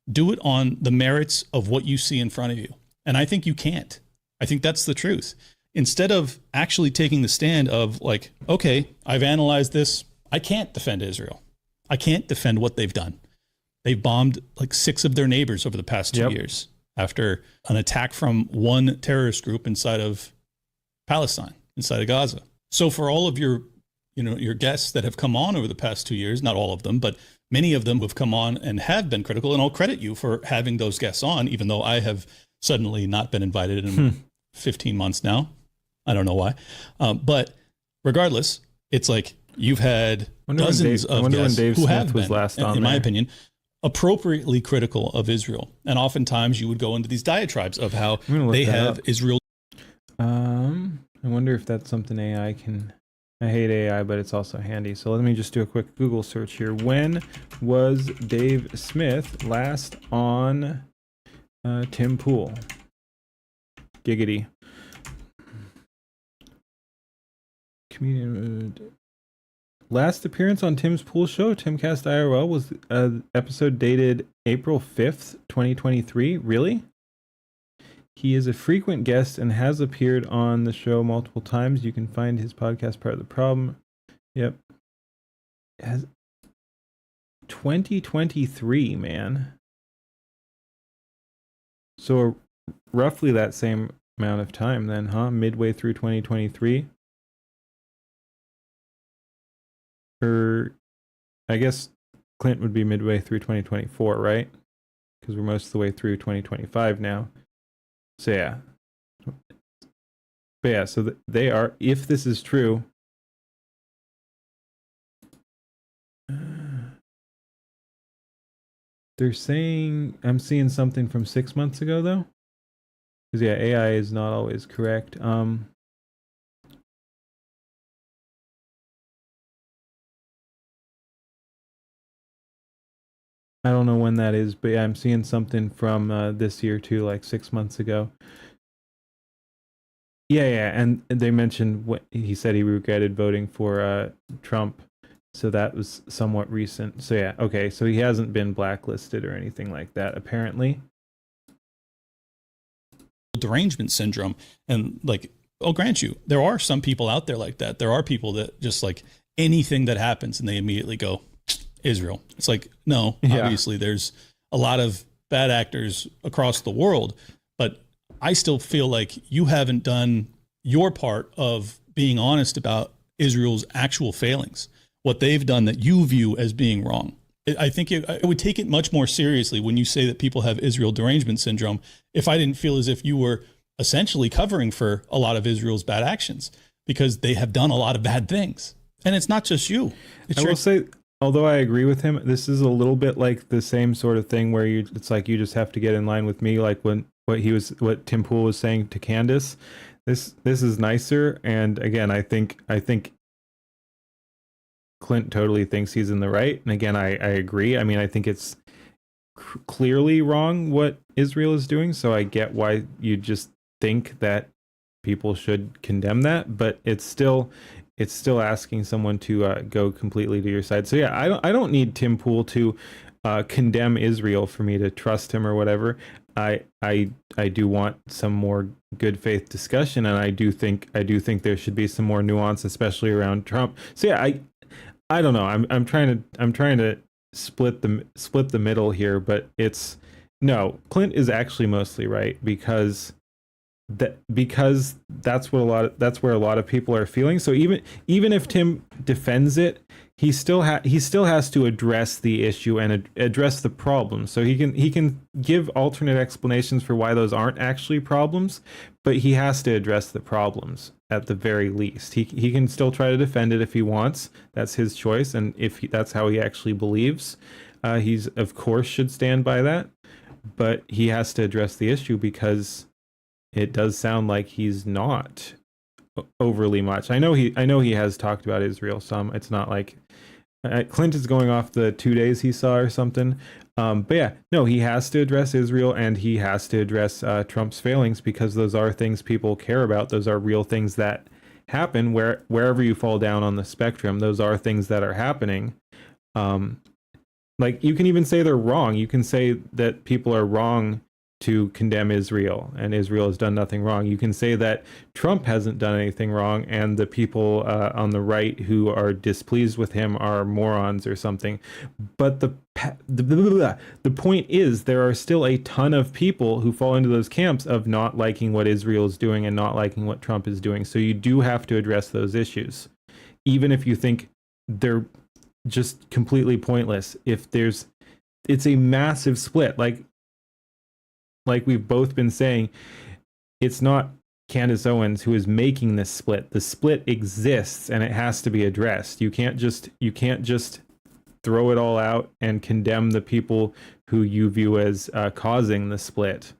Do it on the merits of what you see in front of you. And I think you can't. I think that's the truth. Instead of actually taking the stand of like, okay, I've analyzed this. I can't defend Israel. I can't defend what they've done. They've bombed like 6 of their neighbors over the past 2 years. After an attack from one terrorist group inside of Palestine, inside of Gaza. So for all of your guests that have come on over the past 2 years, not all of them, but many of them who have come on and have been critical, and I'll credit you for having those guests on, even though I have suddenly not been invited in 15 months now. I don't know why. But regardless, it's like you've had dozens of guests who have been, in my opinion, appropriately critical of Israel. And oftentimes you would go into these diatribes of how they have Israel. I wonder if that's something AI can. I hate AI, but it's also handy. So let me just do a quick Google search here. When was Dave Smith last on Tim Pool? Giggity. Comedian. Last appearance on Tim's Pool Show, Timcast IRL, was episode dated April 5th, 2023. Really? He is a frequent guest and has appeared on the show multiple times. You can find his podcast, Part of the Problem. Yep. 2023, man. So roughly that same amount of time then, huh? Midway through 2023. I guess Clint would be midway through 2024, right? Because we're most of the way through 2025 now. So yeah. But yeah, so they are, if this is true, they're saying, I'm seeing something from 6 months ago though. Because yeah, AI is not always correct. I don't know when that is, but yeah, I'm seeing something from this year too, like 6 months ago. Yeah, and they mentioned what he said he regretted voting for Trump, so that was somewhat recent. So yeah, okay, so he hasn't been blacklisted or anything like that, apparently. Derangement syndrome, and like, I'll grant you, there are some people out there like that. There are people that just like anything that happens and they immediately go, Israel. It's like, no, obviously there's a lot of bad actors across the world, but I still feel like you haven't done your part of being honest about Israel's actual failings, what they've done that you view as being wrong. I think I would take it much more seriously when you say that people have Israel derangement syndrome if I didn't feel as if you were essentially covering for a lot of Israel's bad actions, because they have done a lot of bad things. And it's not just you. I will say, although I agree with him, this is a little bit like the same sort of thing where it's like you just have to get in line with me, like when what Tim Pool was saying to Candace. This is nicer, and again, I think Clint totally thinks he's in the right, and again, I agree. I mean, I think it's clearly wrong what Israel is doing, so I get why you just think that people should condemn that, but it's still asking someone to go completely to your side. So yeah, I don't need Tim Pool to condemn Israel for me to trust him or whatever. I do want some more good faith discussion, and I do think there should be some more nuance, especially around Trump. So yeah, I don't know. I'm trying to split the middle here, but Clint is actually mostly right, because that's where a lot of people are feeling. So even if Tim defends it, he still has to address the issue and address the problem. So he can give alternate explanations for why those aren't actually problems, but he has to address the problems at the very least. He can still try to defend it if he wants. That's his choice, and if that's how he actually believes, he's of course should stand by that. But he has to address the issue, because it does sound like he's not overly much. I know he has talked about Israel some. It's not like Clint is going off the 2 days he saw or something. But yeah, no, he has to address Israel, and he has to address Trump's failings, because those are things people care about. Those are real things that happen wherever you fall down on the spectrum. Those are things that are happening. Like, you can even say they're wrong. You can say that people are wrong to condemn Israel, and Israel has done nothing wrong. You can say that Trump hasn't done anything wrong, and the people on the right who are displeased with him are morons or something. But the point is, there are still a ton of people who fall into those camps of not liking what Israel is doing and not liking what Trump is doing. So you do have to address those issues, even if you think they're just completely pointless. It's a massive split. Like we've both been saying, it's not Candace Owens who is making this split. The split exists, and it has to be addressed. You can't just throw it all out and condemn the people who you view as causing the split.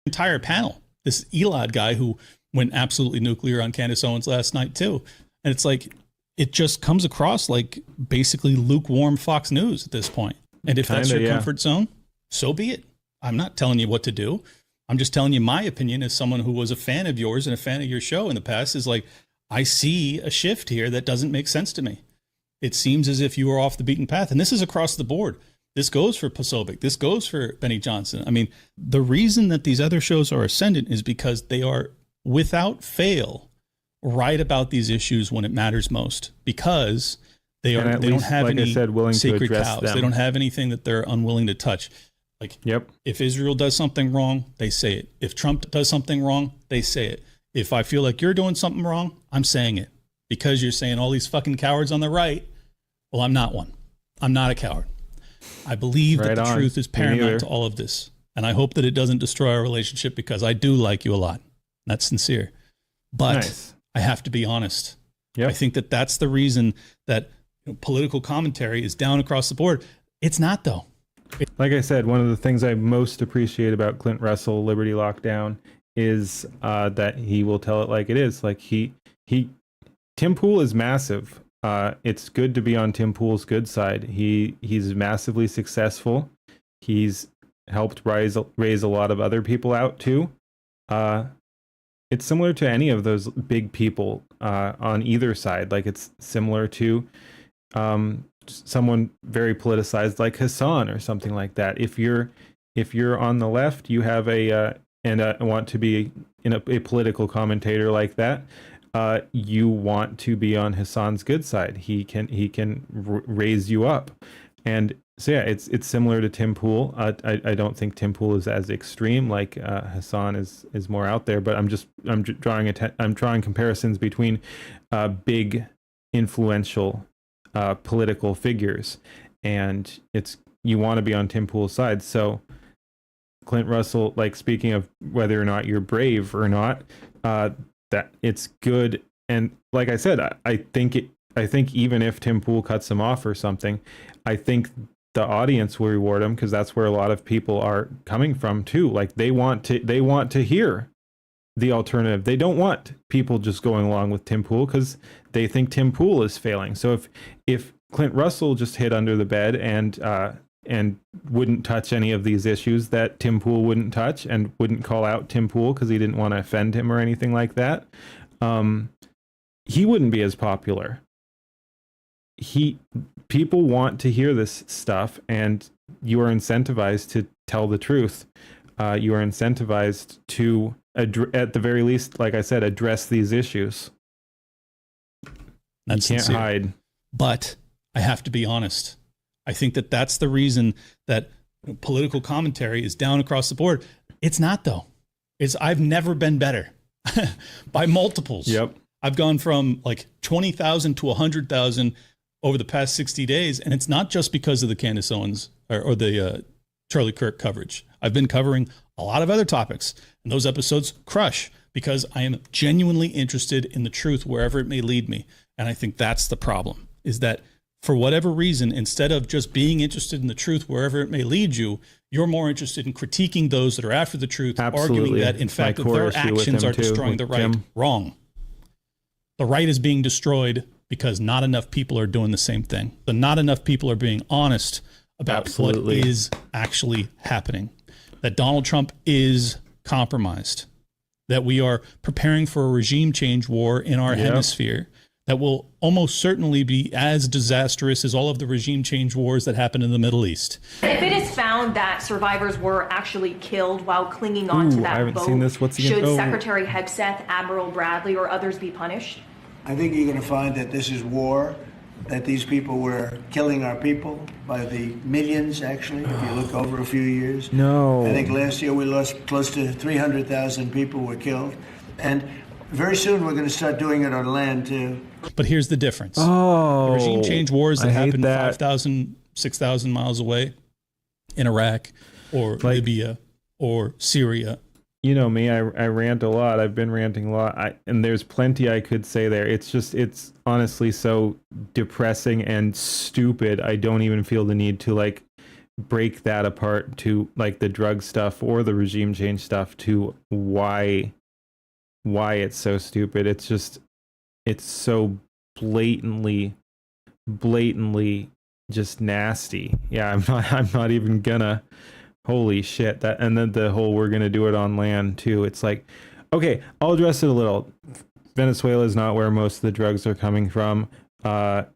Entire panel, this Elad guy who went absolutely nuclear on Candace Owens last night too, and it's like, it just comes across like basically lukewarm Fox News at this point. And if that's your comfort zone, so be it. I'm not telling you what to do. I'm just telling you my opinion as someone who was a fan of yours and a fan of your show in the past. Is like, I see a shift here that doesn't make sense to me. It seems as if you are off the beaten path. And this is across the board. This goes for Posobiec. This goes for Benny Johnson. I mean, the reason that these other shows are ascendant is because they are, without fail, right about these issues when it matters most, because they don't have any sacred cows. They don't have anything that they're unwilling to touch. Like, if Israel does something wrong, they say it. If Trump does something wrong, they say it. If I feel like you're doing something wrong, I'm saying it. because you're saying all these fucking cowards on the right. Well, I'm not one. I'm not a coward. I believe that the truth is paramount to all of this. And I hope that it doesn't destroy our relationship, because I do like you a lot. That's sincere. But I have to be honest. I think that that's the reason that political commentary is down across the board. It's not, though. Like I said, one of the things I most appreciate about Clint Russell, Liberty Lockdown, is that he will tell it like it is. Like Tim Pool is massive. It's good to be on Tim Pool's good side. He's massively successful. He's helped raise a lot of other people out too. It's similar to any of those big people on either side. Like it's similar to someone very politicized like Hassan or something like that. If you're on the left, you have want to be in a political commentator like that. You want to be on Hassan's good side. He can raise you up, and so yeah, it's similar to Tim Pool. I don't think Tim Pool is as extreme. Like Hassan is more out there, but I'm drawing comparisons between big influential political figures, and you want to be on Tim Pool's side. So Clint Russell, like, speaking of whether or not you're brave or not, that it's good. And like I said, I think even if Tim Pool cuts him off or something, I think the audience will reward him, because that's where a lot of people are coming from too. Like they want to hear the alternative. They don't want people just going along with Tim Pool because they think Tim Pool is failing. So if Clint Russell just hid under the bed and wouldn't touch any of these issues that Tim Pool wouldn't touch, and wouldn't call out Tim Pool because he didn't want to offend him or anything like that, he wouldn't be as popular. People want to hear this stuff, and you are incentivized to tell the truth. You are incentivized to, at the very least, like I said, address these issues. That's you can't sincere. hide. But I have to be honest. I think that that's the reason that political commentary is down across the board. It's not, though. I've never been better by multiples. Yep. I've gone from like 20,000 to 100,000 over the past 60 days. And it's not just because of the Candace Owens or the Charlie Kirk coverage. I've been covering a lot of other topics, and those episodes crush because I am genuinely interested in the truth wherever it may lead me. And I think that's the problem, is that for whatever reason, instead of just being interested in the truth wherever it may lead you, you're more interested in critiquing those that are after the truth, arguing that, in fact, that their actions are destroying the right. Wrong. The right is being destroyed because not enough people are doing the same thing. Not enough people are being honest about what is actually happening. That Donald Trump is compromised. That we are preparing for a regime change war in our hemisphere that will almost certainly be as disastrous as all of the regime change wars that happened in the Middle East. If it is found that survivors were actually killed while clinging on to that boat, should Secretary Hegseth, Admiral Bradley, or others be punished? I think you're going to find that this is war, that these people were killing our people by the millions, actually, if you look over a few years. No. I think last year we lost close to 300,000 people were killed. And very soon we're going to start doing it on land, too. But here's the difference. The regime change wars that happened 5,000, 6,000 miles away in Iraq or Libya or Syria. You know me, I rant a lot. I've been ranting a lot. And there's plenty I could say there. It's honestly so depressing and stupid. I don't even feel the need to like break that apart to like the drug stuff or the regime change stuff to why it's so stupid. It's so blatantly just nasty. Yeah, I'm not even gonna. Holy shit. That, and then the whole we're gonna do it on land too. It's like, okay, I'll address it a little. Venezuela is not where most of the drugs are coming from. A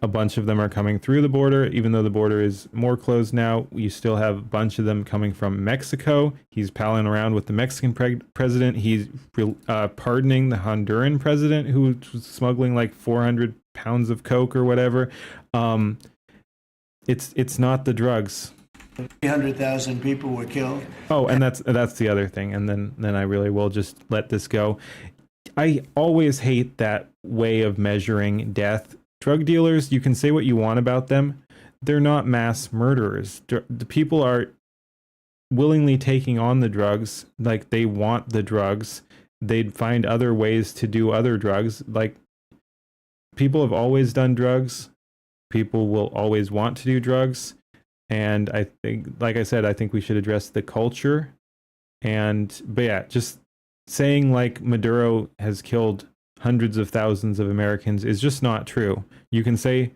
bunch of them are coming through the border, even though the border is more closed now. You still have a bunch of them coming from Mexico. He's palling around with the Mexican president. He's pardoning the Honduran president who was smuggling like 400 pounds of coke or whatever. It's not the drugs. 300,000 people were killed. Oh, and that's the other thing. And then I really will just let this go. I always hate that way of measuring death. Drug dealers, you can say what you want about them. They're not mass murderers. The people are willingly taking on the drugs. Like, they want the drugs. They'd find other ways to do other drugs. Like, people have always done drugs. People will always want to do drugs. And I think, like I said, I think we should address the culture. But yeah, just saying like Maduro has killed hundreds of thousands of Americans is just not true. You can say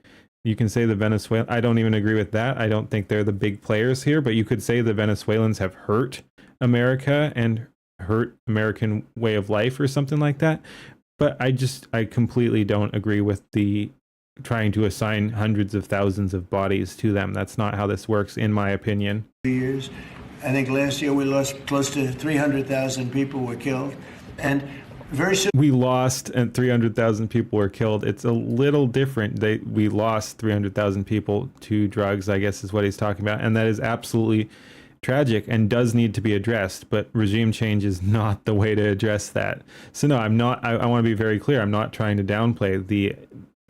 the Venezuelan, I don't even agree with that. I don't think they're the big players here, but you could say the Venezuelans have hurt America and hurt American way of life or something like that. But I completely don't agree with the trying to assign hundreds of thousands of bodies to them. That's not how this works, in my opinion. Years. I think last year we lost close to 300,000 people were killed. And very soon we lost and 300,000 people were killed. It's a little different. We lost 300,000 people to drugs, I guess is what he's talking about. And that is absolutely tragic and does need to be addressed, but regime change is not the way to address that. So no, I'm not, I want to be very clear. I'm not trying to downplay the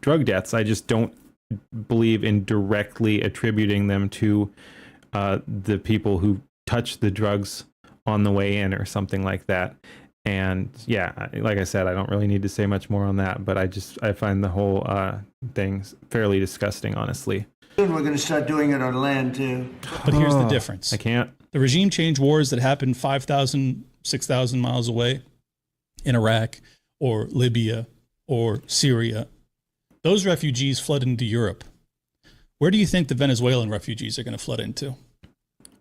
drug deaths. I just don't believe in directly attributing them to the people who touch the drugs on the way in or something like that. And yeah, like I said, I don't really need to say much more on that, but I find the whole thing fairly disgusting, honestly. Soon we're going to start doing it on land too. But here's the difference. I can't. The regime change wars that happened 5,000, 6,000 miles away in Iraq or Libya or Syria, those refugees flood into Europe. Where do you think the Venezuelan refugees are going to flood into?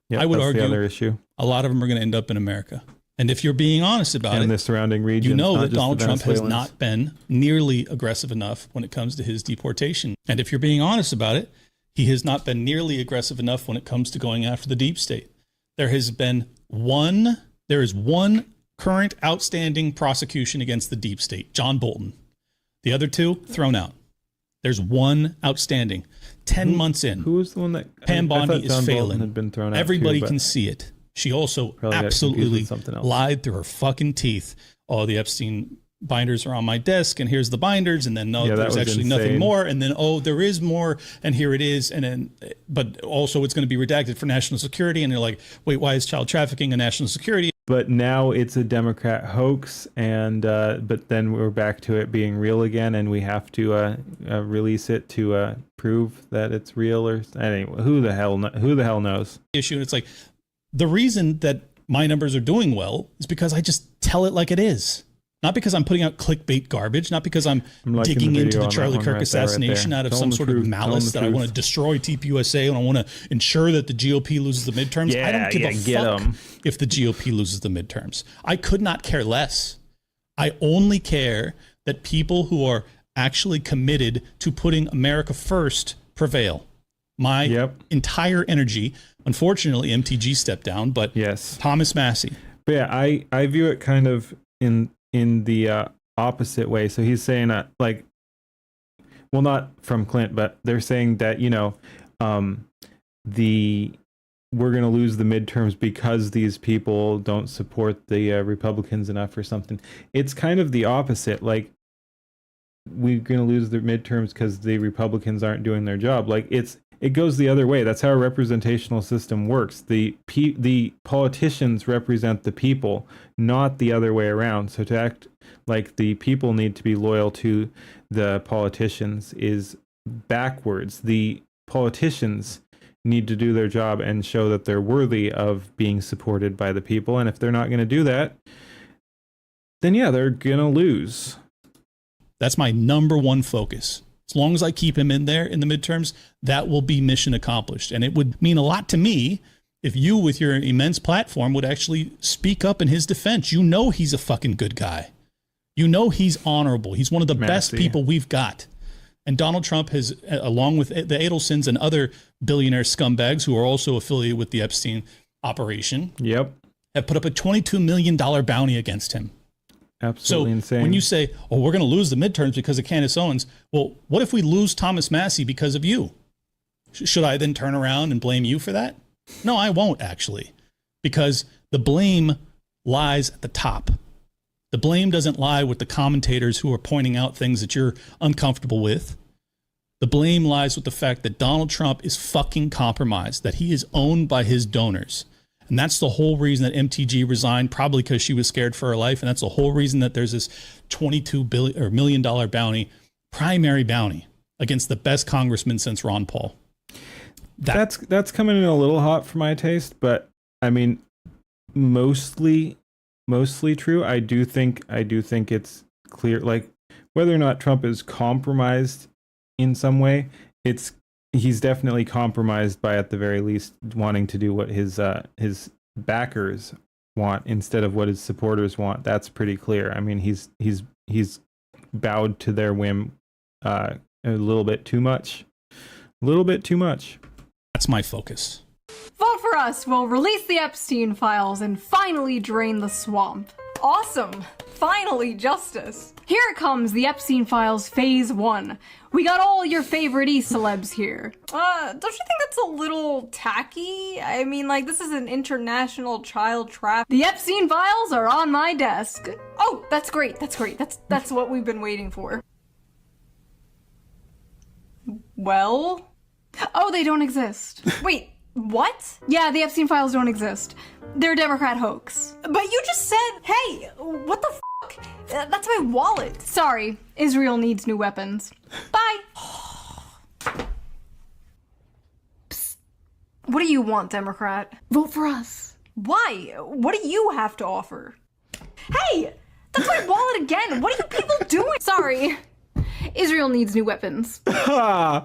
Yep, I would that's argue the other issue. A lot of them are going to end up in America. And if you're being honest about it, and the surrounding region, you know that Donald Trump has not been nearly aggressive enough when it comes to his deportation. And if you're being honest about it, he has not been nearly aggressive enough when it comes to going after the deep state. There is one current outstanding prosecution against the deep state, John Bolton. The other two, thrown out. There's one outstanding. 10 months in. Who was the one that Pam Bondi is failing. Had been thrown out Everybody too, can see it. She also absolutely lied through her fucking teeth. Oh, the Epstein binders are on my desk, and here's the binders, and then there's actually nothing more, and then there is more, and here it is, and then but also it's going to be redacted for national security, and they're like, wait, why is child trafficking a national security? But now it's a Democrat hoax, and but then we're back to it being real again, and we have to release it to prove that it's real, or anyway, who the hell knows? Issue, and it's like the reason that my numbers are doing well is because I just tell it like it is. Not because I'm putting out clickbait garbage, not because I'm digging into the Charlie Kirk assassination out of some sort of malice that I want to destroy TPUSA and I want to ensure that the GOP loses the midterms. I don't give a fuck if the GOP loses the midterms. I could not care less. I only care that people who are actually committed to putting America first prevail. My entire energy, unfortunately, MTG stepped down, but yes, Thomas Massey. But yeah, I view it kind of in the opposite way. So he's saying like, well, not from Clint, but they're saying that, we're going to lose the midterms because these people don't support the Republicans enough or something. It's kind of the opposite. Like, we're going to lose the midterms because the Republicans aren't doing their job. Like, it goes the other way. That's how a representational system works. The politicians represent the people, not the other way around. So to act like the people need to be loyal to the politicians is backwards. The politicians need to do their job and show that they're worthy of being supported by the people. And if they're not going to do that, then yeah, they're going to lose. That's my number one focus. As long as I keep him in there in the midterms, that will be mission accomplished. And it would mean a lot to me if you, with your immense platform, would actually speak up in his defense. You know he's a fucking good guy. You know he's honorable. He's one of the best people we've got. And Donald Trump has, along with the Adelsons and other billionaire scumbags who are also affiliated with the Epstein operation, have put up a $22 million bounty against him. Absolutely insane. When you say, oh, we're going to lose the midterms because of Candace Owens, well, what if we lose Thomas Massey because of you? Should I then turn around and blame you for that? No, I won't actually, because the blame lies at the top. The blame doesn't lie with the commentators who are pointing out things that you're uncomfortable with. The blame lies with the fact that Donald Trump is fucking compromised, that he is owned by his donors. And that's the whole reason that MTG resigned, probably because she was scared for her life. And that's the whole reason that there's this $22 million bounty, primary bounty, against the best congressman since Ron Paul. That's coming in a little hot for my taste, but I mean, mostly true. I do think it's clear, like, whether or not Trump is compromised in some way, he's definitely compromised by, at the very least, wanting to do what his backers want instead of what his supporters want. That's pretty clear. I mean, he's bowed to their whim a little bit too much. That's my focus. Vote for us. We'll release the Epstein files and finally drain the swamp. Awesome. Finally, justice. Here it comes, the Epstein files phase 1. We got all your favorite E-celebs here. Don't you think that's a little tacky? I mean, like, this is an international child trap. The Epstein files are on my desk. Oh, that's great. That's what we've been waiting for. Well? Oh, they don't exist. Wait, what? Yeah, the Epstein files don't exist. They're a Democrat hoax. But you just said, hey, what the fuck? That's my wallet. Sorry, Israel needs new weapons. Bye. Psst. What do you want, Democrat? Vote for us. Why? What do you have to offer? Hey, that's my wallet again. What are you people doing? Sorry. Israel needs new weapons. Bye.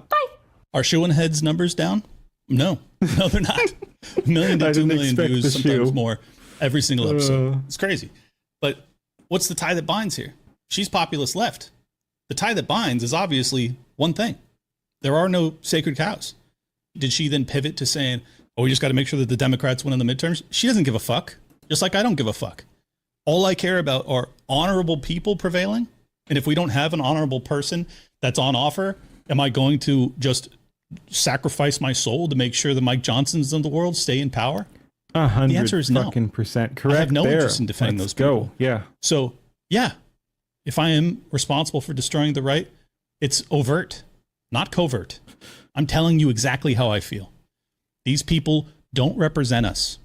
Are shoe and heads numbers down? No, they're not. 1 million to 2 million views, sometimes more, every single episode. It's crazy. But what's the tie that binds here? She's populist left. The tie that binds is obviously one thing. There are no sacred cows. Did she then pivot to saying, oh, we just got to make sure that the Democrats win in the midterms? She doesn't give a fuck, just like I don't give a fuck. All I care about are honorable people prevailing. And if we don't have an honorable person that's on offer, am I going to just sacrifice my soul to make sure the Mike Johnsons of the world stay in power? 100% The answer is no. correct. I have no interest in defending those people. Go. Yeah. So, yeah, if I am responsible for destroying the right, it's overt, not covert. I'm telling you exactly how I feel. These people don't represent us.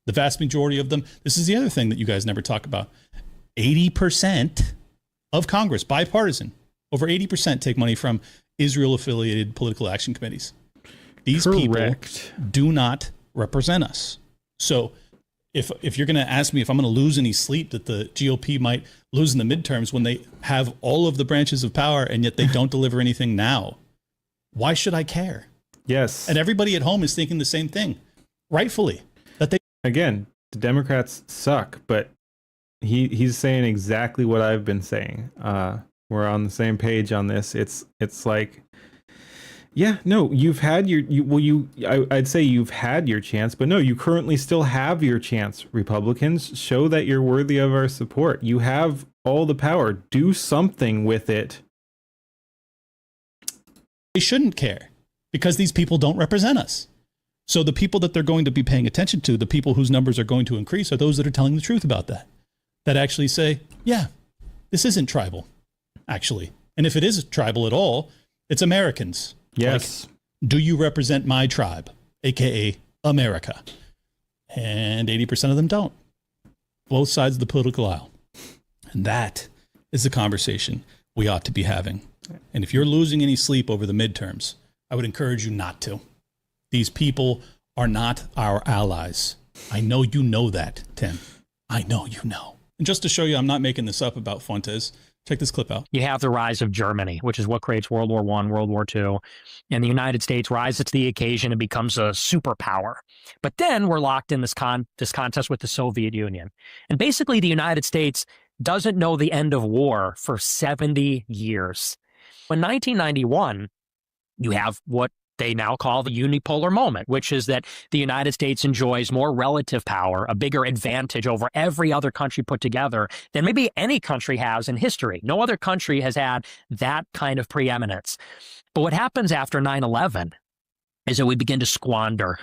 The vast majority of them, this is the other thing that you guys never talk about. 80% of Congress, bipartisan, over 80% take money from Israel-affiliated political action committees. These people do not represent us. So if you're going to ask me if I'm going to lose any sleep that the GOP might lose in the midterms when they have all of the branches of power and yet they don't deliver anything now, why should I care? Yes. And everybody at home is thinking the same thing, rightfully. That they Again, the Democrats suck, but he's saying exactly what I've been saying. We're on the same page on this. It's like, yeah, no, you've had I'd say you've had your chance, but no, you currently still have your chance. Republicans, show that you're worthy of our support. You have all the power. Do something with it. They shouldn't care because these people don't represent us. So the people that they're going to be paying attention to, the people whose numbers are going to increase, are those that are telling the truth about that. That actually say, yeah, this isn't tribal, actually. And if it is tribal at all, it's Americans. Yes. Like, do you represent my tribe, aka America? And 80% of them don't. Both sides of the political aisle. And that is the conversation we ought to be having. And if you're losing any sleep over the midterms, I would encourage you not to. These people are not our allies. I know you know that, Tim. I know you know. And just to show you I'm not making this up about Fuentes, check this clip out. You have the rise of Germany, which is what creates World War I, World War II. And the United States rises to the occasion and becomes a superpower. But then we're locked in this contest with the Soviet Union. And basically the United States doesn't know the end of war for 70 years. In 1991, you have what they now call the unipolar moment, which is that the United States enjoys more relative power, a bigger advantage over every other country put together than maybe any country has in history. No other country has had that kind of preeminence. But what happens after 9/11 is that we begin to squander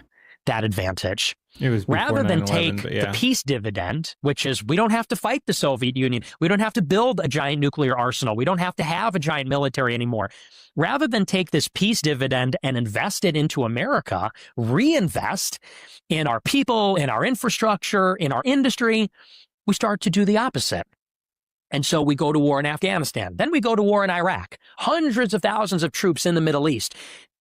that advantage. It was rather than 9/11, take but yeah. the peace dividend, which is we don't have to fight the Soviet Union. We don't have to build a giant nuclear arsenal. We don't have to have a giant military anymore. Rather than take this peace dividend and invest it into America, reinvest in our people, in our infrastructure, in our industry, we start to do the opposite. And so we go to war in Afghanistan. Then we go to war in Iraq. Hundreds of thousands of troops in the Middle East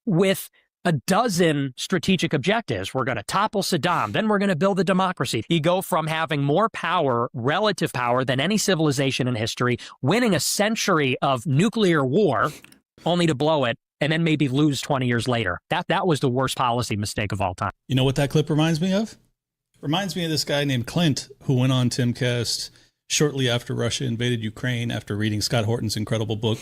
with a dozen strategic objectives. We're going to topple Saddam. Then we're going to build a democracy. You go from having more power, relative power, than any civilization in history, winning a century of nuclear war, only to blow it, and then maybe lose 20 years later. That was the worst policy mistake of all time. You know what that clip reminds me of? Reminds me of this guy named Clint who went on Timcast shortly after Russia invaded Ukraine after reading Scott Horton's incredible book,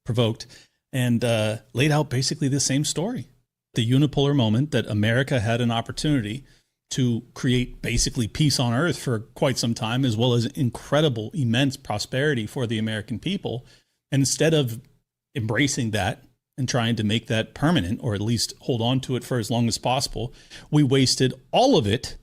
Provoked, and laid out basically the same story. The unipolar moment that America had an opportunity to create basically peace on earth for quite some time, as well as incredible, immense prosperity for the American people. And instead of embracing that and trying to make that permanent, or at least hold on to it for as long as possible, we wasted all of it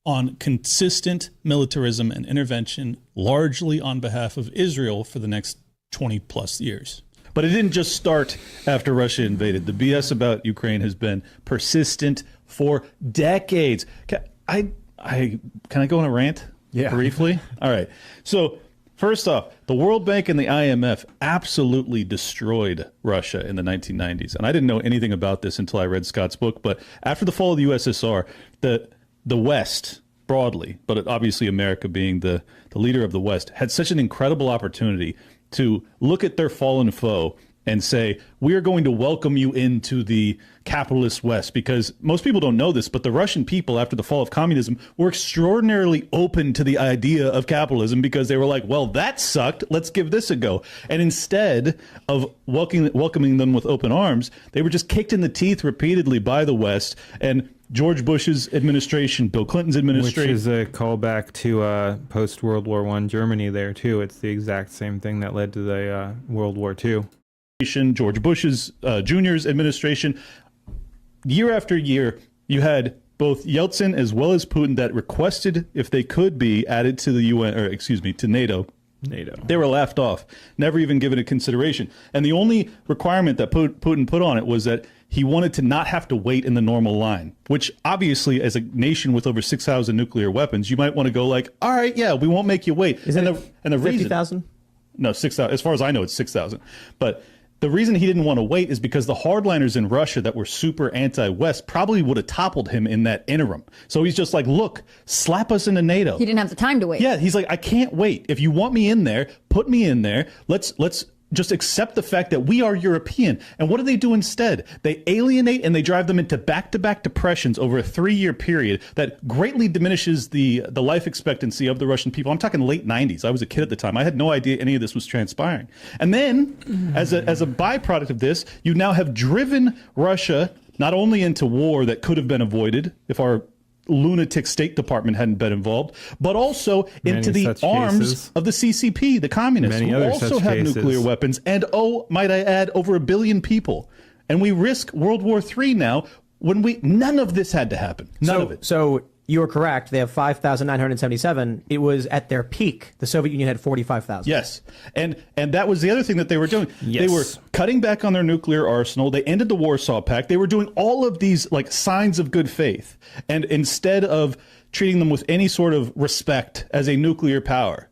on consistent militarism and intervention, largely on behalf of Israel for the next 20 plus years. But it didn't just start after Russia invaded. The BS about Ukraine has been persistent for decades. Can I go on a rant? Yeah. Briefly? All right. So first off, the World Bank and the IMF absolutely destroyed Russia in the 1990s. And I didn't know anything about this until I read Scott's book. But after the fall of the USSR, the West broadly, but obviously America being the leader of the West, had such an incredible opportunity to look at their fallen foe and say, we are going to welcome you into the capitalist West. Because most people don't know this, but the Russian people, after the fall of communism, were extraordinarily open to the idea of capitalism because they were like, well, that sucked. Let's give this a go. And instead of welcoming them with open arms, they were just kicked in the teeth repeatedly by the West. And George Bush's administration, Bill Clinton's administration. Which is a callback to post-World War I Germany there, too. It's the exact same thing that led to the World War II. George Bush's Jr.'s administration. Year after year, you had both Yeltsin as well as Putin that requested, if they could be added to the UN, or excuse me, to NATO. They were laughed off, never even given a consideration. And the only requirement that Putin put on it was that he wanted to not have to wait in the normal line, which obviously, as a nation with over 6,000 nuclear weapons, you might want to go like, all right, yeah, we won't make you wait. Isn't and the reason 50,000? No, 6,000. As far as I know, it's 6,000. But the reason he didn't want to wait is because the hardliners in Russia that were super anti-West probably would have toppled him in that interim. So he's just like, look, slap us into NATO. He didn't have the time to wait. Yeah, he's like, I can't wait. If you want me in there, put me in there. Let's just accept the fact that we are European. And what do they do instead? They alienate and they drive them into back-to-back depressions over a 3-year period that greatly diminishes the life expectancy of the Russian people. I'm talking late 90s. I was a kid at the time. I had no idea any of this was transpiring. And then, as a byproduct of this, you now have driven Russia not only into war that could have been avoided if our lunatic State Department hadn't been involved, but also into the arms of the CCP, the communists, who also have nuclear weapons, and might I add, over 1 billion people. And we risk World War III now when none of this had to happen. None of it. So you were correct. They have 5,977. It was at their peak. The Soviet Union had 45,000. Yes. And that was the other thing that they were doing. Yes. They were cutting back on their nuclear arsenal. They ended the Warsaw Pact. They were doing all of these like signs of good faith. And instead of treating them with any sort of respect as a nuclear power,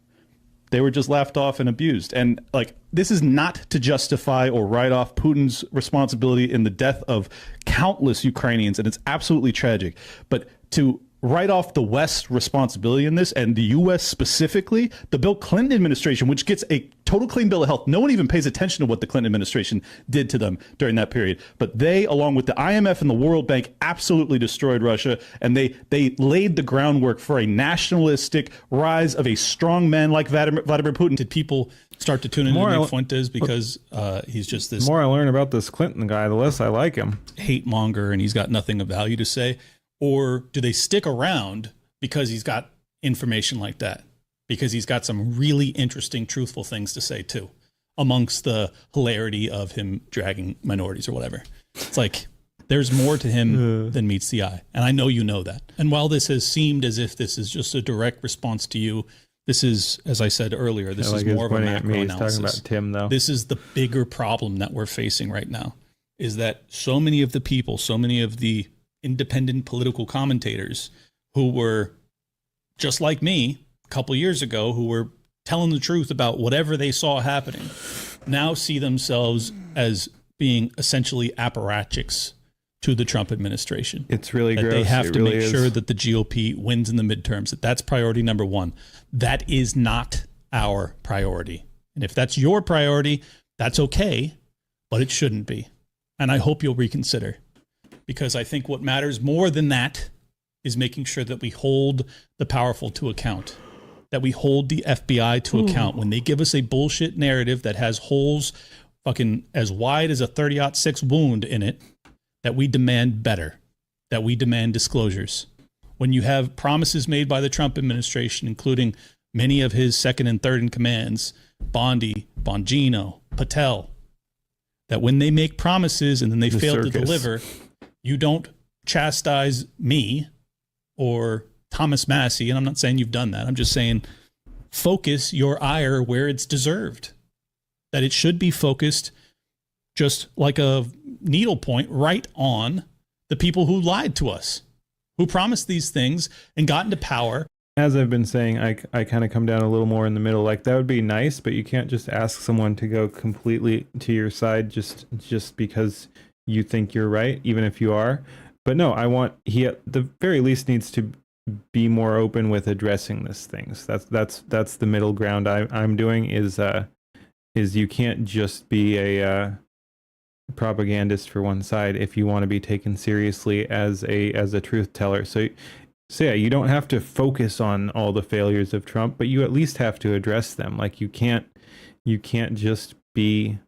they were just laughed off and abused. And like, this is not to justify or write off Putin's responsibility in the death of countless Ukrainians. And it's absolutely tragic. But to write off the West's responsibility in this, and the U.S. specifically, the Bill Clinton administration, which gets a total clean bill of health. No one even pays attention to what the Clinton administration did to them during that period. But they, along with the IMF and the World Bank, absolutely destroyed Russia, and they laid the groundwork for a nationalistic rise of a strong man like Vladimir Putin. Did people start to tune into Nick Fuentes because he's just this... The more I learn about this Clinton guy, the less I like him. Hate monger, and he's got nothing of value to say. Or do they stick around because he's got information like that? Because he's got some really interesting, truthful things to say, too, amongst the hilarity of him dragging minorities or whatever. It's like, There's more to him than meets the eye. And I know you know that. And while this has seemed as if this is just a direct response to you, this is, as I said earlier, this is more of a macro analysis. Talking about Tim, though. This is the bigger problem that we're facing right now, is that so many of the people, so many of the independent political commentators who were just like me a couple years ago, who were telling the truth about whatever they saw happening, now see themselves as being essentially apparatchiks to the Trump administration. It's really gross. They have it to really make is. sure that the GOP wins in the midterms. That's priority number one. That is not our priority. And if that's your priority, that's okay, but it shouldn't be. And I hope you'll reconsider, because I think what matters more than that is making sure that we hold the powerful to account, that we hold the FBI to account when they give us a bullshit narrative that has holes fucking as wide as a 30-06 wound in it, that we demand better, that we demand disclosures. When you have promises made by the Trump administration, including many of his second and third in commands, Bondi, Bongino, Patel, that when they make promises and then they fail to deliver, you don't chastise me or Thomas Massey, and I'm not saying you've done that. I'm just saying focus your ire where it's deserved, that it should be focused just like a needle point right on the people who lied to us, who promised these things and got into power. As I've been saying, I kind of come down a little more in the middle. Like, that would be nice, but you can't just ask someone to go completely to your side just because you think you're right, even if you are. But no, he at the very least needs to be more open with addressing these things. That's the middle ground I'm doing is you can't just be a propagandist for one side if you want to be taken seriously as a truth teller. So yeah, you don't have to focus on all the failures of Trump, but you at least have to address them. Like, you can't just be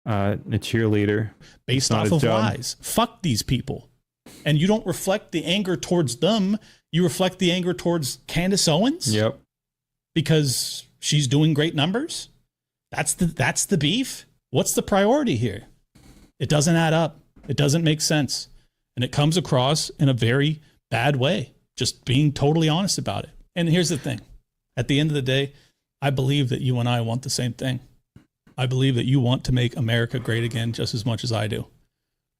a cheerleader based off of lies. Fuck these people. And you don't reflect the anger towards them. You reflect the anger towards Candace Owens. Yep. Because she's doing great numbers. That's the beef. What's the priority here? It doesn't add up. It doesn't make sense. And it comes across in a very bad way, just being totally honest about it. And here's the thing. At the end of the day, I believe that you and I want the same thing. I believe that you want to make America great again just as much as I do.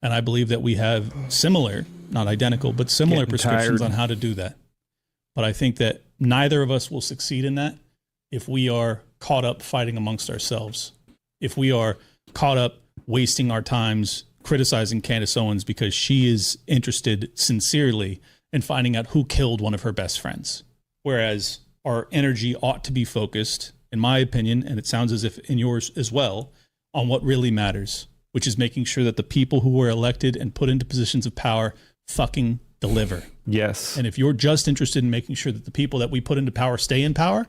And I believe that we have similar, not identical, but similar prescriptions on how to do that. But I think that neither of us will succeed in that if we are caught up fighting amongst ourselves. If we are caught up wasting our times criticizing Candace Owens because she is interested sincerely in finding out who killed one of her best friends. Whereas our energy ought to be focused, in my opinion, and it sounds as if in yours as well, on what really matters, which is making sure that the people who were elected and put into positions of power fucking deliver. Yes. And if you're just interested in making sure that the people that we put into power stay in power,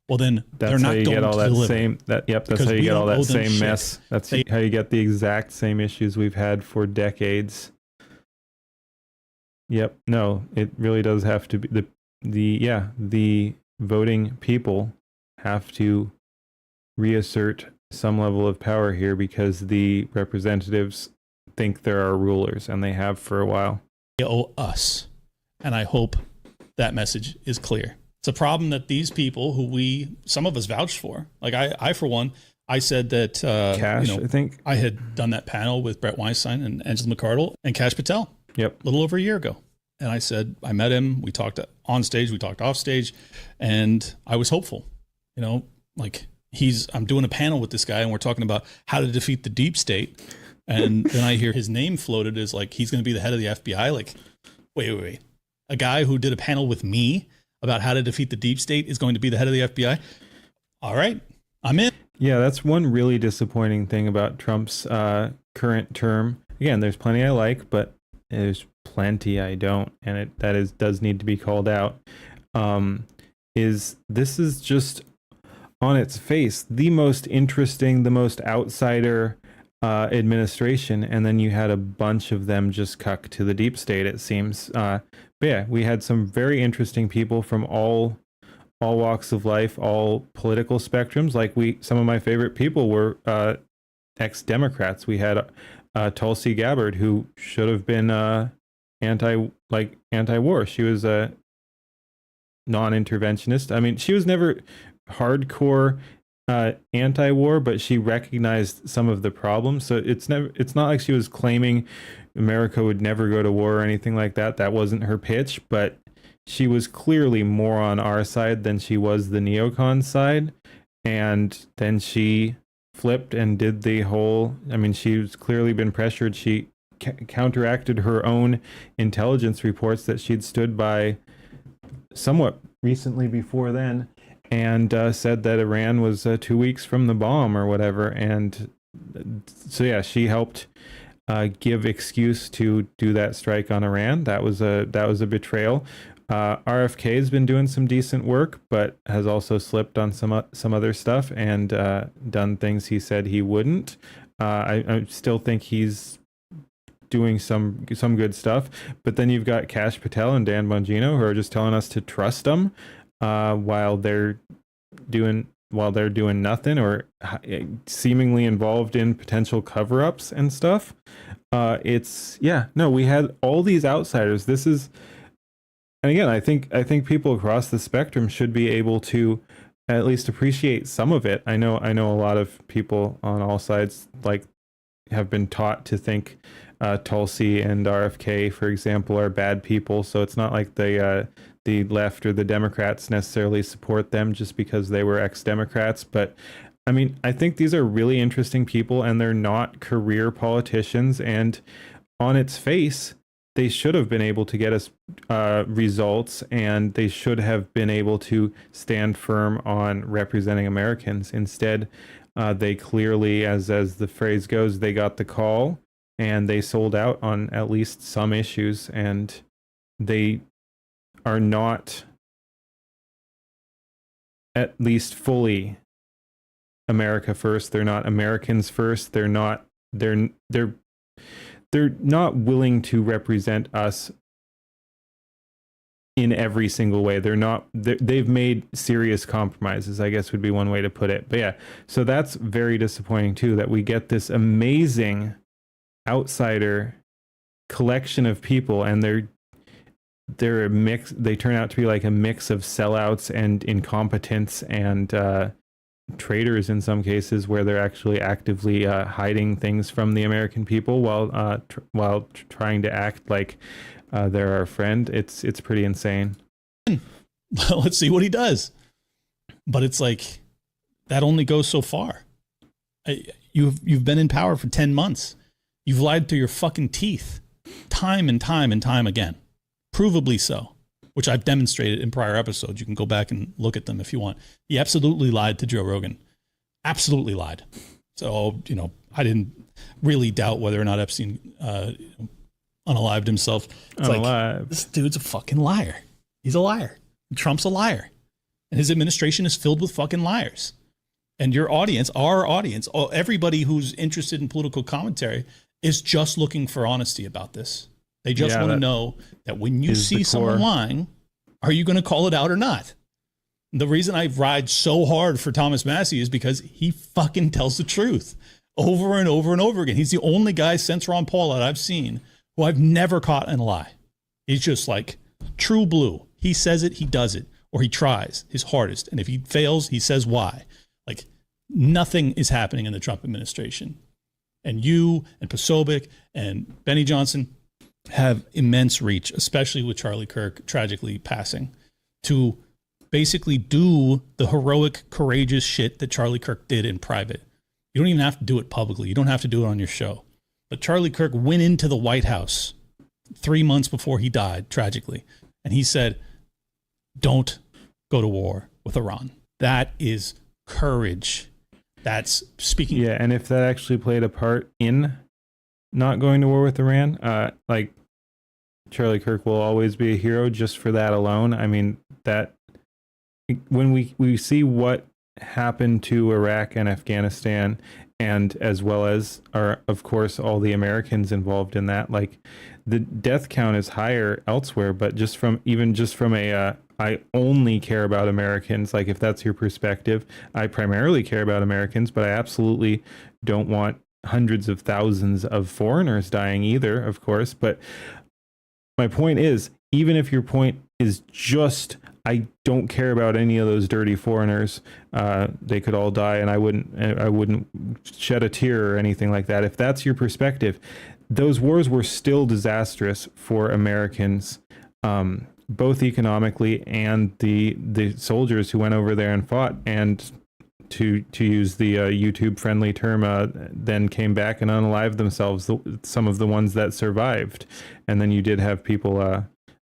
well, then they're not going to deliver. That's how you get all that same mess. That's how you get the exact same issues we've had for decades. Yep. No, it really does have to be the voting people have to reassert some level of power here, because the representatives think there are rulers, and they have for a while. They owe us. And I hope that message is clear. It's a problem that these people who some of us vouched for, like I for one, I said that Cash, I think I had done that panel with Brett Weinstein and Angela McArdle and Cash Patel. Yep. A little over a year ago. And I said, I met him, we talked on stage, we talked off stage, and I was hopeful. I'm doing a panel with this guy and we're talking about how to defeat the deep state. And then I hear his name floated as like, he's going to be the head of the FBI. Like, wait. A guy who did a panel with me about how to defeat the deep state is going to be the head of the FBI. All right, I'm in. Yeah, that's one really disappointing thing about Trump's current term. Again, there's plenty I like, but there's plenty I don't, and does need to be called out. This is just on its face the most interesting, the most outsider administration, and then you had a bunch of them just cuck to the deep state, it seems. But yeah, we had some very interesting people from all walks of life, all political spectrums. Like some of my favorite people were ex-Democrats. We had Tulsi Gabbard, who should have been anti-war. She was a non-interventionist. I mean, she was never hardcore anti-war, but she recognized some of the problems. So it's not like she was claiming America would never go to war or anything like that. That wasn't her pitch, but she was clearly more on our side than she was the neocon side. And then she flipped and did the whole, I mean, she's clearly been pressured. She counteracted her own intelligence reports that she'd stood by somewhat recently before then, and said that Iran was 2 weeks from the bomb or whatever. And so, yeah, she helped give excuse to do that strike on Iran. That was a betrayal. RFK has been doing some decent work, but has also slipped on some other stuff and done things he said he wouldn't. I still think he's doing some good stuff, but then you've got Kash Patel and Dan Bongino who are just telling us to trust them while they're doing nothing or seemingly involved in potential cover-ups and stuff. We had all these outsiders. This is, and again, I think people across the spectrum should be able to at least appreciate some of it. I know a lot of people on all sides have been taught to think Tulsi and RFK, for example, are bad people. So it's not like the left or the Democrats necessarily support them just because they were ex-Democrats. But I mean, I think these are really interesting people, and they're not career politicians. And on its face, they should have been able to get us results, and they should have been able to stand firm on representing Americans. Instead, they clearly, as the phrase goes, they got the call and they sold out on at least some issues, and they are not at least fully America first. They're not Americans first. They're not willing to represent us in every single way. They've made serious compromises, I guess would be one way to put it. But yeah, so that's very disappointing too, that we get this amazing outsider collection of people, and they're a mix. They turn out to be like a mix of sellouts and incompetence and traitors in some cases, where they're actually actively hiding things from the American people while trying to act like they're our friend. It's pretty insane. Well, let's see what he does. But it's like that only goes so far. You've been in power for 10 months. You've lied through your fucking teeth time and time and time again. Provably so, which I've demonstrated in prior episodes. You can go back and look at them if you want. He absolutely lied to Joe Rogan. Absolutely lied. So, I didn't really doubt whether or not Epstein unalived himself. It's like, this dude's a fucking liar. He's a liar. Trump's a liar. And his administration is filled with fucking liars. And your audience, our audience, everybody who's interested in political commentary is just looking for honesty about this. They just want to know that when you see someone lying, are you going to call it out or not? The reason I ride so hard for Thomas Massey is because he fucking tells the truth over and over and over again. He's the only guy since Ron Paul that I've seen who I've never caught in a lie. He's just like true blue. He says it, he does it, or he tries his hardest. And if he fails, he says why. Like nothing is happening in the Trump administration. And you and Posobiec and Benny Johnson have immense reach, especially with Charlie Kirk tragically passing, to basically do the heroic, courageous shit that Charlie Kirk did in private. You don't even have to do it publicly. You don't have to do it on your show. But Charlie Kirk went into the White House 3 months before he died, tragically, and he said, don't go to war with Iran. That is courage. That's speaking. Yeah, and if that actually played a part in not going to war with Iran, Charlie Kirk will always be a hero just for that alone. I mean, that when we see what happened to Iraq and Afghanistan, and as well as of course all the Americans involved in that, like the death count is higher elsewhere, but just from a I only care about Americans, like if that's your perspective, I primarily care about Americans, but I absolutely don't want hundreds of thousands of foreigners dying either, of course. But my point is, even if your point is just, I don't care about any of those dirty foreigners, they could all die and I wouldn't shed a tear or anything like that. If that's your perspective, those wars were still disastrous for Americans, both economically and the soldiers who went over there and fought, and to use the YouTube friendly term, then came back and unalived themselves, some of the ones that survived. And then you did have people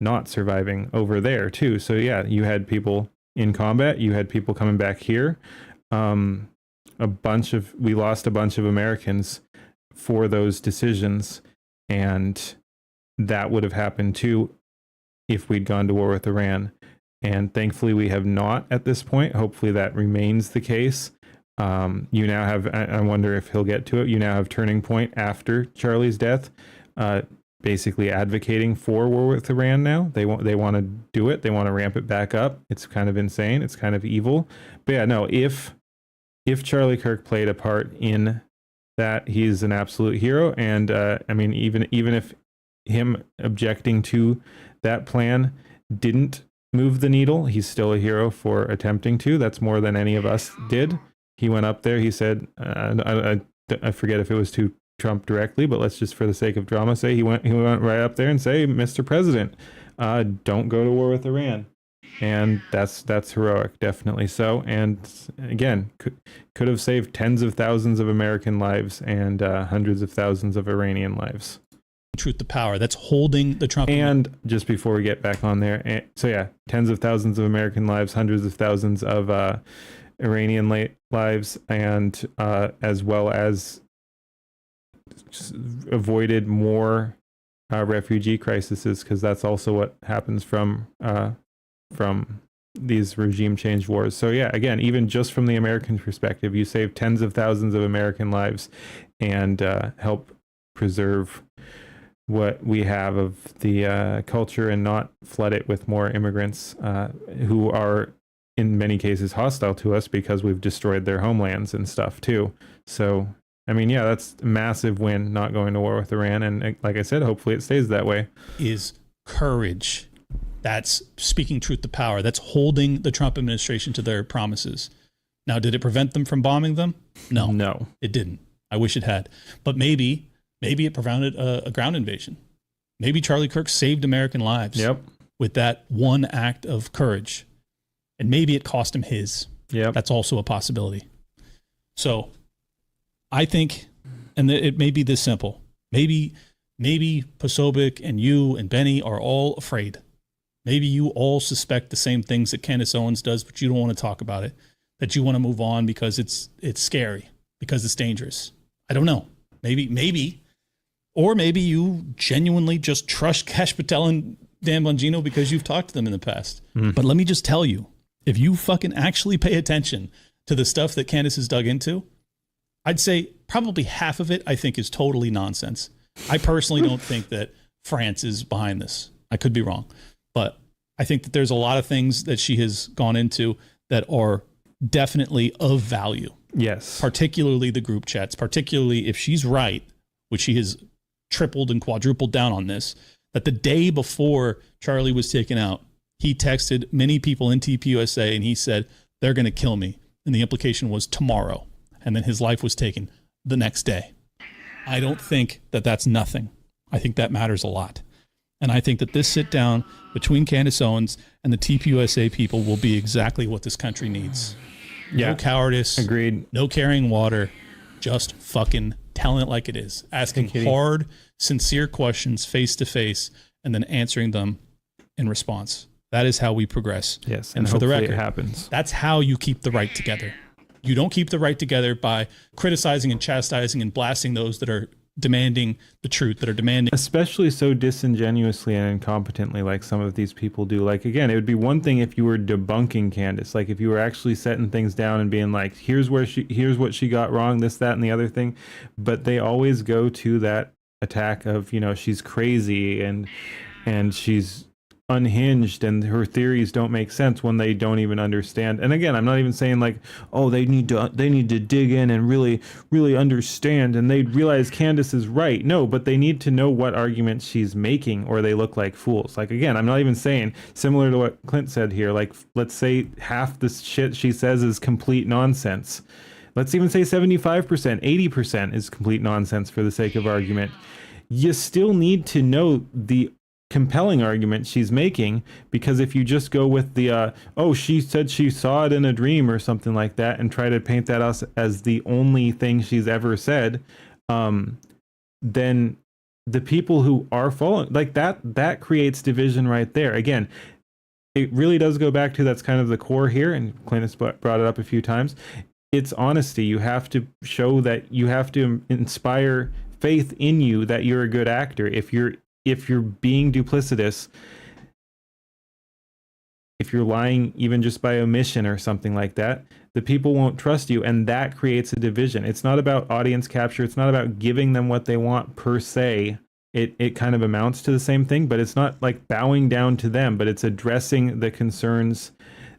not surviving over there too. So yeah, you had people in combat, you had people coming back here. We lost a bunch of Americans for those decisions, and that would have happened too if we'd gone to war with Iran. And thankfully we have not at this point. Hopefully that remains the case. You now have, I wonder if he'll get to it, you now have Turning Point after Charlie's death, basically advocating for war with Iran now. They want to do it. They want to ramp it back up. It's kind of insane. It's kind of evil. But yeah, no, if Charlie Kirk played a part in that, he's an absolute hero. And I mean, even if him objecting to that plan didn't move the needle, he's still a hero for attempting to. That's more than any of us did. He went up there, he said, I forget if it was to Trump directly, but let's just, for the sake of drama, say he went right up there and say, Mr. President, don't go to war with Iran. And that's heroic, definitely so. And again, could have saved tens of thousands of American lives and hundreds of thousands of Iranian lives. Truth to power. That's holding the Trump. And just before we get back on there, so yeah, tens of thousands of American lives, hundreds of thousands of Iranian lives, and as well as avoided more refugee crises, because that's also what happens from these regime change wars. So yeah, again, even just from the American perspective, you save tens of thousands of American lives and help preserve what we have of the culture and not flood it with more immigrants who are in many cases hostile to us because we've destroyed their homelands and stuff too. So I mean, yeah, that's a massive win, not going to war with Iran. And like I said, hopefully it stays that way. Is courage. That's speaking truth to power. That's holding the Trump administration to their promises. Now, did it prevent them from bombing them? No, it didn't. I wish it had. But maybe it prevented a ground invasion. Maybe Charlie Kirk saved American lives with that one act of courage. And maybe it cost him his. That's also a possibility. So I think, and it may be this simple, maybe Posobiec and you and Benny are all afraid. Maybe you all suspect the same things that Candace Owens does, but you don't want to talk about it, that you want to move on because it's scary, because it's dangerous. I don't know. Maybe. Or maybe you genuinely just trust Kash Patel and Dan Bongino because you've talked to them in the past. But let me just tell you, if you fucking actually pay attention to the stuff that Candace has dug into, I'd say probably half of it I think is totally nonsense. I personally don't think that France is behind this. I could be wrong. But I think that there's a lot of things that she has gone into that are definitely of value. Yes. Particularly the group chats, particularly if she's right, which she has tripled and quadrupled down on this, that the day before Charlie was taken out, he texted many people in TPUSA and he said, they're going to kill me. And the implication was tomorrow. And then his life was taken the next day. I don't think that that's nothing. I think that matters a lot. And I think that this sit down between Candace Owens and the TPUSA people will be exactly what this country needs. No cowardice. Agreed. No carrying water. Just fucking telling it like it is. Asking hard, sincere questions face to face and then answering them in response. That is how we progress. Yes. And for the record, it happens. That's how you keep the right together. You don't keep the right together by criticizing and chastising and blasting those that are demanding the truth, that are demanding. Especially so disingenuously and incompetently like some of these people do. Like, again, it would be one thing if you were debunking Candace, like if you were actually setting things down and being like, here's what she got wrong, this, that, and the other thing. But they always go to that attack of, she's crazy and she's unhinged and her theories don't make sense when they don't even understand. And again, I'm not even saying like, oh, they need to dig in and really understand and they realize Candace is right. No, but they need to know what argument she's making or they look like fools. Like, again, I'm not even saying, similar to what Clint said here, like, let's say half the shit she says is complete nonsense. Let's even say 75%, 80% is complete nonsense for the sake of argument. You still need to know the compelling argument she's making, because if you just go with the oh, she said she saw it in a dream or something like that and try to paint that as the only thing she's ever said, then the people who are following like that creates division right there. Again, it really does go back to, that's kind of the core here, and Clint has brought it up a few times. It's honesty. You have to show that, you have to inspire faith in you that you're a good actor. If you're being duplicitous, if you're lying even just by omission or something like that, the people won't trust you, and that creates a division. It's not about audience capture. It's not about giving them what they want per se. It kind of amounts to the same thing, but it's not like bowing down to them, but it's addressing the concerns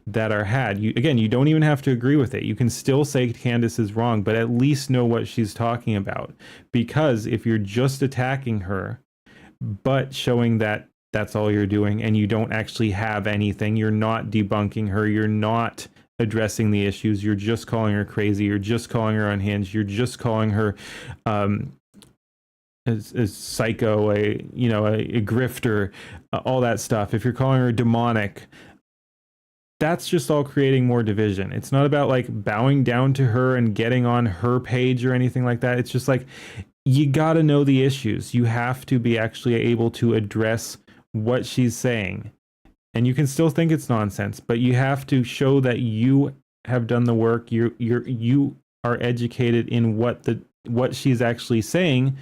that are had. You don't even have to agree with it. You can still say Candace is wrong, but at least know what she's talking about. Because if you're just attacking her, but showing that that's all you're doing and you don't actually have anything, you're not debunking her, you're not addressing the issues, you're just calling her crazy, you're just calling her unhinged, you're just calling her as psycho, a grifter, all that stuff. If you're calling her demonic, that's just all creating more division. It's not about like bowing down to her and getting on her page or anything like that. It's just like, you got to know the issues. You have to be actually able to address what she's saying. And you can still think it's nonsense, but you have to show that you have done the work. You are educated in what she's actually saying,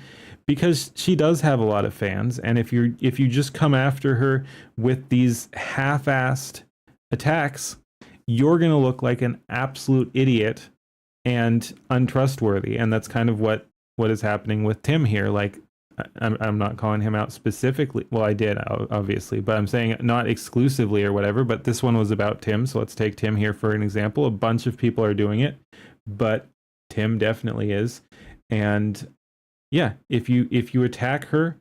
because she does have a lot of fans. And if you just come after her with these half-assed attacks, you're going to look like an absolute idiot and untrustworthy. And that's kind of what is happening with Tim here. Like, I'm not calling him out specifically. Well, I did, obviously, but I'm saying not exclusively or whatever. But this one was about Tim, so let's take Tim here for an example. A bunch of people are doing it, but Tim definitely is. And yeah, if you attack her,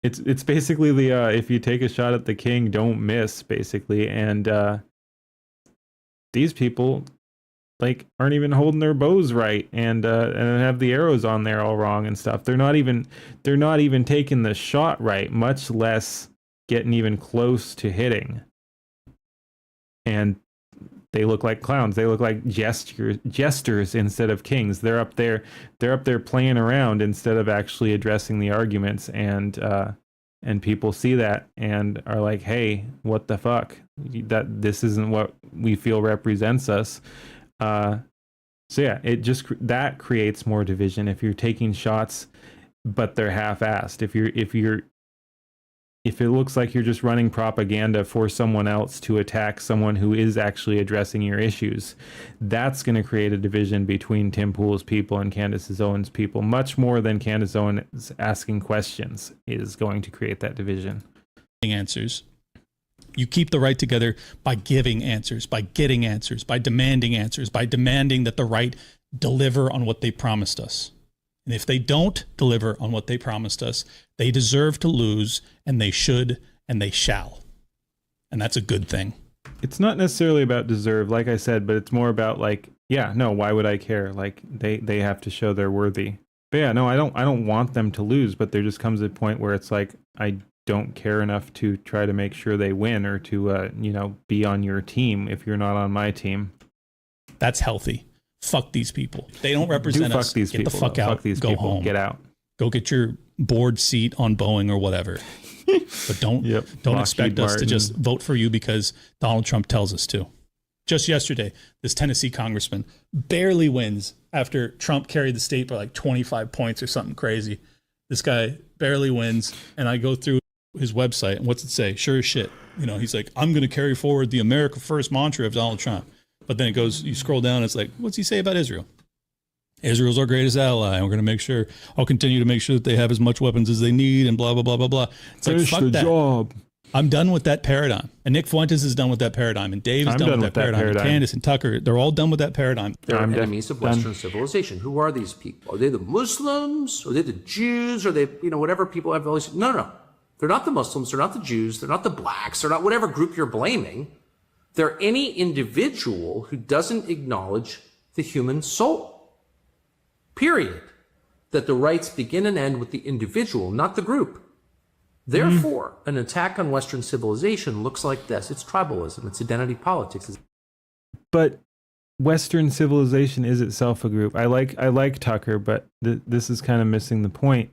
it's basically the if you take a shot at the king, don't miss, basically. And these people like aren't even holding their bows right, and have the arrows on there all wrong and stuff. They're not even taking the shot right, much less getting even close to hitting. And they look like clowns. They look like jesters instead of kings. They're up there playing around instead of actually addressing the arguments. And people see that and are like, hey, what the fuck? This isn't what we feel represents us. So yeah, that creates more division if you're taking shots, but they're half-assed. If it looks like you're just running propaganda for someone else to attack someone who is actually addressing your issues, that's going to create a division between Tim Pool's people and Candace Owens' people, much more than Candace Owens asking questions is going to create that division. Answers. You keep the right together by giving answers, by getting answers, by demanding answers, by demanding that the right deliver on what they promised us. And if they don't deliver on what they promised us, they deserve to lose, and they should, and they shall. And that's a good thing. It's not necessarily about deserve, like I said, but it's more about like, yeah, no, why would I care? Like they have to show they're worthy. But yeah, no, I don't want them to lose, but there just comes a point where it's like, I don't care enough to try to make sure they win or to, be on your team if you're not on my team. That's healthy. Fuck these people. They don't represent us. Fuck these get people. The fuck out. Fuck these Go people. home. Get out. Go get your board seat on Boeing or whatever. But don't expect us to just vote for you because Donald Trump tells us to. Just yesterday, this Tennessee congressman barely wins after Trump carried the state by like 25 points or something crazy. This guy barely wins, and I go through his website, and what's it say? Sure as shit. He's like, I'm going to carry forward the America First mantra of Donald Trump. But then it goes, you scroll down, it's like, what's he say about Israel? Israel's our greatest ally, and we're going to make sure, I'll continue to make sure that they have as much weapons as they need, and blah, blah, blah, blah, blah. It's finish like, fuck the that. job. I'm done with that paradigm. And Nick Fuentes is done with that paradigm. And Dave is done with that paradigm. And Candace and Tucker, they're all done with that paradigm. They're enemies of Western civilization. Who are these people? Are they the Muslims? Are they the Jews? Are they, whatever people have always... No. They're not the Muslims. They're not the Jews. They're not the blacks. They're not whatever group you're blaming. They're any individual who doesn't acknowledge the human soul. Period. That the rights begin and end with the individual, not the group. Therefore, an attack on Western civilization looks like this. It's tribalism. It's identity politics. But Western civilization is itself a group. I like Tucker, but this is kind of missing the point.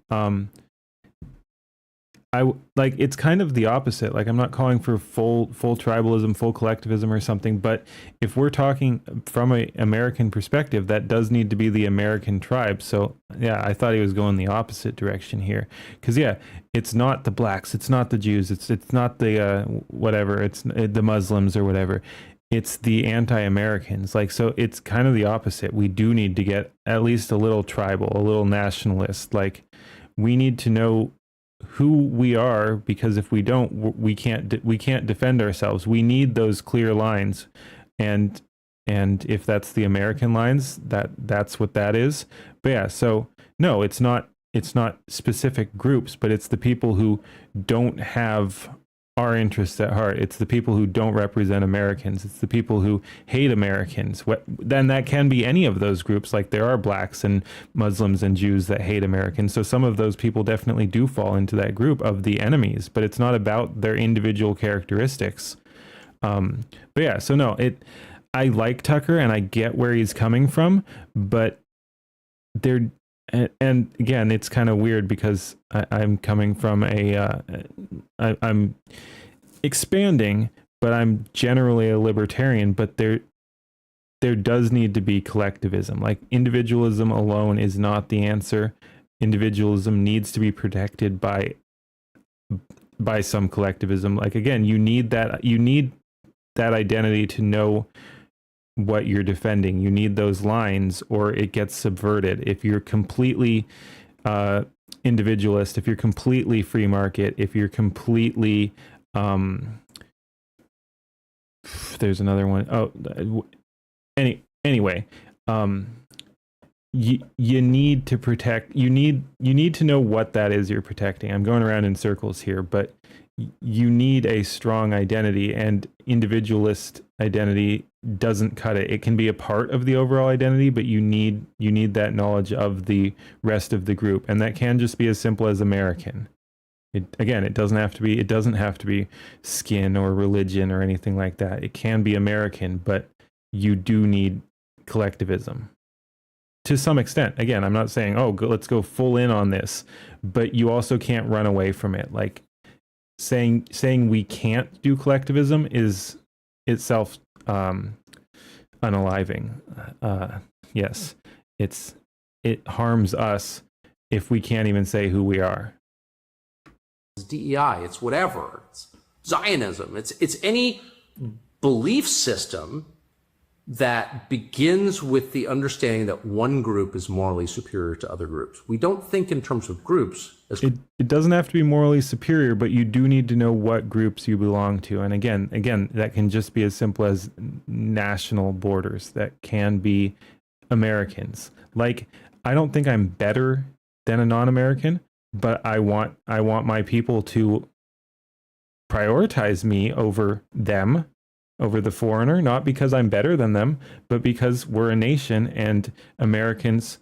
It's kind of the opposite. Like, I'm not calling for full tribalism, full collectivism or something, but if we're talking from an American perspective, that does need to be the American tribe. So yeah, I thought he was going the opposite direction here. Because yeah, it's not the blacks, it's not the Jews, it's not the whatever, it's the Muslims or whatever. It's the anti-Americans. Like, so it's kind of the opposite. We do need to get at least a little tribal, a little nationalist. Like, we need to know who we are, because if we don't, we can't defend ourselves. We need those clear lines, and if that's the American lines, that's what that is. But yeah, so no, it's not specific groups, but it's the people who don't have our interests at heart. It's the people who don't represent Americans. It's the people who hate Americans. Then that can be any of those groups. Like, there are blacks and Muslims and Jews that hate Americans. So some of those people definitely do fall into that group of the enemies, but it's not about their individual characteristics. But yeah, so no, I like Tucker and I get where he's coming from, but they're, and again, it's kind of weird because I'm coming from I'm expanding, but I'm generally a libertarian. But there does need to be collectivism. Like, individualism alone is not the answer. Individualism needs to be protected by some collectivism. Like, again, you need that identity to know what you're defending. You need those lines or it gets subverted. If you're completely individualist, if you're completely free market, if you're completely there's another one. Anyway, you need to protect, you need to know what that is you're protecting. I'm going around in circles here, but you need a strong identity, and individualist identity doesn't cut it. It can be a part of the overall identity, but you need that knowledge of the rest of the group, and that can just be as simple as American. It doesn't have to be skin or religion or anything like that. It can be American, but you do need collectivism to some extent. Again, I'm not saying, let's go full in on this, but you also can't run away from it. Like, saying we can't do collectivism is itself unaliving. Yes, it harms us if we can't even say who we are. It's DEI, it's whatever, it's Zionism, it's any belief system that begins with the understanding that one group is morally superior to other groups. We don't think in terms of groups. It doesn't have to be morally superior, but you do need to know what groups you belong to. And again, that can just be as simple as national borders. That can be Americans. Like, I don't think I'm better than a non-American, but I want my people to prioritize me over them, over the foreigner, not because I'm better than them, but because we're a nation and Americans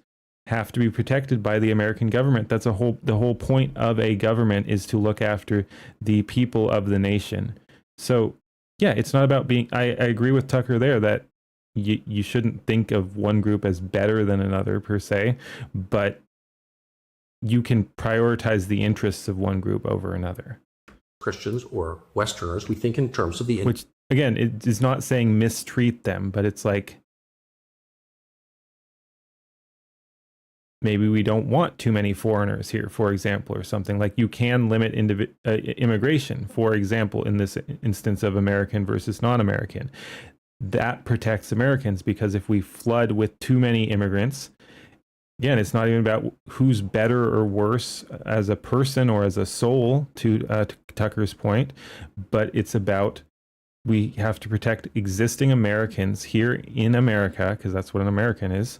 have to be protected by the American government. That's the whole point of a government, is to look after the people of the nation. So yeah, it's not about being, I agree with Tucker there that you shouldn't think of one group as better than another per se, but you can prioritize the interests of one group over another. Christians or Westerners, we think in terms of the... Which, again, it is not saying mistreat them, but it's like, maybe we don't want too many foreigners here, for example, or something. Like, you can limit immigration, for example, in this instance of American versus non-American. That protects Americans, because if we flood with too many immigrants, again, it's not even about who's better or worse as a person or as a soul, to Tucker's point, but it's about we have to protect existing Americans here in America, because that's what an American is,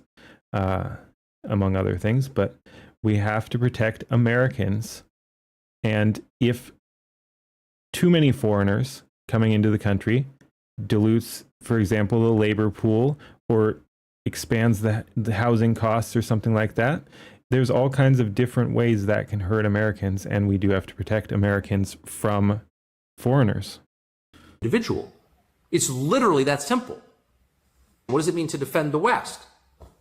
among other things. But we have to protect Americans. And if too many foreigners coming into the country dilutes, for example, the labor pool, or expands the housing costs or something like that, there's all kinds of different ways that can hurt Americans, and we do have to protect Americans from foreigners. Individual. It's literally that simple. What does it mean to defend the West?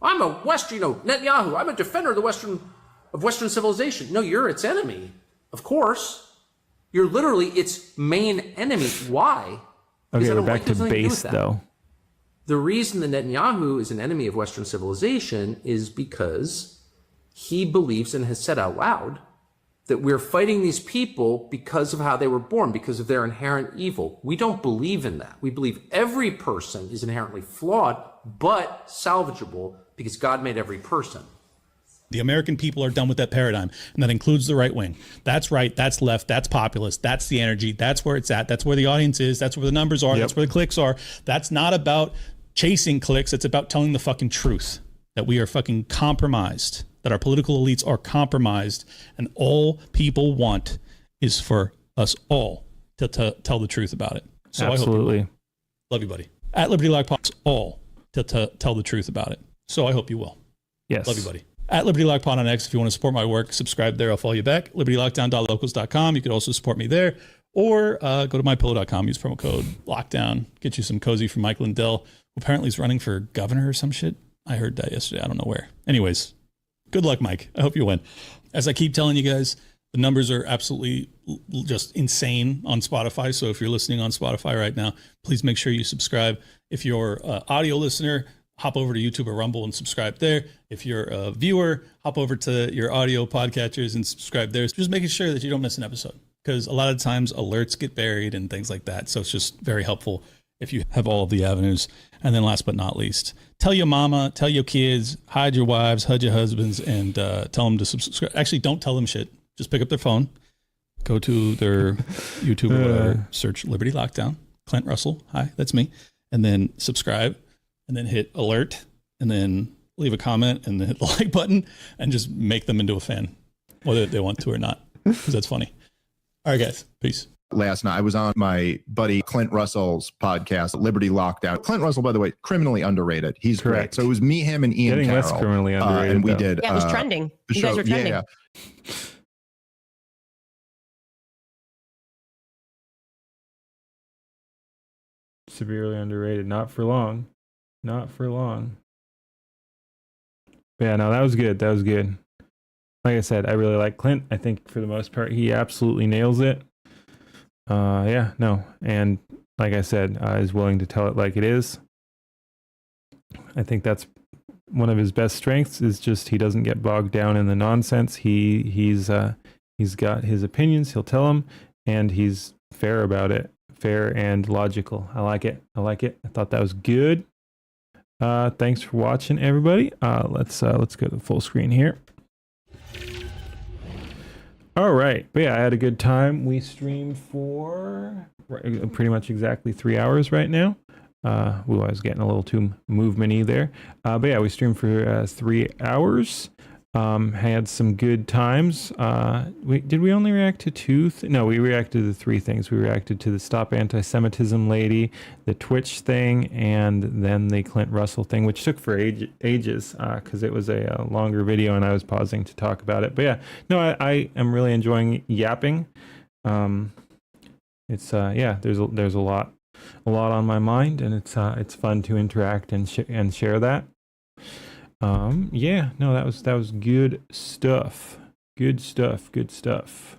I'm a Western, Netanyahu, I'm a defender of Western civilization. No, you're its enemy. Of course. You're literally its main enemy. Why? Okay, we're back to base, though. The reason that Netanyahu is an enemy of Western civilization is because he believes and has said out loud that we're fighting these people because of how they were born, because of their inherent evil. We don't believe in that. We believe every person is inherently flawed, but salvageable because God made every person. The American people are done with that paradigm, and that includes the right wing. That's right, that's left, that's populist, that's the energy, that's where it's at, that's where the audience is, that's where the numbers are, that's where the clicks are. That's not about chasing clicks, it's about telling the fucking truth, that we are fucking compromised, that our political elites are compromised, and all people want is for us all to tell the truth about it. So absolutely. I hope you will. Love you, buddy. At Liberty Lock Pod, all to tell the truth about it. So I hope you will. Yes. Love you, buddy. At Liberty Lock Pod on X, if you want to support my work, subscribe there. I'll follow you back. LibertyLockdown.locals.com. You could also support me there. Or go to mypillow.com. Use promo code LOCKDOWN. Get you some cozy from Mike Lindell, who apparently is running for governor or some shit. I heard that yesterday. I don't know where. Anyways, good luck, Mike. I hope you win. As I keep telling you guys, the numbers are absolutely just insane on Spotify. So if you're listening on Spotify right now, please make sure you subscribe. If you're an audio listener, hop over to YouTube or Rumble and subscribe there. If you're a viewer, hop over to your audio podcatchers and subscribe there. Just making sure that you don't miss an episode, because a lot of times alerts get buried and things like that. So it's just very helpful if you have all of the avenues. And then last but not least, tell your mama, tell your kids, hide your wives, hide your husbands, and tell them to subscribe. Actually, don't tell them shit. Just pick up their phone, go to their YouTube or whatever, search Liberty Lockdown, Clint Russell. Hi, that's me. And then subscribe, and then hit alert, and then leave a comment, and then hit the like button, and just make them into a fan, whether they want to or not, because that's funny. All right, guys. Peace. Last night, I was on my buddy Clint Russell's podcast, Liberty Lockdown. Clint Russell, by the way, criminally underrated. He's correct. Great. So it was me, him, and Ian Getting Carroll. less criminally underrated. And we though. did. Yeah, it was trending. The You show. guys were trending. Yeah. Severely underrated. Not for long. Not for long. But yeah, no, that was good. That was good. Like I said, I really like Clint. I think for the most part, he absolutely nails it. Yeah, no. And like I said, is willing to tell it like it is. I think that's one of his best strengths, is just he doesn't get bogged down in the nonsense. He's got his opinions. He'll tell them, and he's fair about it. Fair and logical. I like it. I like it. I thought that was good. Thanks for watching, everybody. Let's go to the full screen here. All right. But yeah, I had a good time. We streamed for pretty much exactly 3 hours right now. I was getting a little too movement-y there. But yeah, we streamed for 3 hours. Had some good times. Did we only react to two? No, we reacted to the three things. We reacted to the Stop Anti-Semitism lady, the Twitch thing, and then the Clint Russell thing, which took for ages because it was a longer video and I was pausing to talk about it. But yeah, no, I am really enjoying yapping. It's yeah, there's a lot on my mind, and it's fun to interact and share that. Yeah, no, that was good stuff. Good stuff.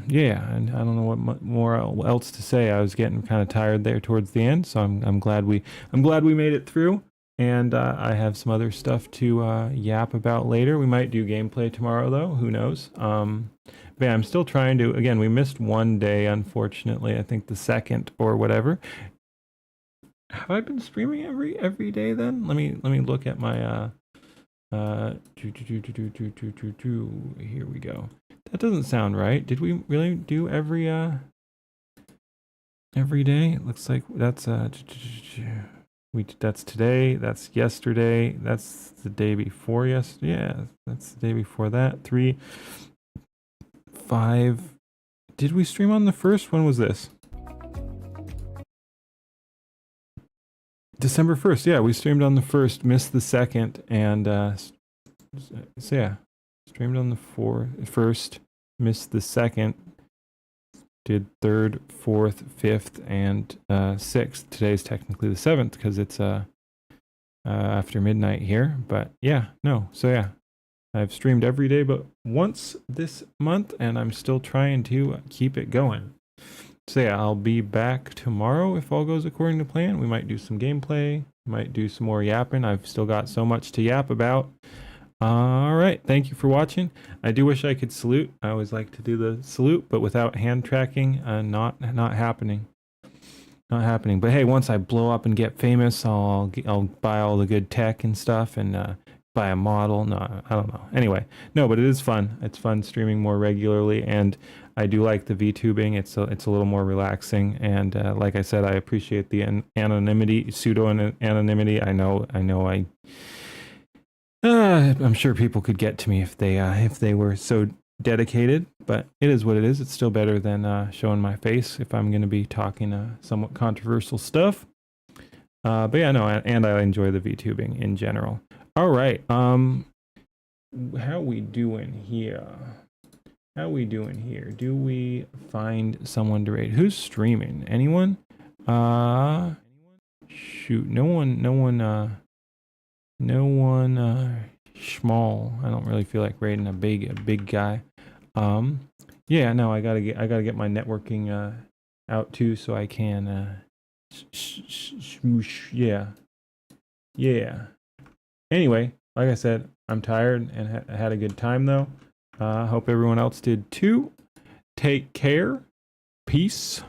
Yeah, and I don't know what more else to say. I was getting kind of tired there towards the end, so I'm glad we made it through. And I have some other stuff to yap about later. We might do gameplay tomorrow, though. Who knows? But yeah, I'm still trying to. Again, we missed one day, unfortunately. I think the second or whatever. have I been streaming every day then? Let me look at my here we go. That doesn't sound right. Did we really do every day? It looks like that's that's today, that's yesterday, that's the day before yesterday. Yeah, that's the day before that. 3, 5. Did we stream on the 1st? When was this? December 1st. Yeah, we streamed on the 1st, missed the 2nd, and so yeah, streamed on the 1st, missed the 2nd, did 3rd, 4th, 5th, and 6th. Today's technically the 7th because it's after midnight here, but yeah, no. So yeah, I've streamed every day but once this month, and I'm still trying to keep it going. So yeah, I'll be back tomorrow if all goes according to plan. We might do some gameplay, might do some more yapping. I've still got so much to yap about. All right, thank you for watching. I do wish I could salute. I always like to do the salute, but without hand tracking, not happening. Not happening. But hey, once I blow up and get famous, I'll buy all the good tech and stuff and buy a model. No, I don't know. Anyway, no, but it is fun. It's fun streaming more regularly, and I do like the VTubing. It's a little more relaxing, and like I said, I appreciate the anonymity, pseudo anonymity. I'm sure people could get to me if they were so dedicated, but it is what it is. It's still better than showing my face if I'm going to be talking somewhat controversial stuff. But yeah, no, and I enjoy the VTubing in general. All right, how we doing here? How we doing here? Do we find someone to raid? Who's streaming? Anyone? Shoot, no one, small. I don't really feel like raiding a big guy. Yeah, no, I gotta get my networking out too, so I can smoosh. Yeah. Anyway, like I said, I'm tired and had a good time though. Hope everyone else did too. Take care. Peace.